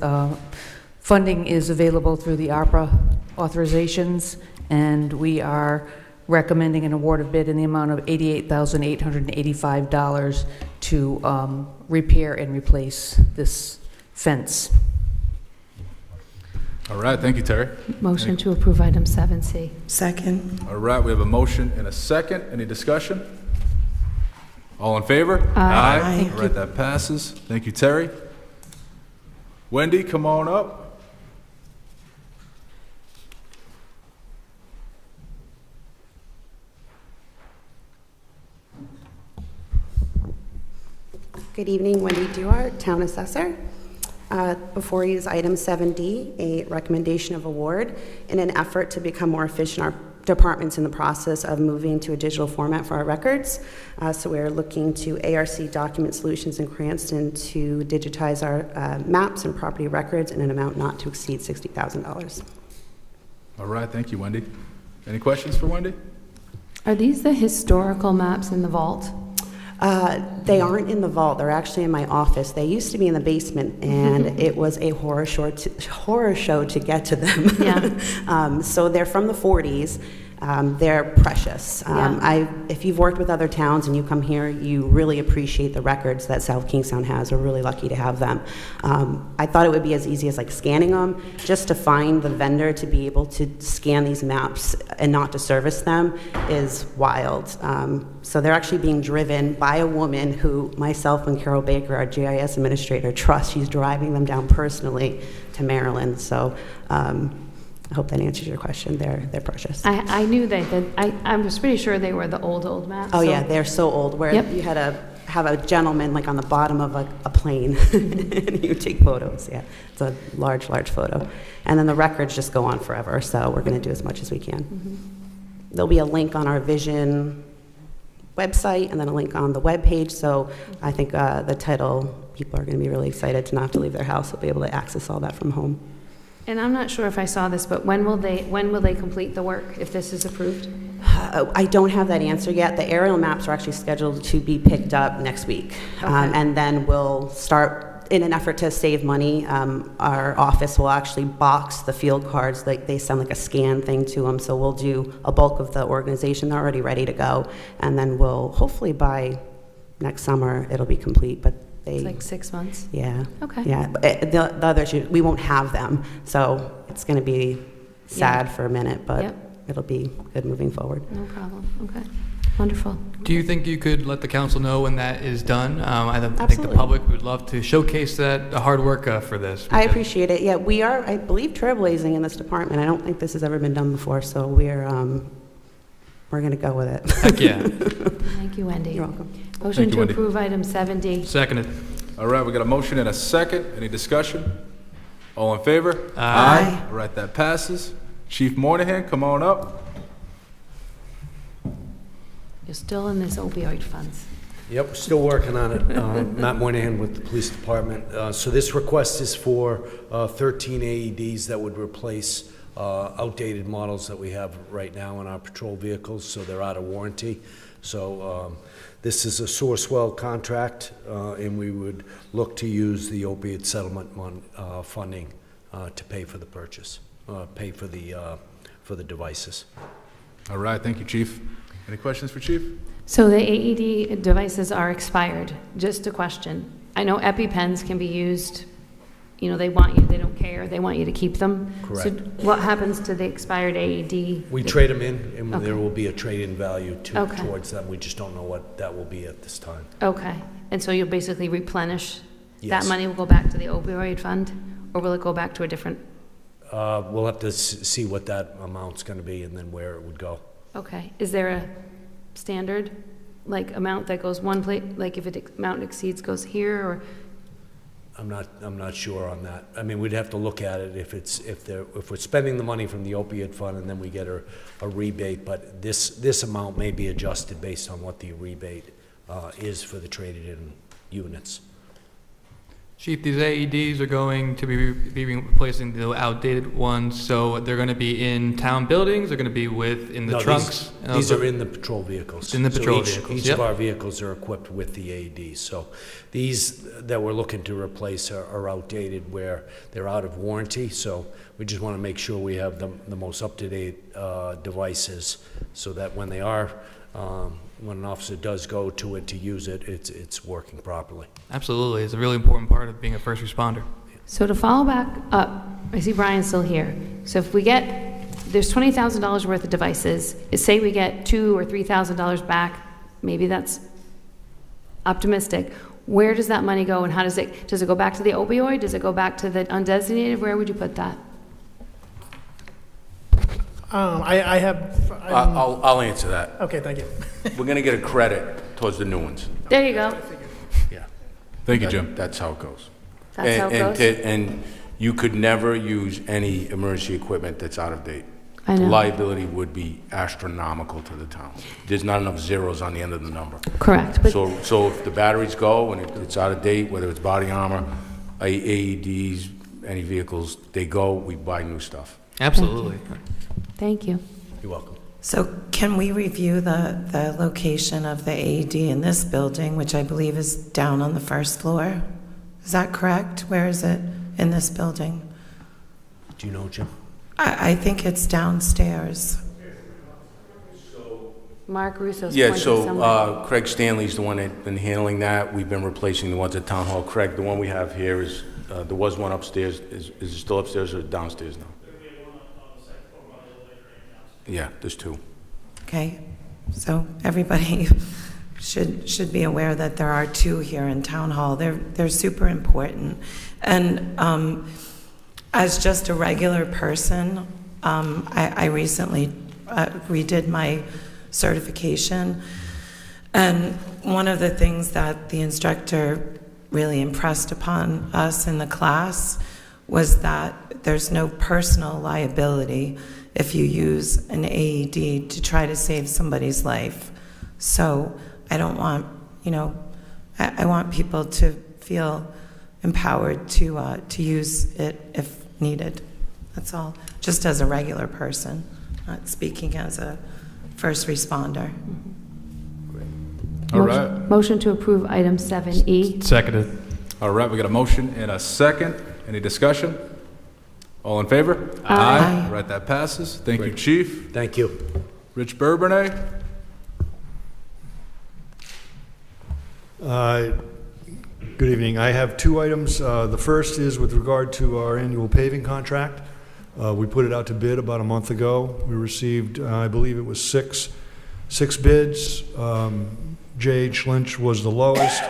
funding is available through the ARPA authorizations, and we are recommending an award of bid in the amount of $88,885 to repair and replace this fence. All right, thank you, Terry. Motion to approve item 7C. Second. All right, we have a motion and a second. Any discussion? All in favor? Aye. All right, that passes. Thank you, Terry. Wendy, come on up. Good evening, Wendy Duart, Town Assessor. Before you is item 7D, a recommendation of award in an effort to become more efficient. Our department's in the process of moving to a digital format for our records. So we're looking to ARC Document Solutions in Cranston to digitize our maps and property records in an amount not to exceed $60,000. All right, thank you, Wendy. Any questions for Wendy? Are these the historical maps in the vault? They aren't in the vault. They're actually in my office. They used to be in the basement, and it was a horror show to get to them. Yeah. So they're from the 40s. They're precious. If you've worked with other towns and you come here, you really appreciate the records that South Kingstown has. We're really lucky to have them. I thought it would be as easy as like scanning them. Just to find the vendor to be able to scan these maps and not to service them is wild. So they're actually being driven by a woman who myself and Carol Baker, our GIS administrator, trust. She's driving them down personally to Maryland. So I hope that answers your question. They're precious. I knew I was pretty sure they were the old maps. Oh so. yeah, they're so old. Where Yep. you had to have a gentleman like on the bottom of a plane, and you take photos. Yeah, it's a large photo, and then the records just go on forever. So we're going to do as much as we can. Mm-hmm. There'll be a link on our Vision website, and then a link on the webpage. So I think the title, people are going to be really excited to not have to leave their house. They'll be able to access all that from home. And I'm not sure if I saw this, but when will they complete the work if this is approved? I don't have that answer yet. The aerial maps are actually scheduled to be picked up next week. And then we'll start, in an effort to save money, our office will actually box the field cards. Like, they send like a scan thing to them. So we'll do a bulk of the organization. They're already ready to go. And then we'll, hopefully by next summer, it'll be complete. But It's like 6 months? Yeah. Okay. Yeah. But the other issue, we won't have them. So it's going to be sad for a minute, but it'll be good moving forward. No problem. Okay. Wonderful. Do you think you could let the council know when that is done? I think the Absolutely. public would love to showcase that hard work for this. I appreciate it. Yeah, we are, I believe, trailblazing in this department. I don't think this has ever been done before, so we're going to go with it. Heck yeah. Thank you, Wendy. You're welcome. Motion Thank you, to Wendy. approve item 7D. Seconded. All right, we got a motion and a second. Any discussion? All in favor? Aye. All right, that passes. Chief Moynihan, come on up. You're still in this opioid funds. Yep, we're still working on it. Matt Moynihan with the police department. So this request is for 13 AEDs that would replace outdated models that we have right now in our patrol vehicles, so they're out of warranty. So this is a Sourcewell contract, and we would look to use the opiate settlement funding to pay for the purchase, pay for the devices. All right, thank you, Chief. Any questions for Chief? So the AED devices are expired. Just a question. I know EpiPens can be used, you know, they want you, they don't care, they want you to keep them. Correct. So what happens to the expired AED? We trade them in, and Okay. there will be a trade-in value Okay. towards them. We just don't know what that will be at this time. Okay. And so you'll basically replenish, Yes. that money will go back to the opioid fund? Or will it go back to a different? We'll have to see what that amount's going to be and then where it would go. Okay. Is there a standard, like, amount that goes one place, like if amount exceeds goes here, or? I'm not sure on that. I mean, we'd have to look at it if we're spending the money from the opiate fund and then we get a rebate, but this amount may be adjusted based on what the rebate is for the traded-in units. Chief, these AEDs are going to be replacing the outdated ones, so they're going to be in town buildings, they're going to be in the No, trunks? These are in the patrol vehicles. In the patrol So vehicles, Each yep. of our vehicles are equipped with the AEDs. So these that we're looking to replace are outdated where they're out of warranty. So we just want to make sure we have the most up-to-date devices so that when they are, when an officer does go to it to use it, it's working properly. Absolutely. It's a really important part of being a first responder. So to follow back up, I see Brian's still here. So if we there's $20,000 worth of devices, say we get $2,000 or $3,000 back, maybe that's optimistic. Where does that money go, and how does it go back to the opioid? Does it go back to the undesignated? Where would you put that? I'll answer that. Okay, thank you. We're going to get a credit towards the new ones. There you go. Yeah. Thank you, Jim. That's how it goes. That's how it goes? And you could never use any emergency equipment that's out of date. I know. Liability would be astronomical to the town. There's not enough zeros on the end of the number. Correct. But So if the batteries go and it's out of date, whether it's body armor, AEDs, any vehicles, they go, we buy new stuff. Absolutely. Thank you. You're welcome. So can we review the location of the AED in this building, which I believe is down on the first floor? Is that correct? Where is it in this building? Do you know, Jim? I think it's downstairs. Mark Russo's Yeah, pointing so somewhere. Craig Stanley's the one that's been handling that. We've been replacing the ones at Town Hall. Craig, the one we have here is, there was one upstairs. Is it still upstairs or downstairs now? Yeah, there's two. Okay, so everybody should be aware that there are two here in Town Hall. They're super important. And as just a regular person, I recently redid my certification. And one of the things that the instructor really impressed upon us in the class was that there's no personal liability if you use an AED to try to save somebody's life. So I don't want, I want people to feel empowered to use it if needed. That's all, just as a regular person, not speaking as a first responder. All right. Motion to approve item 7E. Seconded. All right, we got a motion and a second. Any discussion? All in favor? Aye. All right, that passes. Thank you, Chief. Thank you. Rich Bourbonnais? Good evening. I have two items. The first is with regard to our annual paving contract. We put it out to bid about a month ago. We received, I believe it was six bids. J.H. Lynch was the lowest.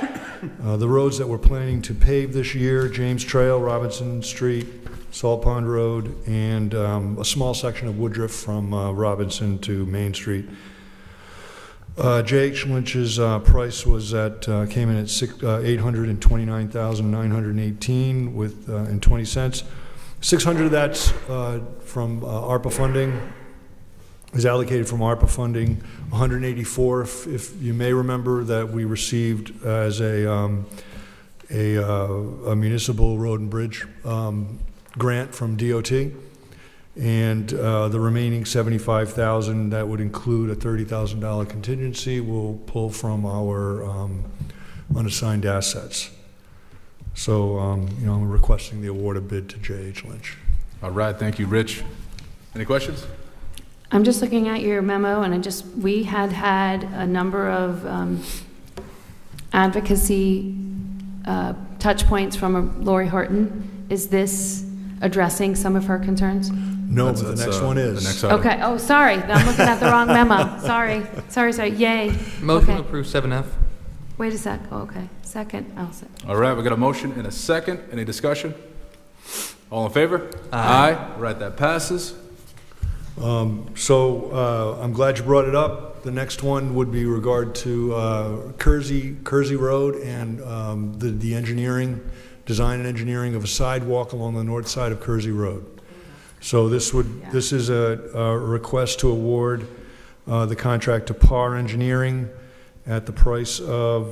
The roads that we're planning to pave this year, James Trail, Robinson Street, Salt Pond Road, and a small section of Woodruff from Robinson to Main Street. J.H. Lynch's price was came in at $829,918 with and 20 cents. 600 of that's from ARPA funding. Is allocated from ARPA funding. 184, if you may remember, that we received as a municipal road and bridge grant from DOT, and the remaining 75,000 that would include a $30,000 contingency will pull from our unassigned assets. So, I'm requesting the award of bid to J.H. Lynch. All right, thank you, Rich. Any questions? I'm just looking at your memo, and we had a number of advocacy touch points from Lori Horton. Is this addressing some of her concerns? No, but the next one is. The next item. Okay, oh, sorry, I'm looking at the wrong memo. Sorry, yay. Motion Okay. to approve 7F. Wait a sec, oh, okay, second, I'll say. All right, we got a motion and a second. Any discussion? All in favor? Aye. All right, that passes. I'm glad you brought it up. The next one would be regard to Kersey Road and the engineering, design and engineering of a sidewalk along the north side of Kersey Road. So this is a request to award the contract to PAR Engineering at the price of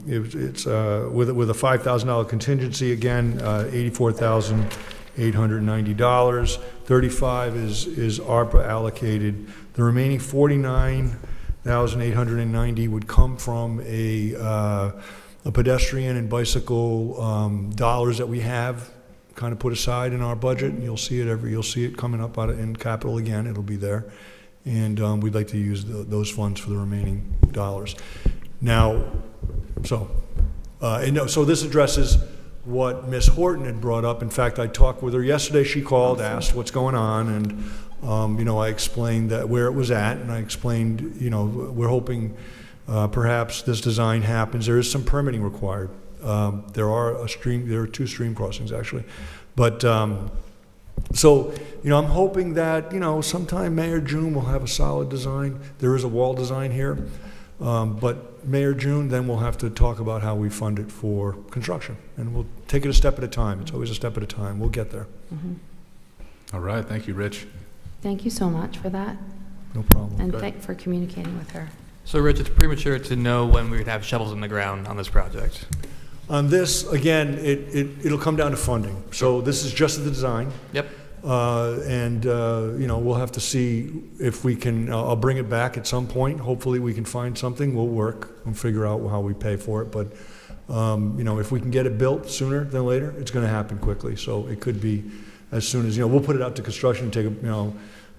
it's with a $5,000 contingency again, $84,890. 35 is ARPA allocated. The remaining 49,890 would come from a pedestrian and bicycle dollars that we have kind of put aside in our budget, and you'll see it coming up out in capital again. It'll be there, and we'd like to use those funds for the remaining dollars. Now, so this addresses what Ms. Horton had brought up. In fact, I talked with her yesterday. She called, asked what's going on, and I explained that where it was at, and I explained, we're hoping perhaps this design happens. There is some permitting required. There are two stream crossings actually, but I'm hoping that sometime May or June we'll have a solid design. There is a wall design here, but May or June, then we'll have to talk about how we fund it for construction, and we'll take it a step at a time. It's always a step at a time. We'll get there. Mm-hmm. All right, thank you, Rich. Thank you so much for that. No problem. And for communicating with her. So, Rich, it's premature to know when we would have shovels in the ground on this project. On this, again, it'll come down to funding. So this is just the design. Yep. We'll have to see if we can, I'll bring it back at some point. Hopefully we can find something. We'll work and figure out how we pay for it. But, if we can get it built sooner than later, it's going to happen quickly. So it could be as soon as, we'll put it out to construction, take a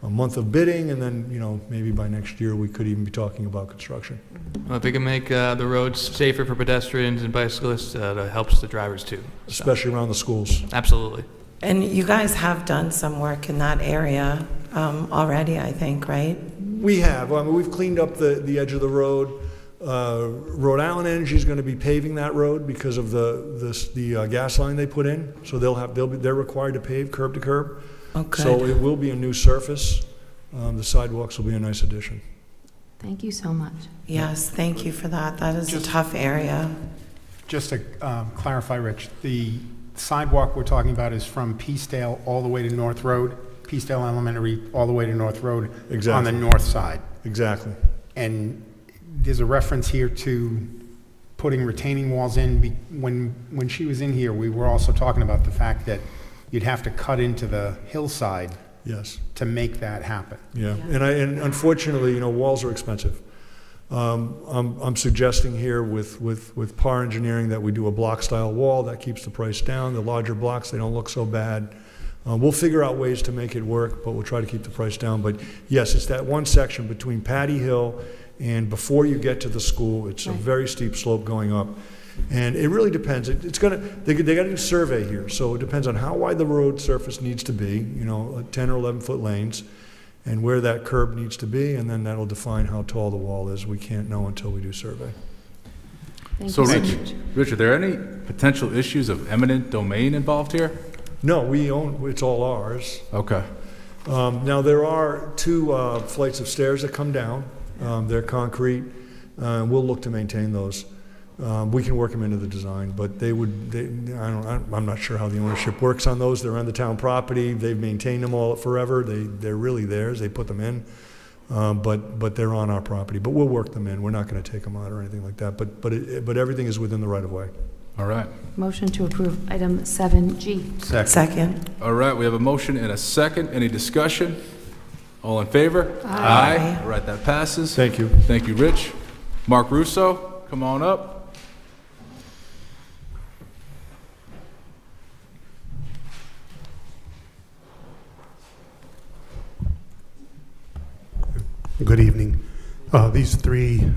month of bidding, and then, maybe by next year we could even be talking about construction. Well, if we can make the roads safer for pedestrians and bicyclists, that helps the drivers too. Especially around the schools. Absolutely. And you guys have done some work in that area already, I think, right? We have. We've cleaned up the edge of the road. Rhode Island Energy is going to be paving that road because of the gas line they put in. So they're required to pave curb to curb. Okay. So it will be a new surface. The sidewalks will be a nice addition. Thank you so much. Yes, thank you for that. That is a tough area. Just to clarify, Rich, the sidewalk we're talking about is from Peacedale all the way to North Road, Peacedale Elementary all the way to North Road. Exactly. On the north side. Exactly. And there's a reference here to putting retaining walls in. When she was in here, we were also talking about the fact that you'd have to cut into the hillside Yes. to make that happen. Yeah, and unfortunately, walls are expensive. I'm suggesting here with PAR Engineering that we do a block-style wall. That keeps the price down. The larger blocks, they don't look so bad. We'll figure out ways to make it work, but we'll try to keep the price down. But yes, it's that one section between Patty Hill and before you get to the school. It's a very steep slope going up. And it really depends. They got to do a survey here, so it depends on how wide the road surface needs to be, 10 or 11 foot lanes, and where that curb needs to be, and then that'll define how tall the wall is. We can't know until we do survey. So Rich, are there any potential issues of eminent domain involved here? No, we own, it's all ours. Okay. Now, there are 2 flights of stairs that come down. They're concrete. We'll look to maintain those. We can work them into the design, but I'm not sure how the ownership works on those. They're on the town property. They've maintained them all forever. They're really theirs. They put them in, but they're on our property. But we'll work them in. We're not going to take them out or anything like that. But everything is within the right of way. All right. Motion to approve item 7G. Second. All right, we have a motion and a second. Any discussion? All in favor? Aye. All right, that passes. Thank you. Thank you, Rich. Mark Russo, come on up. Good evening. These 3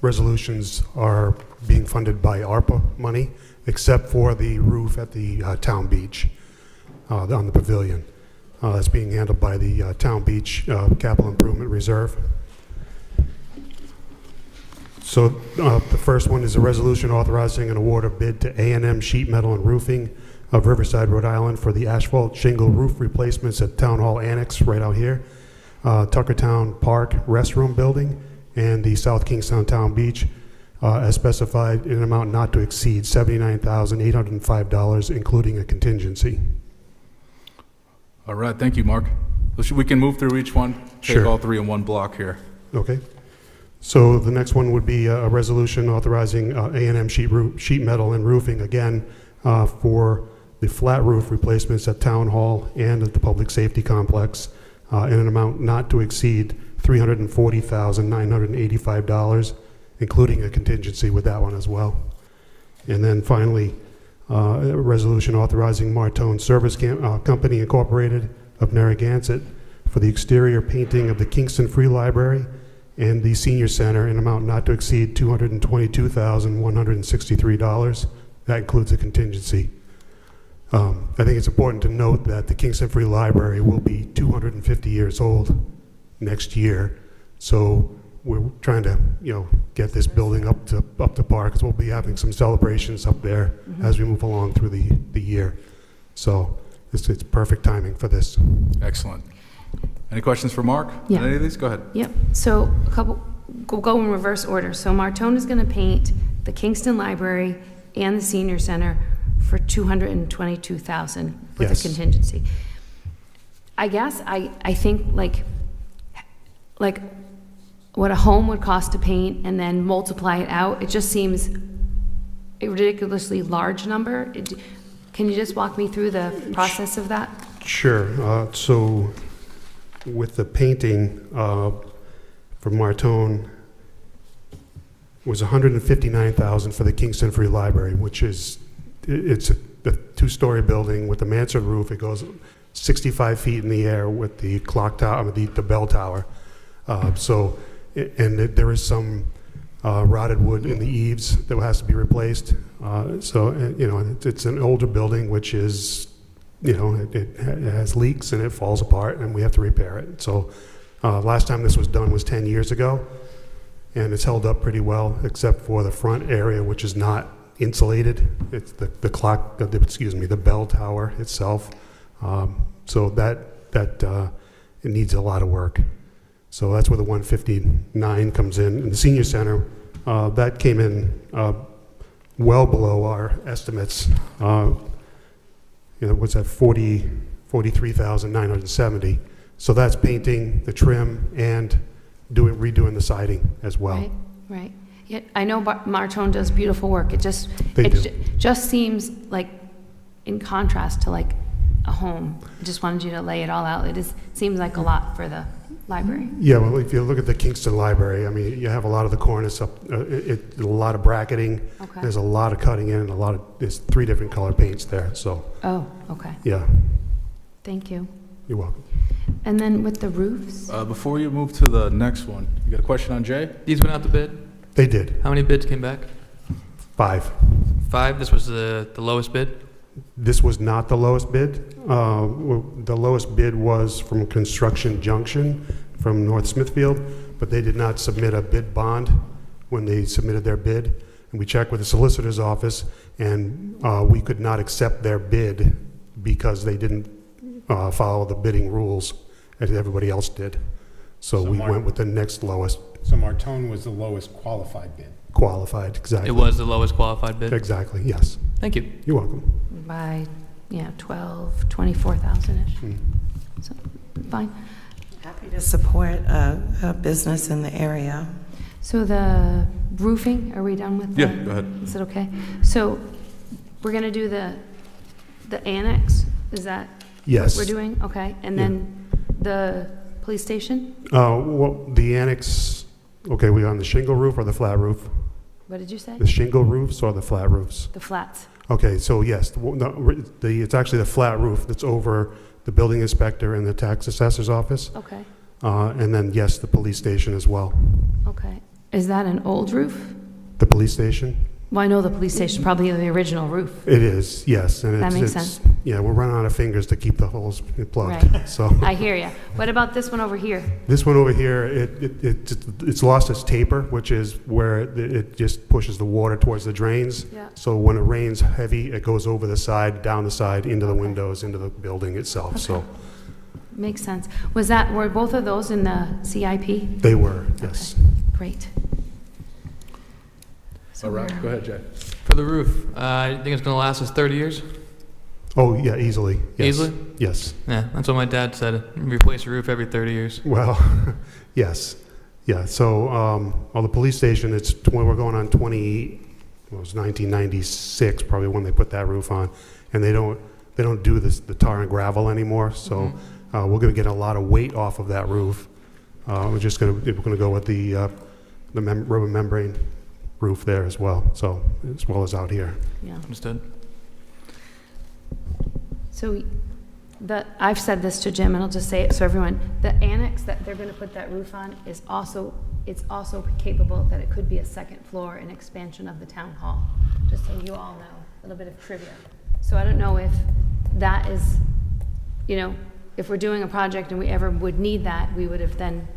resolutions are being funded by ARPA money, except for the roof at the town beach on the pavilion. That's being handled by the town beach capital improvement reserve. So the first one is a resolution authorizing an award of bid to A&M Sheet Metal and Roofing of Riverside, Rhode Island for the asphalt shingle roof replacements at Town Hall Annex right out here, Tuckertown Park Restroom Building, and the South Kingstown Town Beach, as specified in an amount not to exceed $79,805, including a contingency. All right, thank you, Mark. We can move through each one, take Sure. all 3 in one block here. Okay. So the next one would be a resolution authorizing A&M sheet metal and roofing, again, for the flat roof replacements at Town Hall and at the Public Safety Complex, in an amount not to exceed $340,985, including a contingency with that one as well. And then finally, a resolution authorizing Martone Service Company Incorporated of Narragansett for the exterior painting of the Kingston Free Library and the Senior Center in an amount not to exceed $222,163. That includes a contingency. I think it's important to note that the Kingston Free Library will be 250 years old next year, so we're trying to, get this building up to par, because we'll be having some celebrations up there as we move along through the year. So it's perfect timing for this. Excellent. Any questions for Mark? Yeah. Any of these? Go ahead. Yep. So we'll go in reverse order. So Martone is going to paint the Kingston Library and the Senior Center for $222,000 with Yes. a contingency. I guess I think like what a home would cost to paint and then multiply it out, it just seems a ridiculously large number. Can you just walk me through the process of that? Sure. So with the painting for Martone was $159,000 for the Kingston Free Library, which is it's a 2-story building with a mansard roof. It goes 65 feet in the air with the clock tower, the bell tower. There is some rotted wood in the eaves that has to be replaced. It's an older building, which is, it has leaks and it falls apart, and we have to repair it. So last time this was done was 10 years ago, and it's held up pretty well, except for the front area, which is not insulated. It's the bell tower itself. So that it needs a lot of work. So that's where the 159 comes in. And the Senior Center, that came in well below our estimates. What's that, 43,970. So that's painting, the trim, and redoing the siding as well. Right. Yeah, I know Martone does beautiful work. It just seems like, in contrast to like a home. I just wanted you to lay it all out. Seems like a lot for the library. Yeah, well, if you look at the Kingston Library, I mean, you have a lot of the cornice up, a lot of bracketing. Okay. There's a lot of cutting in, and there's 3 different color paints there, so. Oh, okay. Yeah, Thank you. you're welcome. And then with the roofs? Before you move to the next one, you got a question on Jay? These went out to bid? They did. How many bids came back? 5. 5? This was the lowest bid? This was not the lowest bid. The lowest bid was from Construction Junction from North Smithfield, but they did not submit a bid bond when they submitted their bid. And we checked with the solicitor's office, and we could not accept their bid because they didn't follow the bidding rules as everybody else did. So we went with the next lowest. So Martone was the lowest qualified bid. Qualified, exactly. It was the lowest qualified bid? Exactly, yes. Thank you. You're welcome. By, 24,000-ish. So, fine. Happy to support a business in the area. So the roofing, are we done with that? Yeah, go ahead. Is it okay? So we're going to do the annex? Is that Yes. what we're doing? Okay. And then the police station? Well, the annex, okay, we on the shingle roof or the flat roof? What did you say? The shingle roofs or the flat roofs? The flats. Okay, so yes, it's actually the flat roof that's over the building inspector and the tax assessor's office. Okay. And then, yes, the police station as well. Okay. Is that an old roof? The police station? Well, I know the police station is probably the original roof. It is, yes. And That makes it's, sense. Yeah, we're running out of fingers to keep the holes plugged. Right. So I hear you. What about this one over here? this one over here, it's lost its taper, which is where it just pushes the water towards the drains. Yeah. So when it rains heavy, it goes over the side, down the side, into the windows, into the building itself. Okay. So Makes sense. Were both of those in the CIP? they were, yes. Great. All right, go ahead, Jay. For the roof, I think it's going to last us 30 years? Oh, yeah, easily. Yes. Easily? Yes. Yeah, that's what my dad said. Replace a roof every 30 years. Well, yes. Yeah, so, the police station, we're going on 1996, probably when they put that roof on. And they don't do the tar and gravel anymore, so we're gonna get a lot of weight off of that roof. We're gonna go with the rubber membrane roof there as well, so, as well as out here. Yeah. Understood. So I've said this to Jim, and I'll just say it so everyone, the annex that they're going to put that roof on is also capable that it could be a second floor and expansion of the town hall, just so you all know, a little bit of trivia. So I don't know if that is, if we're doing a project and we ever would need that, we would have then.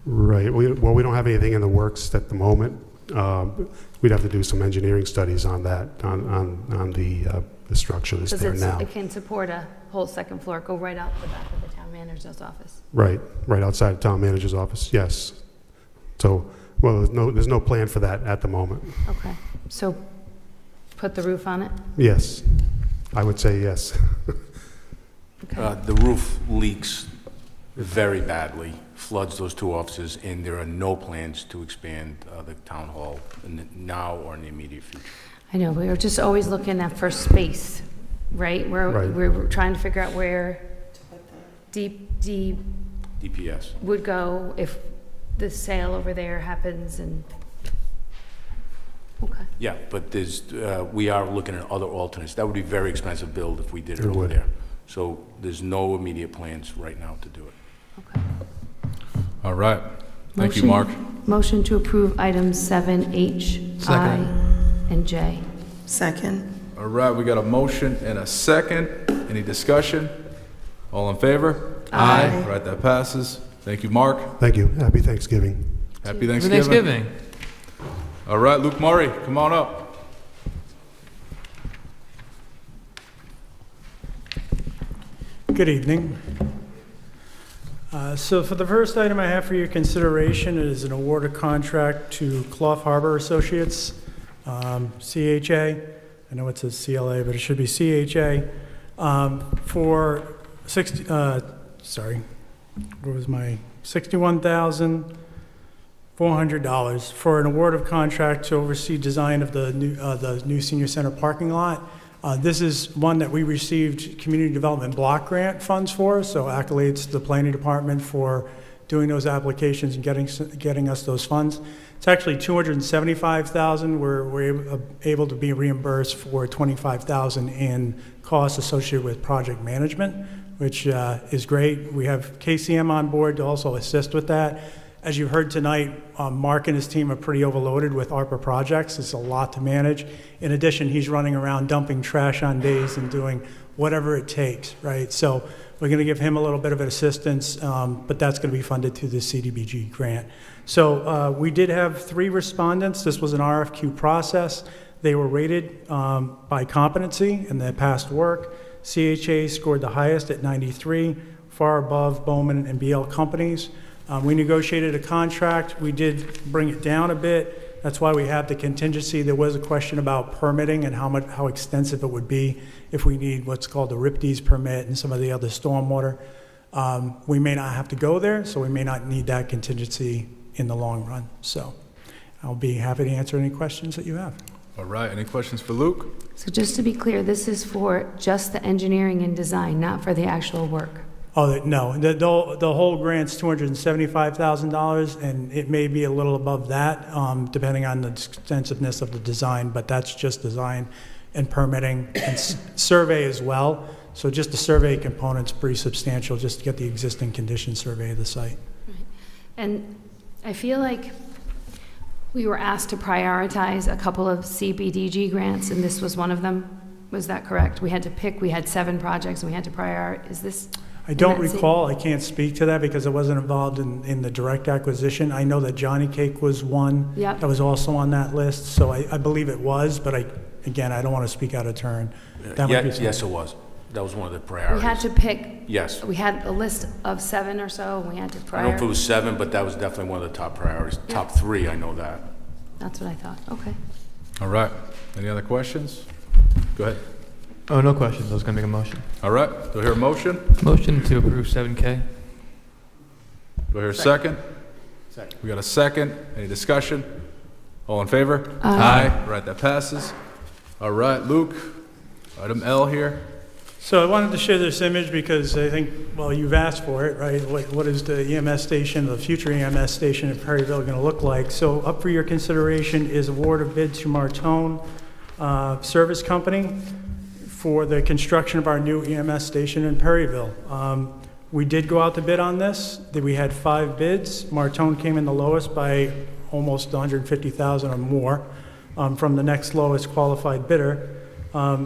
Right, we don't have anything in the works at the moment. We'd have to do some engineering studies on that, on the structure that's there now. It can support a whole second floor, go right out the back of the town manager's office. Right outside the town manager's office, yes. So, well, there's no plan for that at the moment. Okay, so put the roof on it? Yes, I would say yes. The roof leaks very badly, floods those 2 offices, and there are no plans to expand the town hall now or in the immediate future. I know, we were just always looking at for space, right? We're trying to figure out where DPS. would go if the sale over there happens and, okay. Yeah, but we are looking at other alternates. That would be very expensive build if we did it It over would. there. So there's no immediate plans right now to do it. Okay. All right. Thank you, Mark. Motion to approve items 7H, I, and J. Second. All right, we got a motion and a second. Any discussion? All in favor? Aye. All right, that passes. Thank you, Mark. Thank you, happy Thanksgiving. Happy Happy Thanksgiving. Thanksgiving. All right, Luke Murray, come on up. Good evening. So for the first item I have for your consideration is an award of contract to Clough Harbor Associates, CHA. I know it says CLA, but it should be CHA, for $61,400 for an award of contract to oversee design of the new senior center parking lot. This is one that we received Community Development Block Grant funds for, so accolades to the Planning Department for doing those applications and getting us those funds. It's actually $275,000. We're able to be reimbursed for $25,000 in costs associated with project management, which is great. We have KCM on board to also assist with that. As you heard tonight, Mark and his team are pretty overloaded with ARPA projects. It's a lot to manage. In addition, he's running around dumping trash on days and doing whatever it takes, right? So we're going to give him a little bit of assistance, but that's going to be funded through the CDBG grant. So we did have 3 respondents. This was an RFQ process. They were rated by competency in their past work. CHA scored the highest at 93, far above Bowman and BL companies. We negotiated a contract. We did bring it down a bit. That's why we have the contingency. There was a question about permitting and how extensive it would be if we need what's called the RIPD's permit and some of the other stormwater. We may not have to go there, so we may not need that contingency in the long run. So I'll be happy to answer any questions that you have. All right, any questions for Luke? So just to be clear, this is for just the engineering and design, not for the actual work? Oh, no, the whole grant's $275,000, and it may be a little above that, depending on the extensiveness of the design, but that's just design and permitting and survey as well. So just the survey component's pretty substantial, just to get the existing condition survey of the site. Right. And I feel like we were asked to prioritize a couple of CBDG grants, and this was one of them. Was that correct? We had to pick, we had 7 projects, and we had to prioritize. Is this? I don't recall, I can't speak to that because I wasn't involved in the direct acquisition. I know that Johnny Cake was one that was also on that list, so I believe it was, but again, I don't want to speak out of turn. Yes, it was. That was one of the priorities. We had to pick. Yes. We had a list of 7 or so, and we had to prioritize. I don't know if it was 7, but that was definitely one of the top priorities. Top 3, I know that. That's what I thought. Okay. All right, any other questions? Go ahead. Oh, no questions. I was going to make a motion. All right, do I hear a motion? Motion to approve 7K. Do I hear a second? Second. We got a second. Any discussion? All in favor? Aye. All right, that passes. All right, Luke, item L here. So I wanted to share this image because I think, well, you've asked for it, right? What is the EMS station, the future EMS station in Perryville going to look like? So up for your consideration is award of bid to Martone Service Company for the construction of our new EMS station in Perryville. We did go out to bid on this. We had 5 bids. Martone came in the lowest by almost $150,000 or more from the next lowest qualified bidder.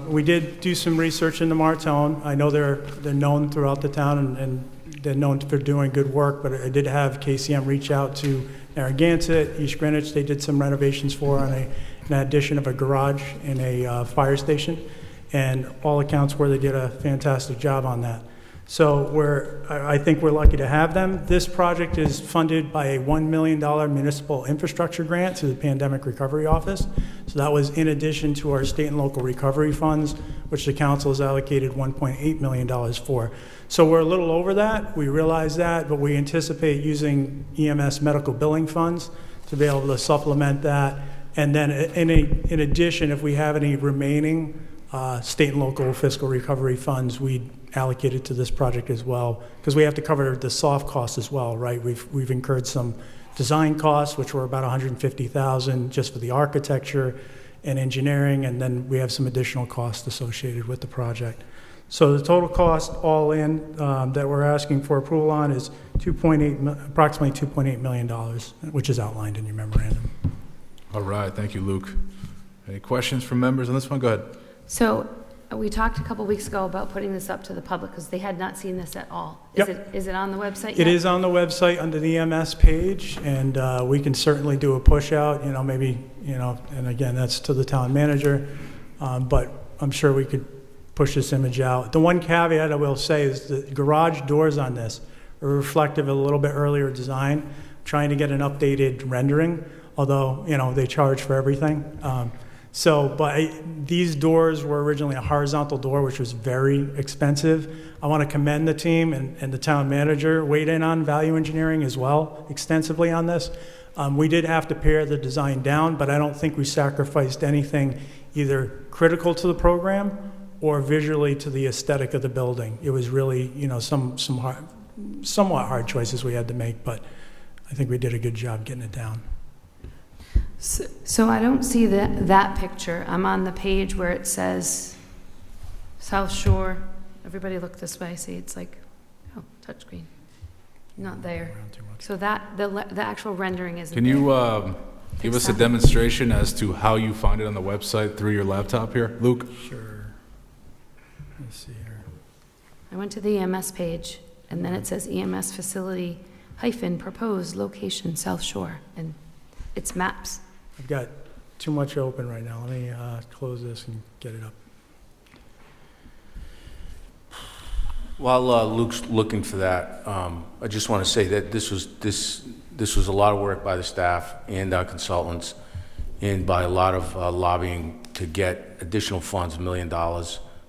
We did do some research into Martone. I know they're known throughout the town and they're known for doing good work, but I did have KCM reach out to Narragansett, East Greenwich. They did some renovations on an addition of a garage and a fire station. And all accounts were they did a fantastic job on that. So I think we're lucky to have them. This project is funded by a $1 million municipal infrastructure grant to the Pandemic Recovery Office. So that was in addition to our state and local recovery funds, which the council has allocated $1.8 million for. So we're a little over that. We realize that, but we anticipate using EMS medical billing funds to be able to supplement that. And then in addition, if we have any remaining state and local fiscal recovery funds, we allocated to this project as well, because we have to cover the soft costs as well, right? We've incurred some design costs, which were about $150,000 just for the architecture and engineering, and then we have some additional costs associated with the project. So the total cost all in that we're asking for approval on is approximately $2.8 million, which is outlined in your memorandum. All right, thank you, Luke. Any questions from members on this one? Go ahead. So we talked a couple weeks ago about putting this up to the public because they had not seen this at all. Is it on the website yet? It is on the website under the EMS page, and we can certainly do a push out, maybe, and again, that's to the town manager, but I'm sure we could push this image out. The one caveat I will say is the garage doors on this are reflective of a little bit earlier design, trying to get an updated rendering, although, they charge for everything. But these doors were originally a horizontal door, which was very expensive. I want to commend the team and the town manager weighed in on value engineering as well, extensively on this. We did have to pare the design down, but I don't think we sacrificed anything either critical to the program or visually to the aesthetic of the building. It was really, somewhat hard choices we had to make, but I think we did a good job getting it down. So I don't see that picture. I'm on the page where it says South Shore. Everybody look this way. See, it's like, touchscreen. Not there. So that, the actual rendering isn't Can there. you give us a demonstration as to how you find it on the website through your laptop here, Luke? Sure. Let's see here. I went to the EMS page, and then it says EMS facility hyphen proposed location South Shore, and it's maps. I've got too much open right now. Let me close this and get it up. While Luke's looking for that, I just want to say that this was a lot of work by the staff and our consultants, and by a lot of lobbying to get additional funds, $1 million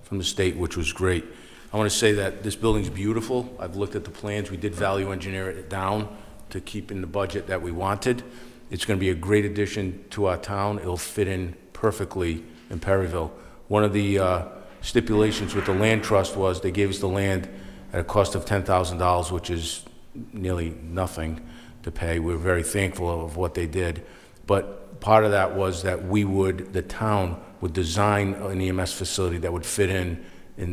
from the state, which was great. I want to say that this building's beautiful. I've looked at the plans. We did value engineer it down to keep in the budget that we wanted. It's going to be a great addition to our town. It'll fit in perfectly in Perryville. One of the stipulations with the land trust was they gave us the land at a cost of $10,000, which is nearly nothing to pay. We're very thankful of what they did. But part of that was that the town would design an EMS facility that would fit in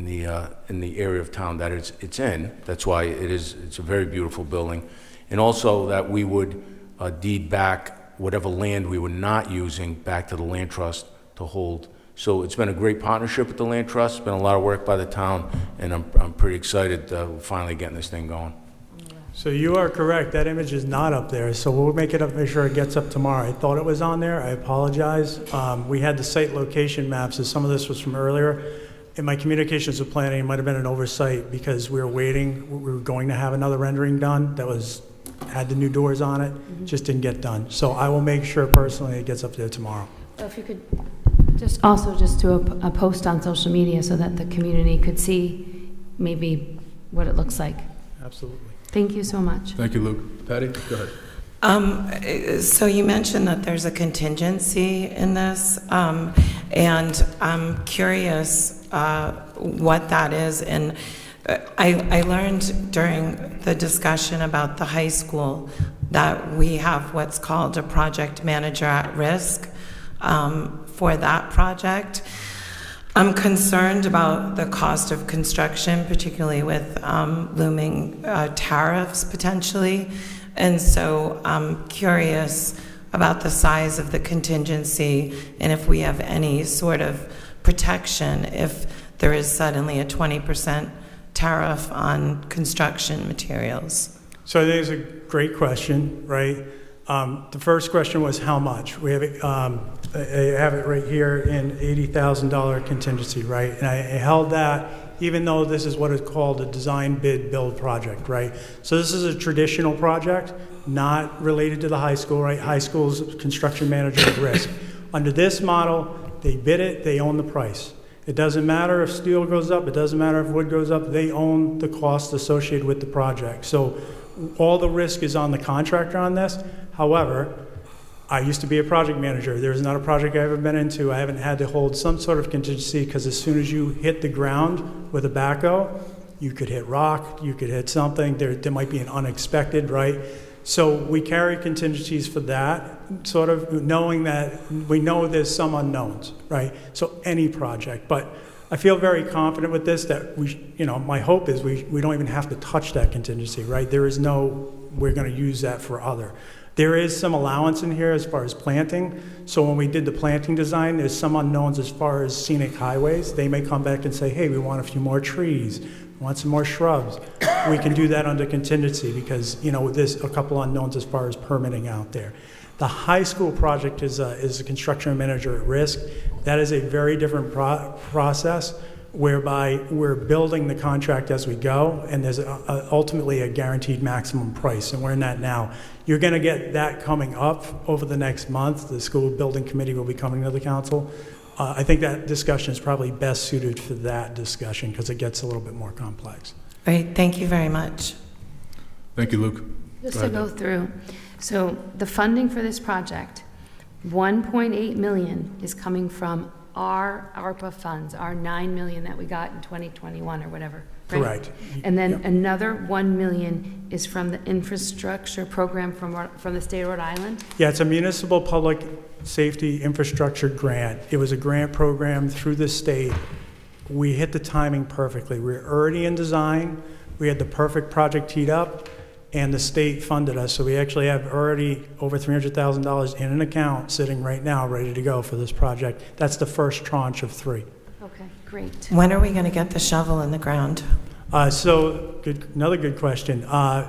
the area of town that it's in. That's why it's a very beautiful building. And also that we would deed back whatever land we were not using back to the land trust to hold. So it's been a great partnership with the land trust. It's been a lot of work by the town, and I'm pretty excited finally getting this thing going. So you are correct. That image is not up there. So we'll make sure it gets up tomorrow. I thought it was on there. I apologize. We had the site location maps, and some of this was from earlier. In my communications with planning, it might have been an oversight because we were waiting. We were going to have another rendering done that had the new doors on it. Just didn't get done. So I will make sure personally it gets up there tomorrow. So if you could just do a post on social media so that the community could see maybe what it looks like. Absolutely. Thank you so much. Thank you, Luke. Patty, go ahead. So you mentioned that there's a contingency in this, and I'm curious what that is. And I learned during the discussion about the high school that we have what's called a project manager at risk for that project. I'm concerned about the cost of construction, particularly with looming tariffs potentially. And so I'm curious about the size of the contingency and if we have any sort of protection if there is suddenly a 20% tariff on construction materials. So I think it's a great question, right? The first question was how much? We have I have it right here in $80,000 contingency, right? And I held that even though this is what is called a design bid build project, right? So this is a traditional project, not related to the high school, right? High school's construction manager at risk. Under this model, they bid it, they own the price. It doesn't matter if steel goes up, it doesn't matter if wood goes up, they own the cost associated with the project. So all the risk is on the contractor on this. However, I used to be a project manager. There's not a project I've ever been into. I haven't had to hold some sort of contingency because as soon as you hit the ground with a backhoe, you could hit rock, you could hit something. There might be an unexpected, right? So we carry contingencies for that, sort of knowing that we know there's some unknowns, right? So any project, but I feel very confident with this that my hope is we don't even have to touch that contingency, right? There is we're going to use that for other. There is some allowance in here as far as planting. So when we did the planting design, there's some unknowns as far as scenic highways. They may come back and say, hey, we want a few more trees, we want some more shrubs. We can do that under contingency because, there's a couple unknowns as far as permitting out there. The high school project is a construction manager at risk. That is a very different process whereby we're building the contract as we go, and there's ultimately a guaranteed maximum price, and we're in that now. You're going to get that coming up over the next month. The school building committee will be coming to the council. I think that discussion is probably best suited for that discussion because it gets a little bit more complex. Great, thank you very much. Thank you, Luke. Just to go through, So the funding for this project, 1.8 million is coming from our ARPA funds, our 9 million that we got in 2021 or whatever. Right? Correct. And then another 1 million is from the infrastructure program from the state of Rhode Island? Yeah, it's a municipal public safety infrastructure grant. It was a grant program through the state. We hit the timing perfectly. We were already in design. We had the perfect project teed up, and the state funded us. So we actually have already over $300,000 in an account sitting right now, ready to go for this project. That's the first tranche of 3. Okay, great. When are we going to get the shovel in the ground? Another good question.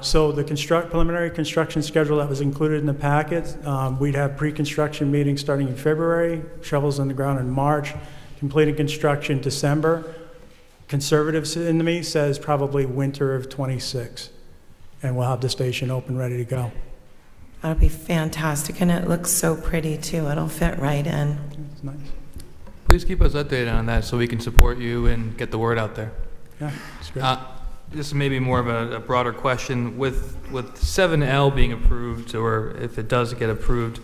So the preliminary construction schedule that was included in the packet, we'd have pre-construction meetings starting in February, shovels in the ground in March, completing construction December. Conservative in me says probably winter of '26, and we'll have the station open, ready to go. That'll be fantastic, and it looks so pretty too. It'll fit right in. It's nice. Please keep us updated on that so we can support you and get the word out there. Yeah, it's great. This is maybe more of a broader question. With 7L being approved, or if it does get approved,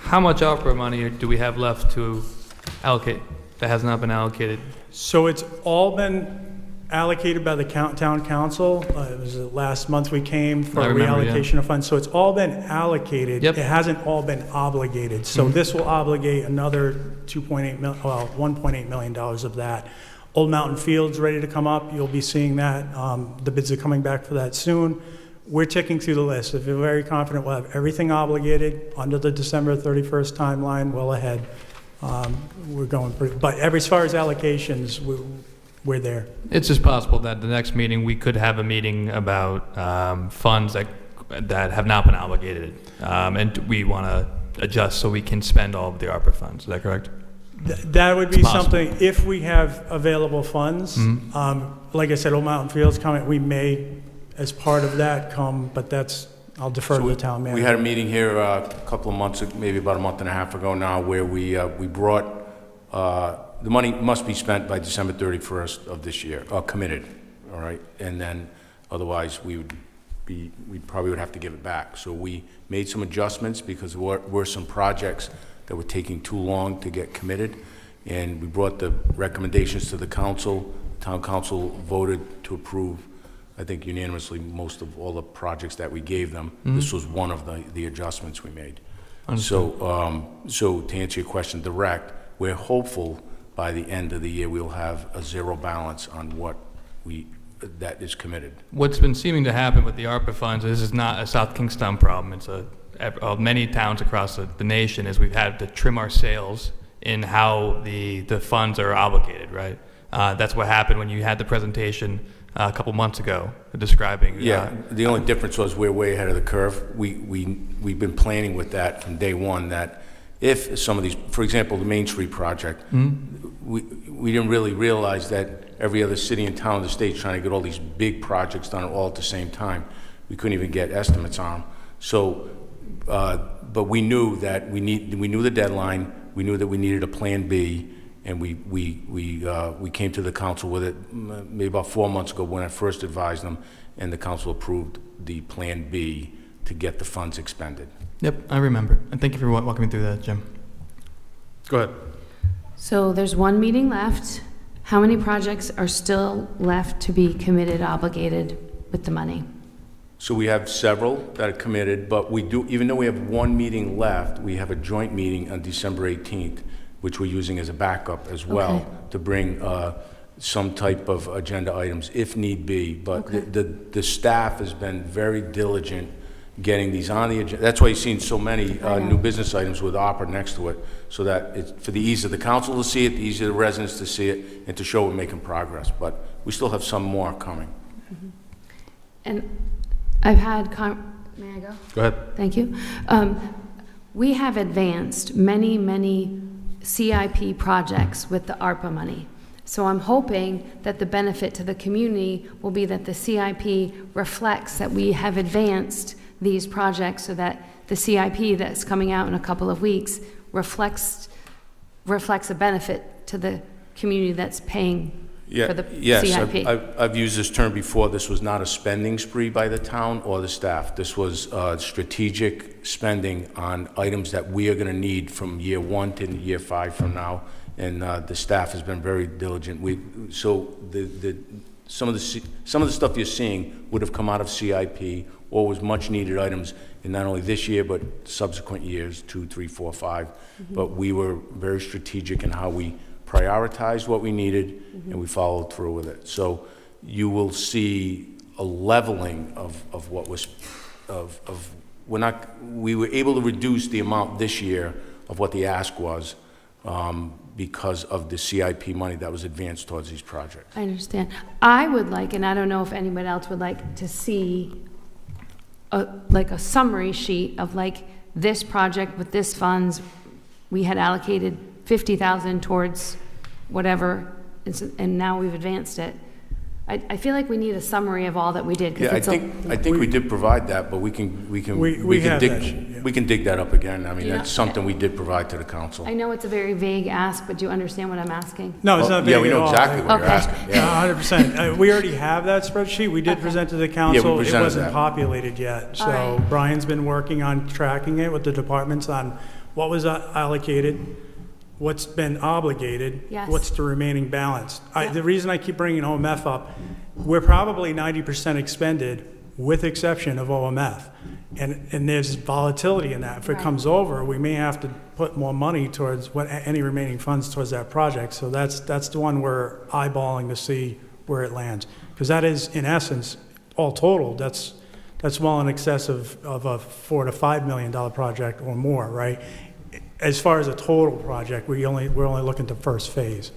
how much opera money do we have left to allocate that has not been allocated? So it's all been allocated by the town council. It was last month we came for reallocation of funds. So it's all been allocated. Yep. It hasn't all been obligated. So this will obligate another $1.8 million of that. Old Mountain Field's ready to come up. You'll be seeing that. The bids are coming back for that soon. We're ticking through the list. If you're very confident, we'll have everything obligated under the December 31st timeline, well ahead. We're going pretty, but as far as allocations, we're there. It's just possible that the next meeting, we could have a meeting about funds that have not been obligated. And we want to adjust so we can spend all of the ARPA funds. Is that correct? That would be something, if we have available funds. Like I said, Old Mountain Field's coming. We may, as part of that, come, but I'll defer to the town manager. We had a meeting here a couple of months, maybe about a month and a half ago now, where we brought, the money must be spent by December 31st of this year, committed, all right? And then otherwise we probably would have to give it back. So we made some adjustments because there were some projects that were taking too long to get committed, and we brought the recommendations to the council. Town council voted to approve, I think unanimously, most of all the projects that we gave them. This was one of the adjustments we made. So to answer your question direct, we're hopeful by the end of the year we'll have a zero balance on what that is committed. What's been seeming to happen with the ARPA funds, this is not a South Kingstown problem. It's many towns across the nation, is we've had to trim our sails in how the funds are obligated, right? That's what happened when you had the presentation a couple months ago describing. Yeah, the only difference was we're way ahead of the curve. We've been planning with that from day one, that if some of these, for example, the Main Street project, we didn't really realize that every other city and town in the state is trying to get all these big projects done all at the same time. We couldn't even get estimates on them. So, but we knew that we knew the deadline. We knew that we needed a plan B, and we came to the council with it maybe about 4 months ago when I first advised them, and the council approved the plan B to get the funds expended. Yep, I remember. And thank you for walking me through that, Jim. Go ahead. So there's one meeting left. How many projects are still left to be committed, obligated with the money? So we have several that are committed, but we do, even though we have one meeting left, we have a joint meeting on December 18th, which we're using as a backup as well, to bring some type of agenda items if need be. But the staff has been very diligent getting these on the agenda. That's why you've seen so many new business items with opera next to it, so that it's for the ease of the council to see it, the ease of the residents to see it, and to show we're making progress. But we still have some more coming. And I've had, may I go? Go ahead. Thank you. We have advanced many CIP projects with the ARPA money. So I'm hoping that the benefit to the community will be that the CIP reflects that we have advanced these projects, so that the CIP that's coming out in a couple of weeks reflects a benefit to the community that's paying Yeah, for the yes, CIP? I've used this term before. This was not a spending spree by the town or the staff. This was strategic spending on items that we are going to need from year 1 to year 5 from now. And the staff has been very diligent. So some of the stuff you're seeing would have come out of CIP or was much needed items in not only this year but subsequent years, 2, 3, 4, 5. But we were very strategic in how we prioritized what we needed, and we followed through with it. So you will see a leveling of what was, we were able to reduce the amount this year of what the ask was because of the CIP money that was advanced towards these projects. I understand. I would like, and I don't know if anybody else would like to see like a summary sheet of like this project with this funds, we had allocated 50,000 towards whatever, and now we've advanced it. I feel like we need a summary of all that we did. Yeah, I think we did provide that, but we can dig that up again. I mean, that's something we did provide to the council. I know it's a very vague ask, but do you understand what I'm asking? No, it's not vague Yeah, we at know all. exactly what you're asking. Yeah. 100%. We already have that spreadsheet. We did present to the council. It presented wasn't that. populated yet. So All right. Brian's been working on tracking it with the departments on what was allocated, what's been obligated, Yes. what's the remaining balance. The reason I keep bringing OMF up, we're probably 90% expended with exception of OMF. And there's volatility in that. If it Right. comes over, we may have to put more money towards any remaining funds towards that project. So that's the one we're eyeballing to see where it lands. Because that is, in essence, all total, that's well in excess of a $4 to $5 million project or more, right? As far as a total project, we're only looking to first phase.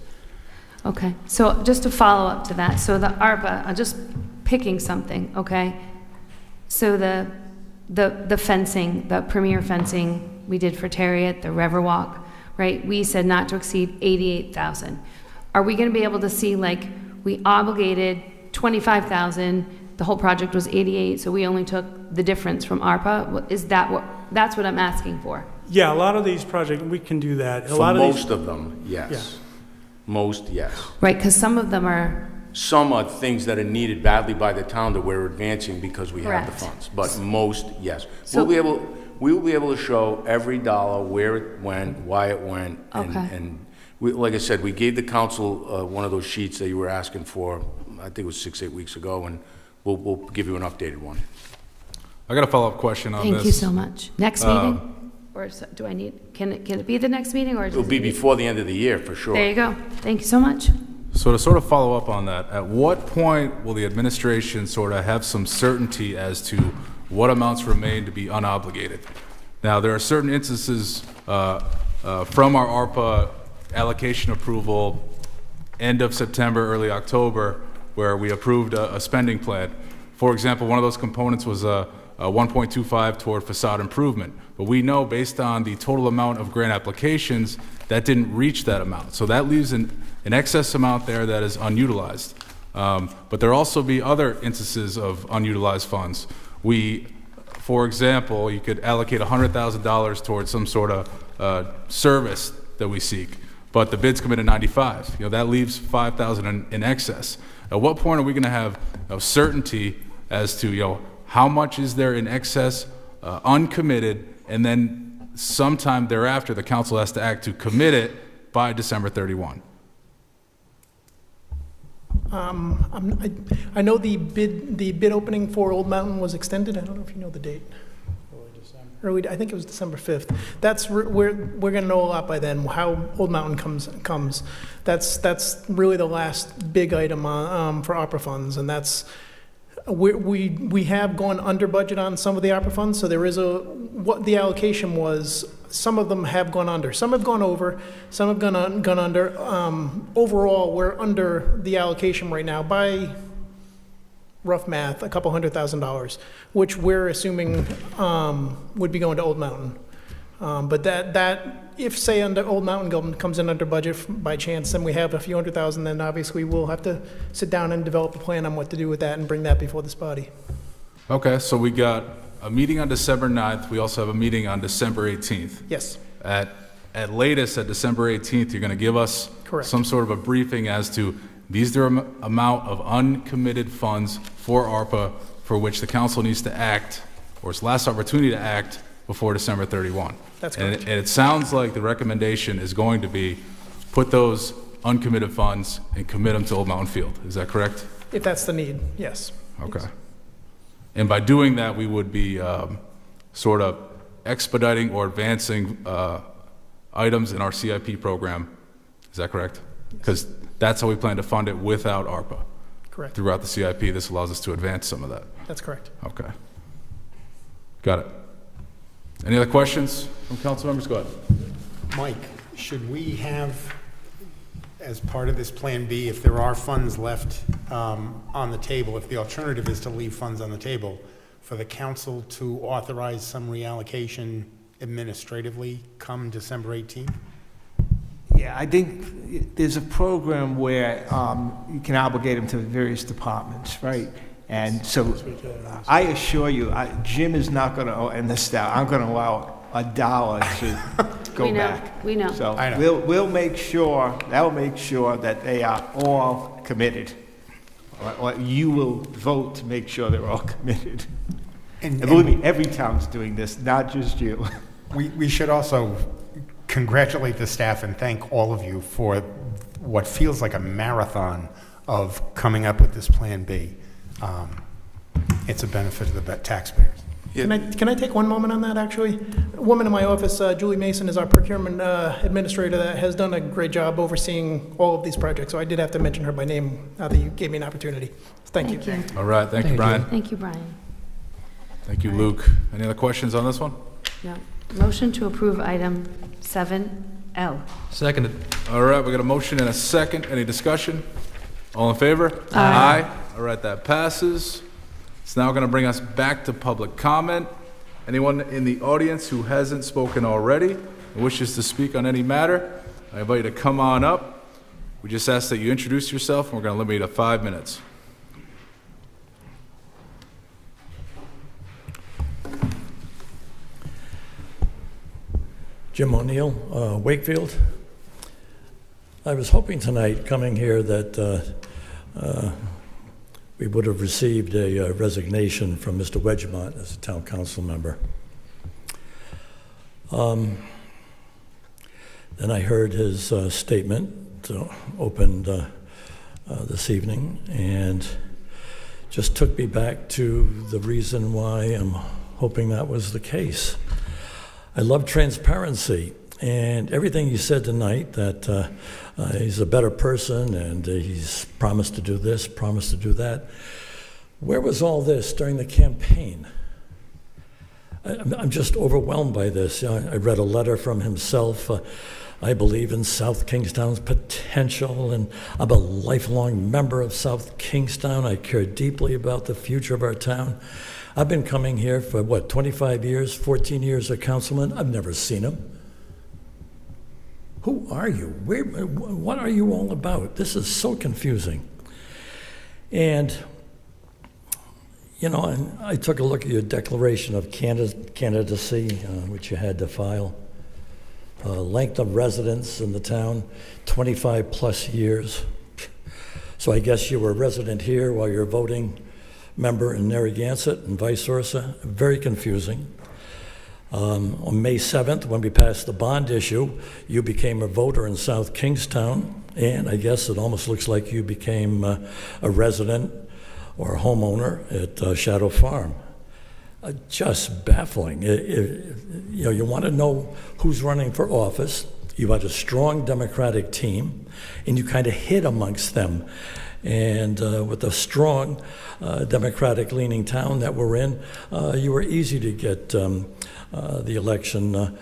Okay, so just to follow up to that, so the ARPA, I'm just picking something, okay? So the fencing, the premier fencing we did for Terriot, the Riverwalk, right? We said not to exceed 88,000. Are we gonna be able to see, like, we obligated 25,000, the whole project was 88, so we only took the difference from ARPA? Is that that's what I'm asking for? Yeah, a lot of these projects, we can do that. For most of them, yes. Yeah. Most, yes. Right, because some of them are, Some are things that are needed badly by the town that we're advancing because we have the Correct. funds. But most, yes. So- we will be able to show every dollar, where it went, why it went. And like I said, we gave the council one of those sheets that you were asking for, I think it was 6-8 weeks ago, and we'll give you an updated one. I got a follow-up question on this. thank you so much. Next meeting? Or do I need, can it be the next meeting, or? It'll be before the end of the year, for sure. There you go. Thank you so much. So to sort of follow up on that, at what point will the administration sort of have some certainty as to what amounts remain to be unobligated? Now, there are certain instances from our ARPA allocation approval, end of September, early October, where we approved a spending plan. For example, one of those components was a 1.25 toward facade improvement. But we know based on the total amount of grant applications, that didn't reach that amount. So that leaves an excess amount there that is unutilized. But there also be other instances of unutilized funds. For example, you could allocate $100,000 towards some sort of service that we seek, but the bids come in at 95. That leaves 5,000 in excess. At what point are we going to have certainty as to how much is there in excess, uncommitted, and then sometime thereafter the council has to act to commit it by December 31? I know the bid opening for Old Mountain was extended. I don't know if you know the date. I think it was December 5th. That's we're going to know a lot by then how Old Mountain comes. That's really the last big item for opera funds, and that's we have gone under budget on some of the opera funds. So there is what the allocation was. Some of them have gone under. Some have gone over. Some have gone under. Overall, we're under the allocation right now by rough math, $200,000, which we're assuming would be going to Old Mountain. But that if say under Old Mountain comes in under budget by chance, then we have a few $100,000. Then obviously we'll have to sit down and develop a plan on what to do with that and bring that before this body. Okay, so we got a meeting on December 9th. We also have a meeting on December 18th. Yes. At latest, at December 18th, you're going to give us Correct. some sort of a briefing as to These are the amount of uncommitted funds for ARPA for which the council needs to act, or its last opportunity to act, before December 31. That's And correct. it sounds like the recommendation is going to be put those uncommitted funds and commit them to Old Mountain Field. Is that correct? If that's the need, yes. Okay. And by doing that, we would be sort of expediting or advancing items in our CIP program. Is that correct? Because that's how we plan to fund it without ARPA. Correct. Throughout the CIP, this allows us to advance some of that. That's correct. Okay. Got it. Any other questions from council members? Go ahead. Mike, should we have, as part of this Plan B, if there are funds left on the table, if the alternative is to leave funds on the table, for the council to authorize some reallocation administratively come December 18th? Yeah, I think there's a program where you can obligate them to various departments, right? And so I assure you, Jim is not going to, and the staff, I'm going to allow $1 to go We know, back. we know. So I know. we'll make sure, that'll make sure that they are all committed. Or you will vote to make sure they're all committed. And believe me, every town's doing this, not just you. We should also congratulate the staff and thank all of you for what feels like a marathon of coming up with this Plan B. It's a benefit to the taxpayers. Can I take one moment on that, actually? A woman in my office, Julie Mason, is our procurement administrator that has done a great job overseeing all of these projects. So I did have to mention her by name now that you gave me an opportunity. Thank you. All right. Thank you, Brian. Thank you, Brian. Thank you, Luke. Any other questions on this one? No. Motion to approve item 7L. Seconded. All right, we got a motion and a second. Any discussion? All in favor? Aye. All right, that passes. It's now going to bring us back to public comment. Anyone in the audience who hasn't spoken already and wishes to speak on any matter, I invite you to come on up. We just ask that you introduce yourself, and we're going to limit you to 5 minutes. Jim O'Neill, Wakefield. I was hoping tonight, coming here, that we would have received a resignation from Mr. Wedgemont as a town council member. Then I heard his statement opened this evening, and just took me back to the reason why I'm hoping that was the case. I love transparency, and everything you said tonight, that he's a better person and he's promised to do this, promised to do that. Where was all this during the campaign? I'm just overwhelmed by this. I read a letter from himself. I believe in South Kingstown's potential, and I'm a lifelong member of South Kingstown. I care deeply about the future of our town. I've been coming here for, 25 years, 14 years as a councilman. I've never seen him. Who are you? What are you all about? This is so confusing. And, I took a look at your declaration of candidacy, which you had to file. Length of residence in the town, 25 plus years. So I guess you were a resident here while you're voting member in Narragansett and vice versa. Very confusing. On May 7th, when we passed the bond issue, you became a voter in South Kingstown, and I guess it almost looks like you became a resident or a homeowner at Shadow Farm. Just baffling. You want to know who's running for office. You had a strong Democratic team, and you kind of hid amongst them. And with a strong Democratic-leaning town that we're in, you were easy to get the election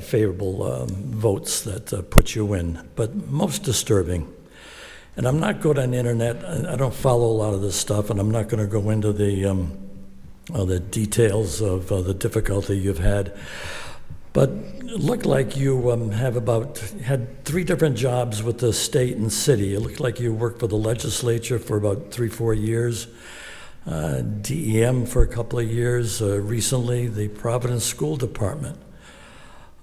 favorable votes that put you in. But most disturbing, and I'm not good on the internet, I don't follow a lot of this stuff, and I'm not going to go into the details of the difficulty you've had. But it looked like you had 3 different jobs with the state and city. It looked like you worked for the legislature for about 3-4 years, DEM for a couple of years, recently the Providence School Department.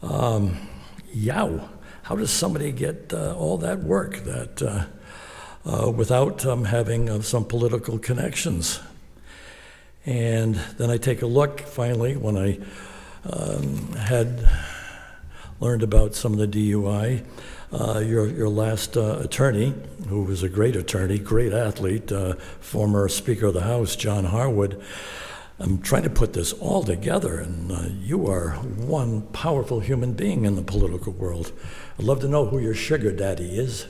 Yow, how does somebody get all that work? That without having some political connections. And then I take a look, finally, when I had learned about some of the DUI, your last attorney, who was a great attorney, great athlete, former Speaker of the House, John Harwood. I'm trying to put this all together, and you are one powerful human being in the political world. I'd love to know who your sugar daddy is.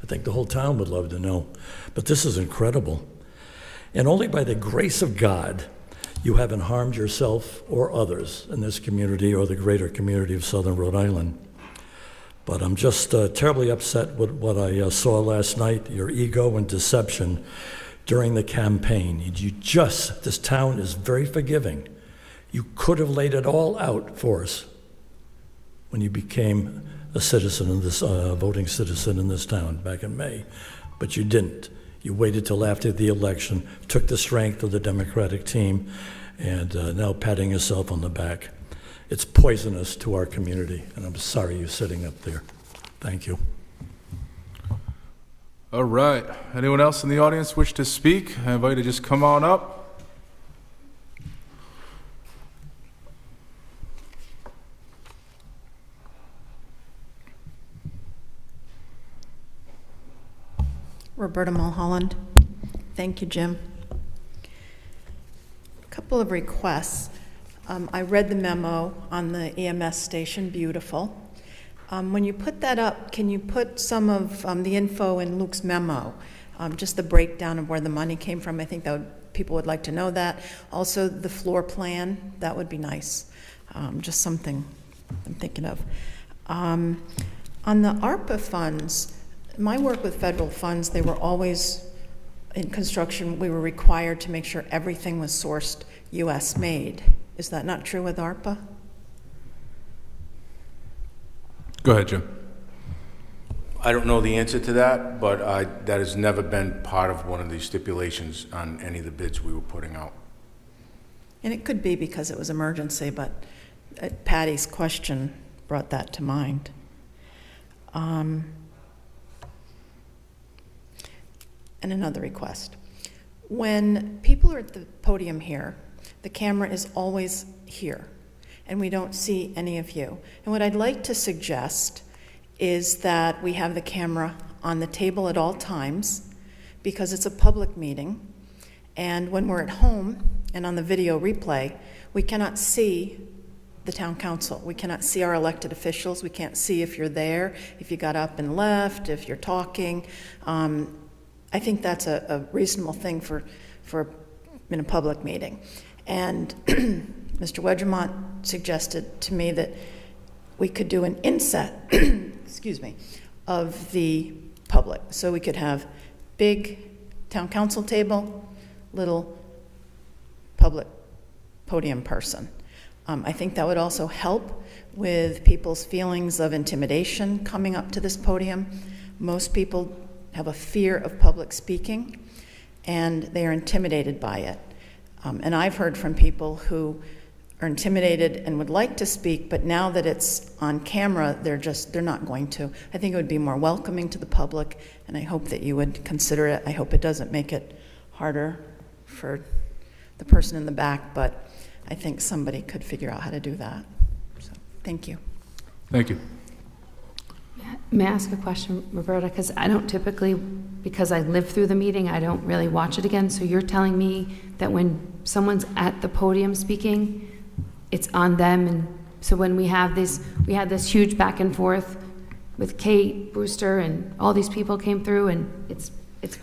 I think the whole town would love to know. But this is incredible. And only by the grace of God, you haven't harmed yourself or others in this community or the greater community of Southern Rhode Island. But I'm just terribly upset with what I saw last night, your ego and deception during the campaign. This town is very forgiving. You could have laid it all out for us when you became a citizen in this, voting citizen in this town back in May, but you didn't. You waited till after the election, took the strength of the Democratic team, and now patting yourself on the back. It's poisonous to our community, and I'm sorry you're sitting up there. Thank you. All right. Anyone else in the audience wish to speak? I invite you to just come on up. Roberta Mulholland. Thank you, Jim. A couple of requests. I read the memo on the EMS station, beautiful. When you put that up, can you put some of the info in Luke's memo, just the breakdown of where the money came from? I think that people would like to know that. Also, the floor plan, that would be nice. Just something I'm thinking of. On the ARPA funds, my work with federal funds, they were always, in construction, we were required to make sure everything was sourced U.S. made. Is that not true with ARPA? Go ahead, Jim. I don't know the answer to that, but that has never been part of one of the stipulations on any of the bids we were putting out. And it could be because it was emergency, but Patty's question brought that to mind. And another request. When people are at the podium here, the camera is always here, and we don't see any of you. And what I'd like to suggest is that we have the camera on the table at all times, because it's a public meeting, and when we're at home and on the video replay, we cannot see the town council. We cannot see our elected officials. We can't see if you're there, if you got up and left, if you're talking. I think that's a reasonable thing for in a public meeting. And Mr. Wedgermont suggested to me that we could do an inset, excuse me, of the public. So we could have big town council table, little public podium person. I think that would also help with people's feelings of intimidation coming up to this podium. Most people have a fear of public speaking, and they are intimidated by it. And I've heard from people who are intimidated and would like to speak, but now that it's on camera, they're not going to. I think it would be more welcoming to the public, and I hope that you would consider it. I hope it doesn't make it harder for the person in the back, but I think somebody could figure out how to do that. So, thank you. Thank you. May I ask a question, Roberta? Because I don't typically, because I live through the meeting, I don't really watch it again. So you're telling me that when someone's at the podium speaking, it's on them. And so when we had this huge back and forth with Kate Brewster and all these people came through, and it's.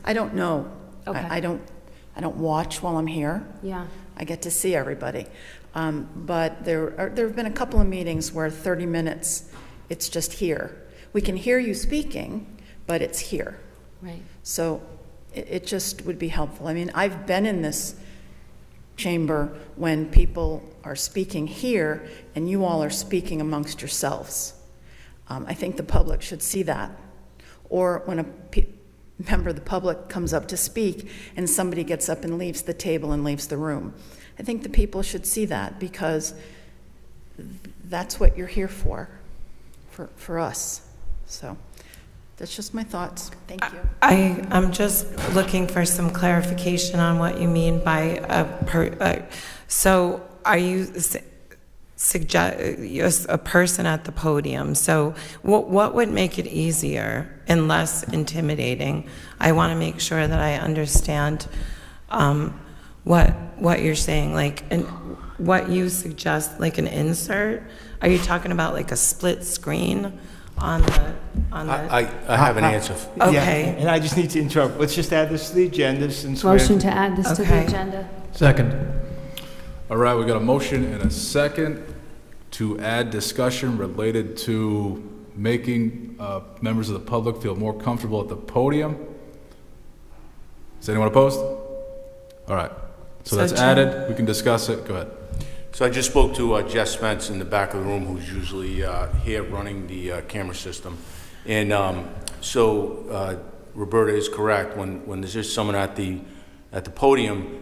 I don't know. Okay. I don't watch while I'm here. Yeah. I get to see everybody. But there have been a couple of meetings where 30 minutes, it's just here. We can hear you speaking, but it's here. Right. So it just would be helpful. I mean, I've been in this chamber when people are speaking here and you all are speaking amongst yourselves. I think the public should see that. Or when a member of the public comes up to speak and somebody gets up and leaves the table and leaves the room. I think the people should see that, because that's what you're here for us. So if That's just my thoughts. Thank you. I'm just looking for some clarification on what you mean by so are you suggest a person at the podium? So what would make it easier and less intimidating? I want to make sure that I understand what you're saying, like, and what you suggest, like an insert. Are you talking about like a split screen on the? I have an answer. Okay. Yeah, and I just need to interrupt. Let's just add this to the agenda since Motion to add this to the agenda. Second. All right, we got a motion and a second to add discussion related to making members of the public feel more comfortable at the podium. Is anyone opposed? All right, so that's added. We can discuss it. Go ahead. So I just spoke to Jess Spence in the back of the room, who's usually here running the camera system. And so Roberta is correct. When there's just someone at the podium,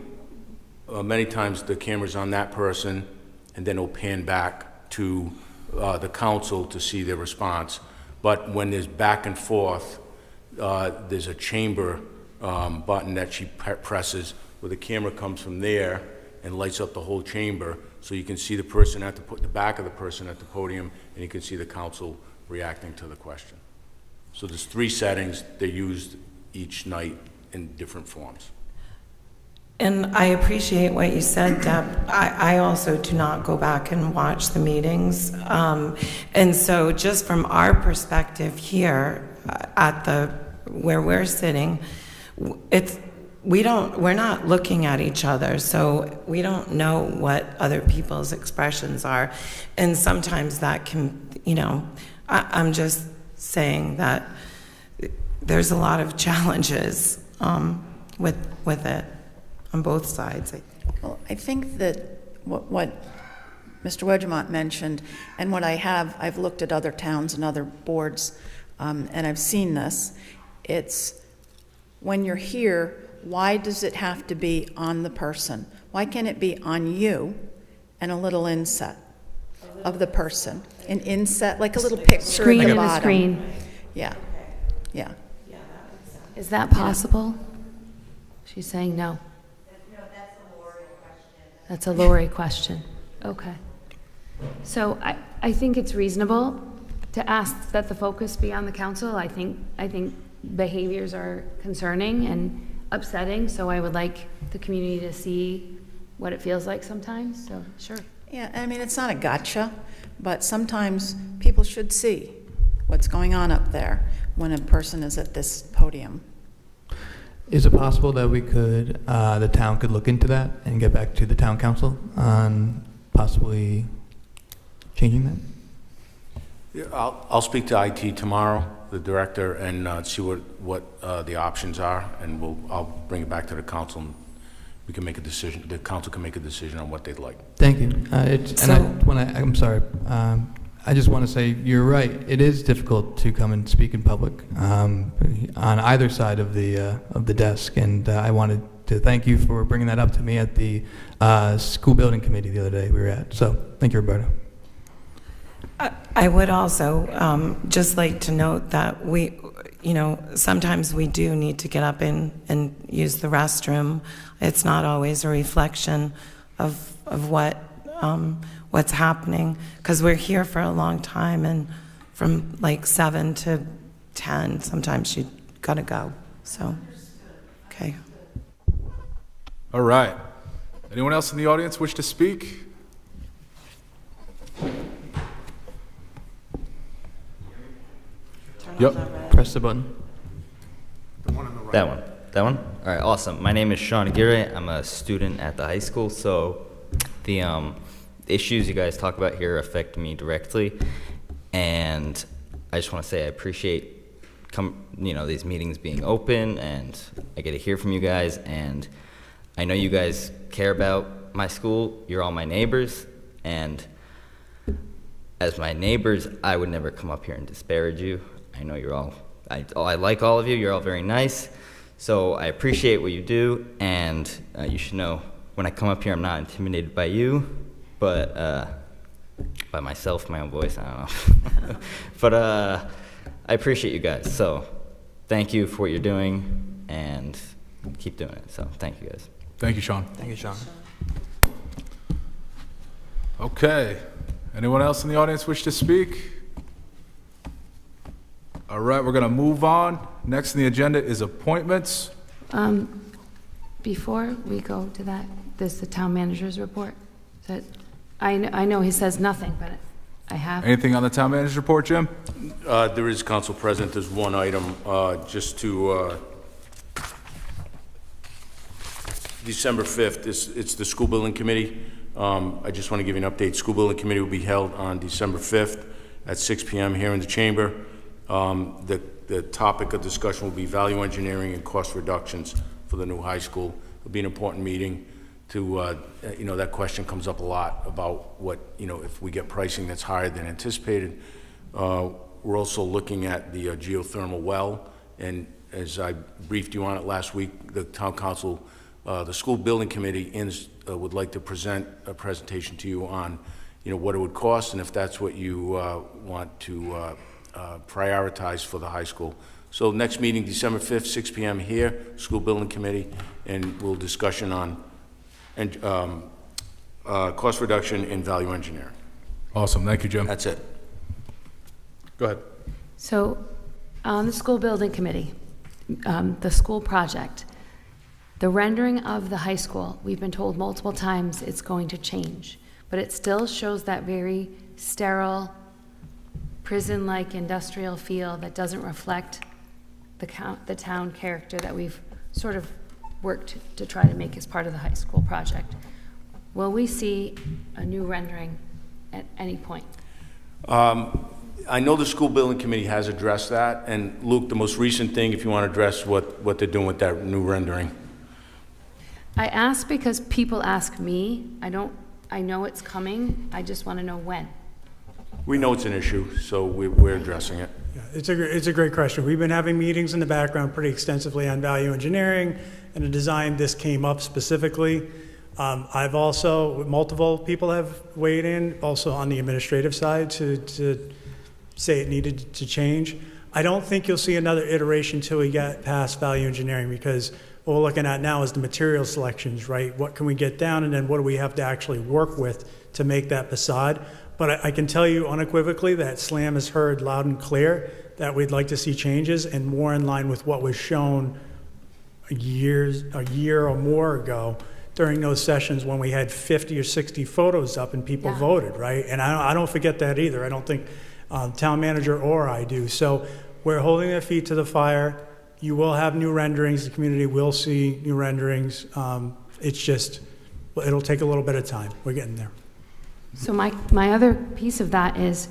many times the camera's on that person, and then it'll pan back to the council to see their response. But when there's back and forth, there's a chamber button that she presses, where the camera comes from there and lights up the whole chamber, so you can see the person at the back of the person at the podium, and you can see the council reacting to the question. So there's 3 settings. They're used each night in different forms. And I appreciate what you said, Deb. I also do not go back and watch the meetings. And so just from our perspective here at where we're sitting, we're not looking at each other, so we don't know what other people's expressions are. And sometimes that can, I'm just saying that there's a lot of challenges with it on both sides. Well, I think that what Mr. Wedgemont mentioned, and what I've looked at other towns and other boards, and I've seen this, it's when you're here, why does it have to be on the person? Why can't it be on you and a little inset of the person? An inset, like a little picture Screen at the in the bottom. screen. Yeah, yeah. Is that possible? She's saying no. That's a Lori question. Okay. So I think it's reasonable to ask that the focus be on the council. I think behaviors are concerning and upsetting, so I would like the community to see what it feels like sometimes, so sure. Yeah, I mean, it's not a gotcha, but sometimes people should see what's going on up there when a person is at this podium. Is it possible that the town could look into that and get back to the town council on possibly changing that? Yeah, I'll speak to IT tomorrow, the director, and see what the options are, and I'll bring it back to the council, and we can make a decision. The council can make a decision on what they'd like. Thank you. I'm sorry. I just want to say you're right. It is difficult to come and speak in public on either side of the desk, and I wanted to thank you for bringing that up to me at the school building committee the other day we were at. So thank you, Roberta. I would also just like to note that sometimes we do need to get up and use the restroom. It's not always a reflection of what's happening, because we're here for a long time, and from like 7 to 10, sometimes you gotta go. So, okay. All right. Anyone else in the audience wish to speak? Yep. Press the button. That one? All right, awesome. My name is Sean Aguirre. I'm a student at the high school, so the issues you guys talk about here affect me directly, and I just want to say I appreciate these meetings being open, and I get to hear from you guys, and I know you guys care about my school. You're all my neighbors, and as my neighbors, I would never come up here and disparage you. I know you're all, I like all of you. You're all very nice. So I appreciate what you do, and you should know when I come up here, I'm not intimidated by you, but by myself, my own voice, I don't know. But I appreciate you guys. So thank you for what you're doing, and keep doing it. So thank you guys. Thank you, Sean. Thank you, Sean. Okay. Anyone else in the audience wish to speak? All right, we're going to move on. Next on the agenda is appointments. Before we go to that, there's the town manager's report. That I know he says nothing, but I have. Anything on the town manager's report, Jim? There is, Council President, there's one item, just to, December 5th, it's the School Building Committee. I just want to give you an update. School Building Committee will be held on December 5th at 6 p.m. here in the chamber. The topic of discussion will be value engineering and cost reductions for the new high school. It'll be an important meeting to, that question comes up a lot about what, if we get pricing that's higher than anticipated. We're also looking at the geothermal well, and as I briefed you on it last week, the town council, the school building committee would like to present a presentation to you on, what it would cost, and if that's what you want to prioritize for the high school. So next meeting, December 5th, 6 p.m. here, school building committee, and we'll discussion on cost reduction and value engineering. Awesome. Thank you, Jim. That's it. Go ahead. So, on the school building committee, the school project, the rendering of the high school, we've been told multiple times it's going to change, but it still shows that very sterile, prison-like industrial feel that doesn't reflect the town character that we've sort of worked to try to make as part of the high school project. Will we see a new rendering at any point? I know the school building committee has addressed that, and Luke, the most recent thing, if you want to address what they're doing with that new rendering. I ask because people ask me. I know it's coming. I just want to know when. We know it's an issue, so we're addressing it. Yeah, it's a great question. We've been having meetings in the background pretty extensively on value engineering and the design. This came up specifically. I've also, multiple people have weighed in, also on the administrative side, to say it needed to change. I don't think you'll see another iteration until we get past value engineering, because what we're looking at now is the material selections, right? What can we get down, and then what do we have to actually work with to make that facade? But I can tell you unequivocally that SLAM has heard loud and clear that we'd like to see changes and more in line with what was shown a year or more ago during those sessions when we had 50 or 60 photos up and people voted, right? And I don't forget that either. I don't think town manager or I do. So we're holding their feet to the fire. You will have new renderings. The community will see new renderings. It's just, it'll take a little bit of time. We're getting there. So my other piece of that is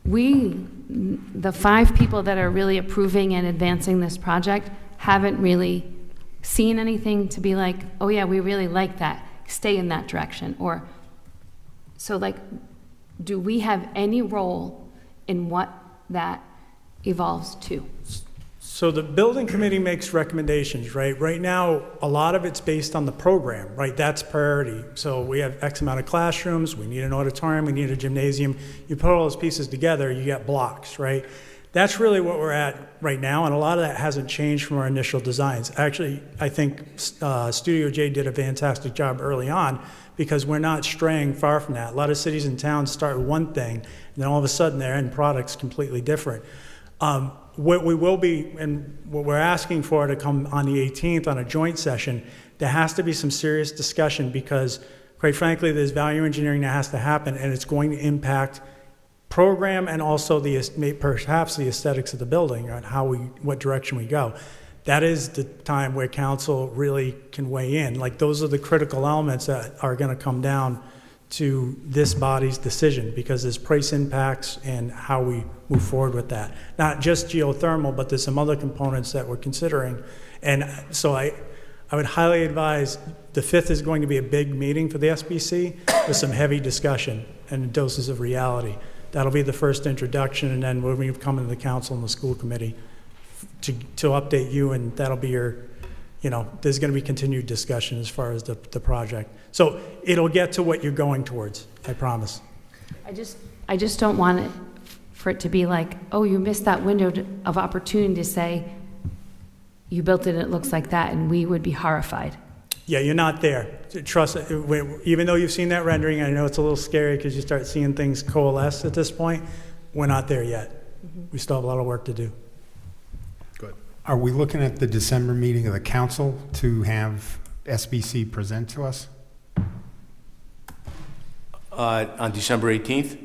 the 5 people that are really approving and advancing this project haven't really seen anything to be like, oh yeah, we really like that, stay in that direction. Or, so like, do we have any role in what that evolves to? So the building committee makes recommendations, right? Right now, a lot of it's based on the program, right? That's priority. So we have X amount of classrooms, we need an auditorium, we need a gymnasium. You put all those pieces together, you get blocks, right? That's really what we're at right now, and a lot of that hasn't changed from our initial designs. Actually, I think Studio J did a fantastic job early on, because we're not straying far from that. A lot of cities and towns start with one thing, and then all of a sudden their end product's completely different. What we will be, and what we're asking for to come on the 18th on a joint session, there has to be some serious discussion, because quite frankly, there's value engineering that has to happen, and it's going to impact program and also perhaps the aesthetics of the building and what direction we go. That is the time where council really can weigh in. Like, those are the critical elements that are going to come down to this body's decision, because there's price impacts and how we move forward with that. Not just geothermal, but there's some other components that we're considering. And so I would highly advise, the 5th is going to be a big meeting for the SBC with some heavy discussion and doses of reality. That'll be the first introduction, and then we'll come into the council and the school committee to update you, and that'll be your, there's going to be continued discussion as far as the project. So it'll get to what you're going towards, I promise. I just don't want it for it to be like, oh, you missed that window of opportunity to say, you built it and it looks like that, and we would be horrified. Yeah, you're not there. Trust it. Even though you've seen that rendering, I know it's a little scary because you start seeing things coalesce at this point. We're not there yet. We still have a lot of work to do. Good. Are we looking at the December meeting of the council to have SBC present to us? On December 18th,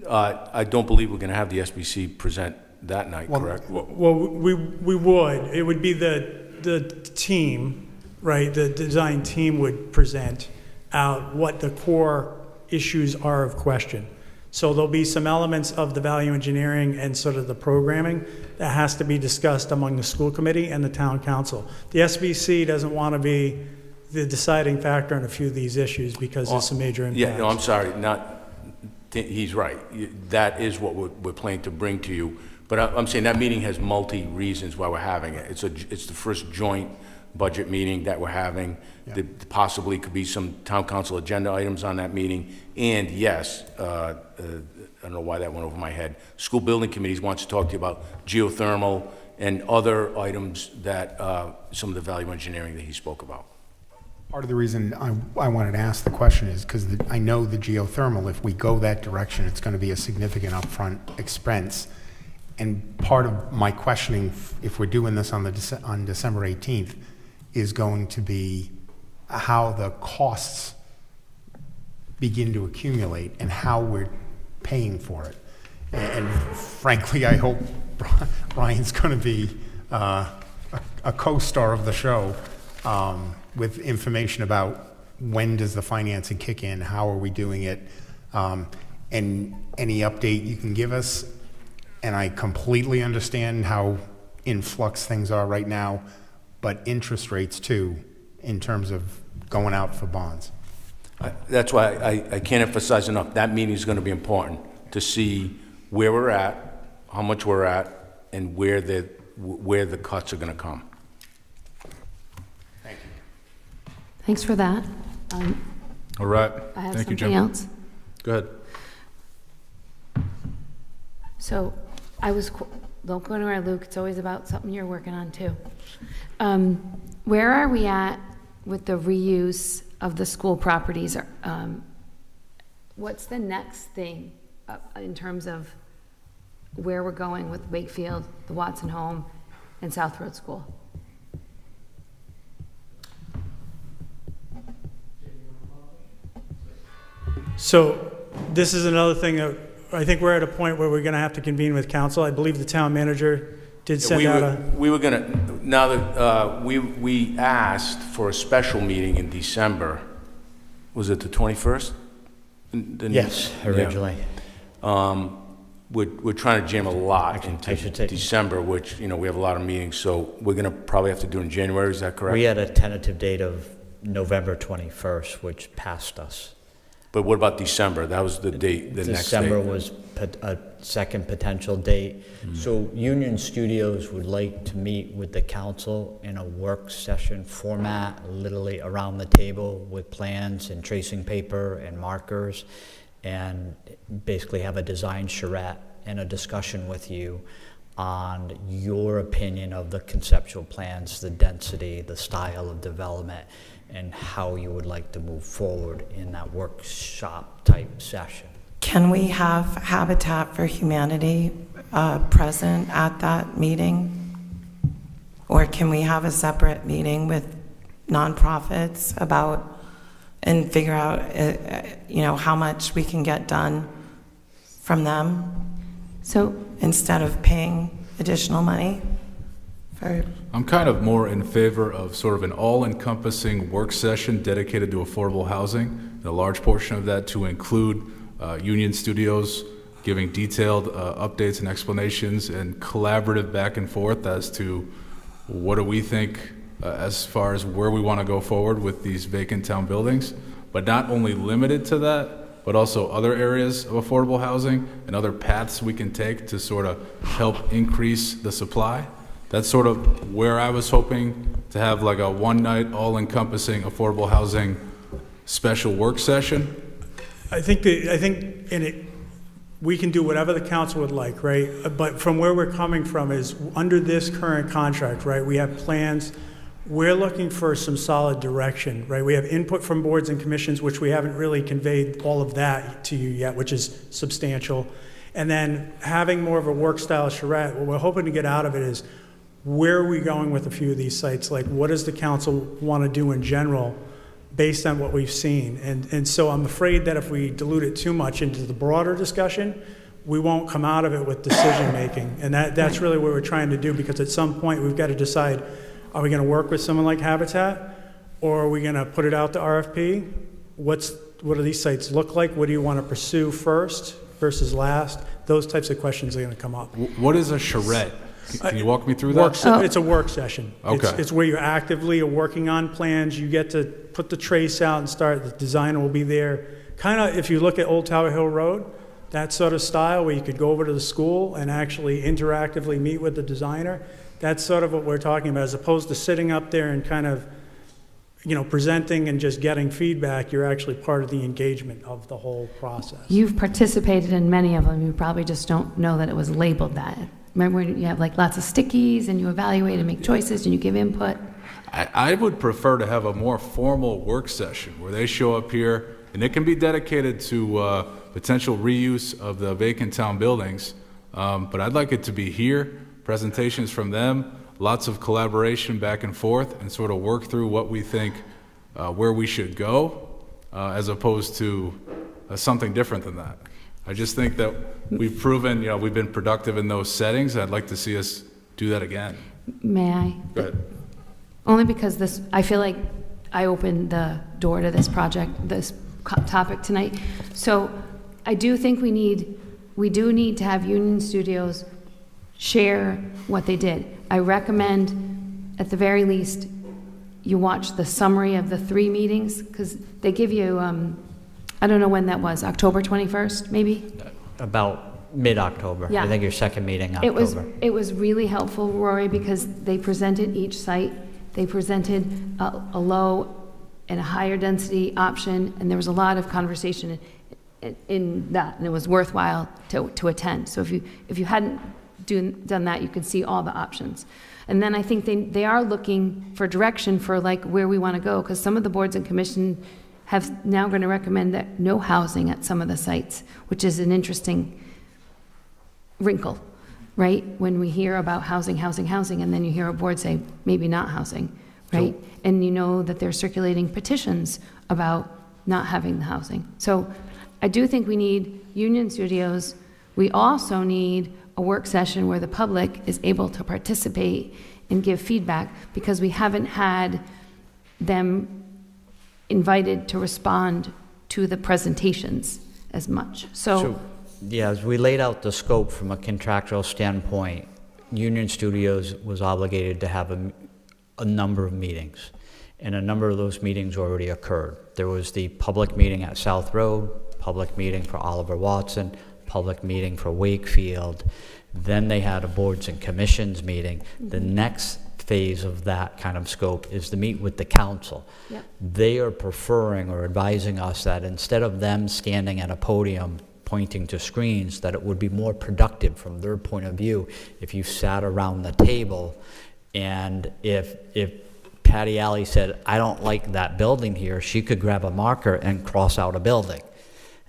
I don't believe we're going to have the SBC present that night, correct? Well, we would. It would be the team, right? The design team would present out what the core issues are of question. So there'll be some elements of the value engineering and sort of the programming that has to be discussed among the school committee and the town council. The SBC doesn't want to be the deciding factor on a few of these issues because there's some major impacts. Yeah, no, I'm sorry. He's right. That is what we're planning to bring to you. But I'm saying that meeting has multi-reasons why we're having it. It's the first joint budget meeting that we're having. Yeah. There possibly could be some town council agenda items on that meeting. And yes, I don't know why that went over my head. School building committees wants to talk to you about geothermal and other items that some of the value engineering that he spoke about. Part of the reason I wanted to ask the question is because I know the geothermal, if we go that direction, it's going to be a significant upfront expense. And part of my questioning, if we're doing this on December 18th, is going to be how the costs begin to accumulate and how we're paying for it. And frankly, I hope Brian's going to be a co-star of the show with information about when does the financing kick in, how are we doing it, and any update you can give us. And I completely understand how in flux things are right now, but interest rates too, in terms of going out for bonds. That's why I can't emphasize enough. That meeting is going to be important to see where we're at, how much we're at, and where the cuts are going to come. Thank you. Thanks for that. All right. I have Thank you, something Jim. else. Go ahead. So don't go anywhere, Luke. It's always about something you're working on too. Where are we at with the reuse of the school properties? What's the next thing in terms of where we're going with Wakefield, the Watson Home, and South Road School? So this is another thing that I think we're at a point where we're going to have to convene with council. I believe the town manager did send out We were going to, now that we asked for a special meeting in December, was it the 21st? Yes, originally. Yeah. We're trying to jam a lot into December, which, we have a lot of meetings, so we're going to probably have to do it in January, is that correct? We had a tentative date of November 21st, which passed us. But what about December? That was the date, the next date. December was a second potential date. So Union Studios would like to meet with the council in a work session format, literally around the table with plans and tracing paper and markers, and basically have a design charrette and a discussion with you on your opinion of the conceptual plans, the density, the style of development, and how you would like to move forward in that workshop type session. Can we have Habitat for Humanity present at that meeting? Or can we have a separate meeting with nonprofits about and figure out, how much we can get done from them? So instead of paying additional money for... I'm kind of more in favor of sort of an all-encompassing work session dedicated to affordable housing, and a large portion of that to include Union Studios giving detailed updates and explanations and collaborative back and forth as to what do we think as far as where we want to go forward with these vacant town buildings, but not only limited to that, but also other areas of affordable housing and other paths we can take to sort of help increase the supply. That's sort of where I was hoping to have like a one-night, all-encompassing affordable housing special work session. I think we can do whatever the council would like, right? But from where we're coming from is, under this current contract, right, we have plans. We're looking for some solid direction, right? We have input from boards and commissions, which we haven't really conveyed all of that to you yet, which is substantial. And then having more of a work style charrette, what we're hoping to get out of it is, where are we going with a few of these sites? Like, what does the council want to do in general based on what we've seen? And so I'm afraid that if we dilute it too much into the broader discussion, we won't come out of it with decision making. And that's really what we're trying to do, because at some point we've got to decide, are we going to work with someone like Habitat, or are we going to put it out to RFP? What do these sites look like? What do you want to pursue first versus last? Those types of questions are going to come up. What is a charrette? Can you walk me through that? It's a work session. Okay. It's where you actively are working on plans. You get to put the trace out and start. The designer will be there. Kind of, if you look at Old Tower Hill Road, that sort of style where you could go over to the school and actually interactively meet with the designer. That's sort of what we're talking about, as opposed to sitting up there and kind of, presenting and just getting feedback. You're actually part of the engagement of the whole process. You've participated in many of them. You probably just don't know that it was labeled that. Remember when you have like lots of stickies and you evaluate and make choices and you give input? I would prefer to have a more formal work session where they show up here, and it can be dedicated to potential reuse of the vacant town buildings. But I'd like it to be here, presentations from them, lots of collaboration back and forth, and sort of work through what we think, where we should go, as opposed to something different than that. I just think that we've proven, we've been productive in those settings. I'd like to see us do that again. May I? Go ahead. Only because I feel like I opened the door to this project, this topic tonight. So I do think we do need to have Union Studios share what they did. I recommend, at the very least, you watch the summary of the 3 meetings, because they give you, I don't know when that was, October 21st, maybe? About mid-October. Yeah. I think your second meeting, October. It was really helpful, Rory, because they presented each site. They presented a low and a higher density option, and there was a lot of conversation in that, and it was worthwhile to attend. So if you hadn't done that, you could see all the options. And then I think they are looking for direction for like where we want to go, because some of the boards and commission have now going to recommend that no housing at some of the sites, which is an interesting wrinkle, right? When we hear about housing, and then you hear a board say, maybe not housing, right? And you know that they're circulating petitions about not having the housing. So I do think we need Union Studios. We also need a work session where the public is able to participate and give feedback, because we haven't had them invited to respond to the presentations as much. So yeah, as we laid out the scope from a contractual standpoint, Union Studios was obligated to have a number of meetings, and a number of those meetings already occurred. There was the public meeting at South Road, public meeting for Oliver Watson, public meeting for Wakefield. Then they had a boards and commissions meeting. The next phase of that kind of scope is to meet with the council. Yep. They are preferring or advising us that instead of them standing at a podium pointing to screens, that it would be more productive from their point of view if you sat around the table, and if Patty Alley said, I don't like that building here, she could grab a marker and cross out a building.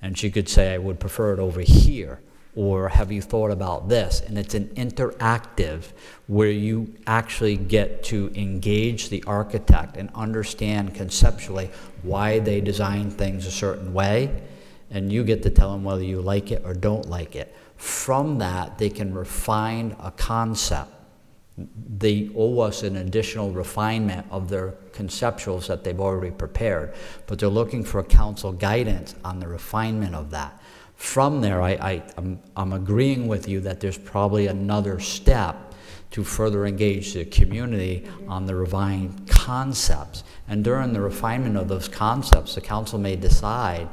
And she could say, I would prefer it over here, or have you thought about this? And it's an interactive where you actually get to engage the architect and understand conceptually why they design things a certain way, and you get to tell them whether you like it or don't like it. From that, they can refine a concept. They owe us an additional refinement of their conceptuals that they've already prepared, but they're looking for council guidance on the refinement of that. From there, I'm agreeing with you that there's probably another step to further engage the community on the refined concepts. And during the refinement of those concepts, the council may decide,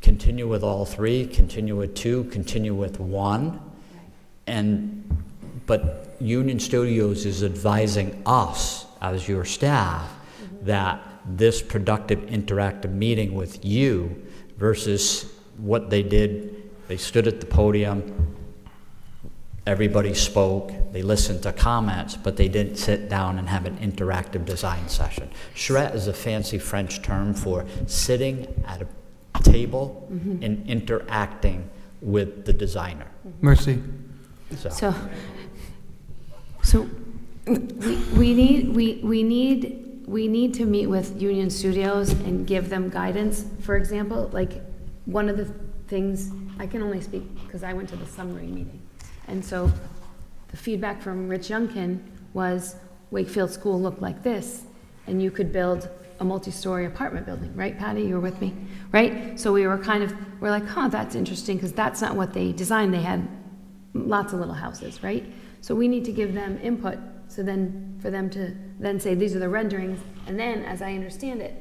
continue with all 3, continue with 2, continue with 1, but Union Studios is advising us as your staff that this productive interactive meeting with you versus what they did They stood at the podium, everybody spoke, they listened to comments, but they didn't sit down and have an interactive design session. Charrette is a fancy French term for sitting at a table and interacting with the designer. Mercy. So we need to meet with Union Studios and give them guidance. For example, like one of the things, I can only speak because I went to the summary meeting. And so the feedback from Rich Youngkin was Wakefield School looked like this, and you could build a multi-story apartment building, right, Patty? You were with me, right? So we're like, huh, that's interesting, because that's not what they designed. They had lots of little houses, right? So we need to give them input, so then for them to then say, these are the renderings, and then, as I understand it,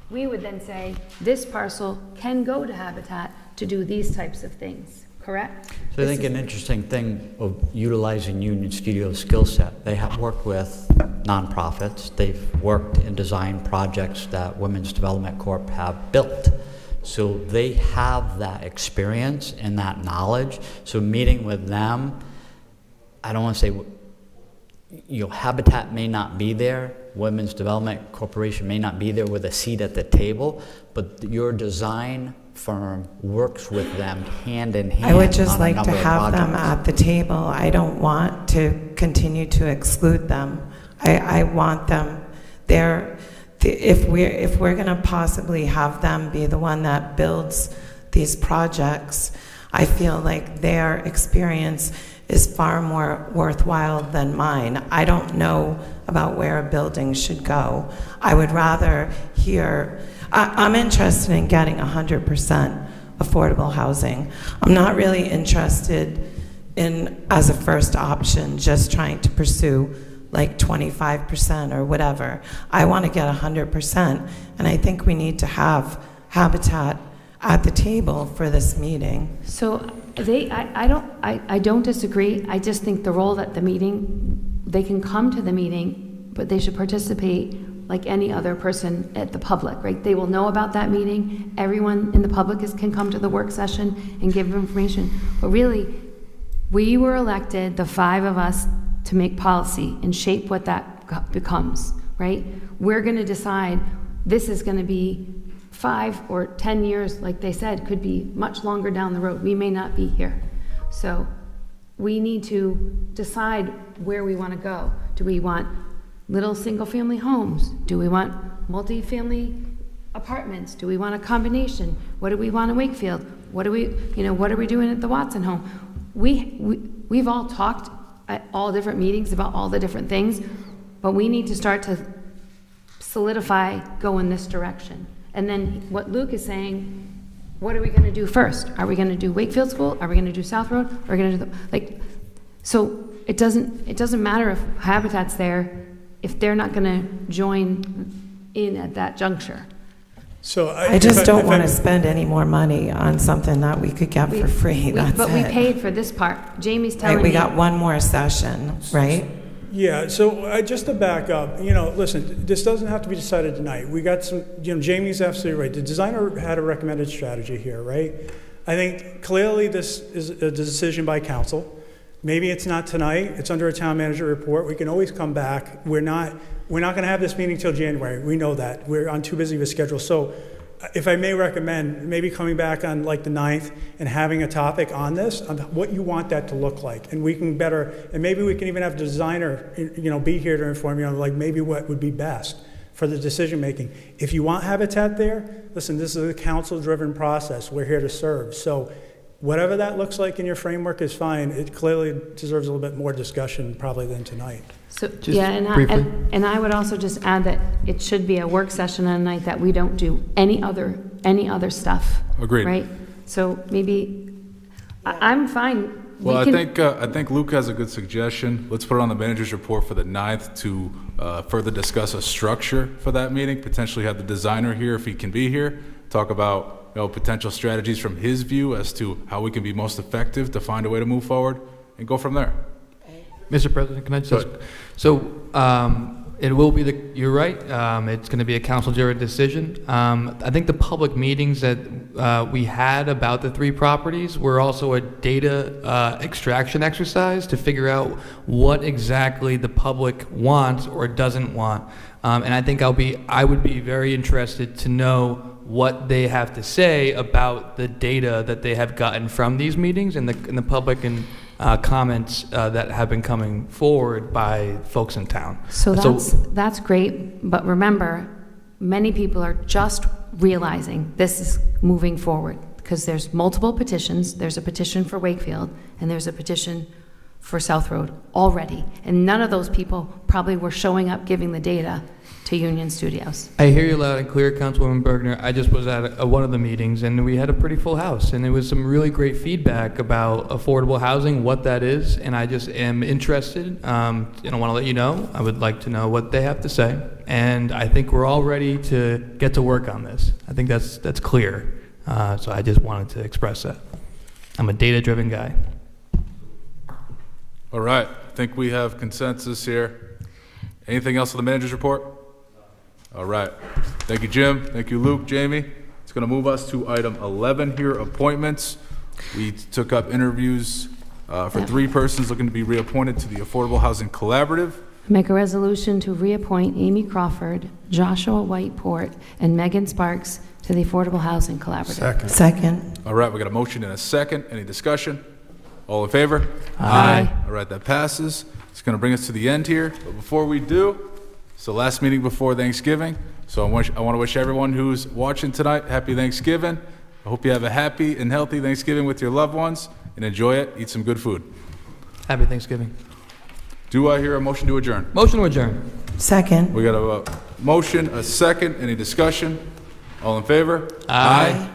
we would then say, this parcel can go to Habitat to do these types of things. Correct? So I think an interesting thing of utilizing Union Studio's skill set, they have worked with nonprofits, they've worked in design projects that Women's Development Corp have built. So they have that experience and that knowledge. So meeting with them, I don't want to say, Habitat may not be there, Women's Development Corporation may not be there with a seat at the table, but your design firm works with them hand in hand. I would just on a like to number of have them projects. at the table. I don't want to continue to exclude them. I want them there. If we're going to possibly have them be the one that builds these projects, I feel like their experience is far more worthwhile than mine. I don't know about where a building should go. I would rather hear, I'm interested in getting 100% affordable housing. I'm not really interested in, as a first option, just trying to pursue like 25% or whatever. I want to get 100%, and I think we need to have Habitat at the table for this meeting. So I don't disagree. I just think the role at the meeting, they can come to the meeting, but they should participate like any other person at the public, right? They will know about that meeting. Everyone in the public can come to the work session and give information. But really, we were elected, the 5 of us, to make policy and shape what that becomes, right? We're going to decide this is going to be 5 or 10 years, like they said, could be much longer down the road. We may not be here. So we need to decide where we want to go. Do we want little single-family homes? Do we want multi-family apartments? Do we want a combination? What do we want in Wakefield? What are we doing at the Watson home? We've all talked at all different meetings about all the different things, but we need to start to solidify, go in this direction. And then what Luke is saying, what are we going to do first? Are we going to do Wakefield School? Are we going to do South Road? Are we going to do so it doesn't matter if Habitat's there if they're not going to join in at that juncture. So I just don't want to spend any more money on something that we could get for free. But we paid for this part. Jamie's telling me. We got one more session, right? Yeah, so just to back up, listen, this doesn't have to be decided tonight. We got some, Jamie's absolutely right. The designer had a recommended strategy here, right? I think clearly this is a decision by council. Maybe it's not tonight. It's under a town manager report. We can always come back. We're not going to have this meeting till January. We know that. We're on too busy of a schedule. So if I may recommend, maybe coming back on like the 9th and having a topic on this, on what you want that to look like. And we can and maybe we can even have the designer, be here to inform you on like maybe what would be best for the decision making. If you want Habitat there, listen, this is a council-driven process. We're here to serve. So whatever that looks like in your framework is fine. It clearly deserves a little bit more discussion probably than tonight. So, and I would also just add that it should be a work session on a night that we don't do any other stuff. Agreed. Right? So maybe, I'm fine. Well, I think Luke has a good suggestion. Let's put it on the manager's report for the 9th to further discuss a structure for that meeting, potentially have the designer here if he can be here, talk about potential strategies from his view as to how we can be most effective to find a way to move forward and go from there. Mr. President, can I just... It will be you're right, it's going to be a council-driven decision. I think the public meetings that we had about the 3 properties were also a data extraction exercise to figure out what exactly the public wants or doesn't want. And I think I would be very interested to know what they have to say about the data that they have gotten from these meetings and the public and comments that have been coming forward by folks in town. So that's great, but remember, many people are just realizing this is moving forward because there's multiple petitions. There's a petition for Wakefield and there's a petition for South Road already, and none of those people probably were showing up giving the data to Union Studios. I hear you loud and clear, Councilwoman Bergner. I just was at one of the meetings, and we had a pretty full house, and there was some really great feedback about affordable housing, what that is, and I just am interested, and I want to let you know, I would like to know what they have to say, and I think we're all ready to get to work on this. I think that's clear, so I just wanted to express that. I'm a data-driven guy. All right, I think we have consensus here. Anything else on the manager's report? All right. Thank you, Jim. Thank you, Luke, Jamie. It's going to move us to item 11 here, appointments. We took up interviews for 3 persons looking to be reappointed to the Affordable Housing Collaborative. Make a resolution to reappoint Amy Crawford, Joshua Whiteport, and Megan Sparks to the Affordable Housing Collaborative. Second. All right, we got a motion and a second. Any discussion? All in favor? Aye. All right, that passes. It's going to bring us to the end here. But before we do, it's the last meeting before Thanksgiving. So I want to wish everyone who's watching tonight happy Thanksgiving. I hope you have a happy and healthy Thanksgiving with your loved ones and enjoy it. Eat some good food. Happy Thanksgiving. Do I hear a motion to adjourn? Motion to adjourn. Second. We got a motion, a second. Any discussion? All in favor? Aye.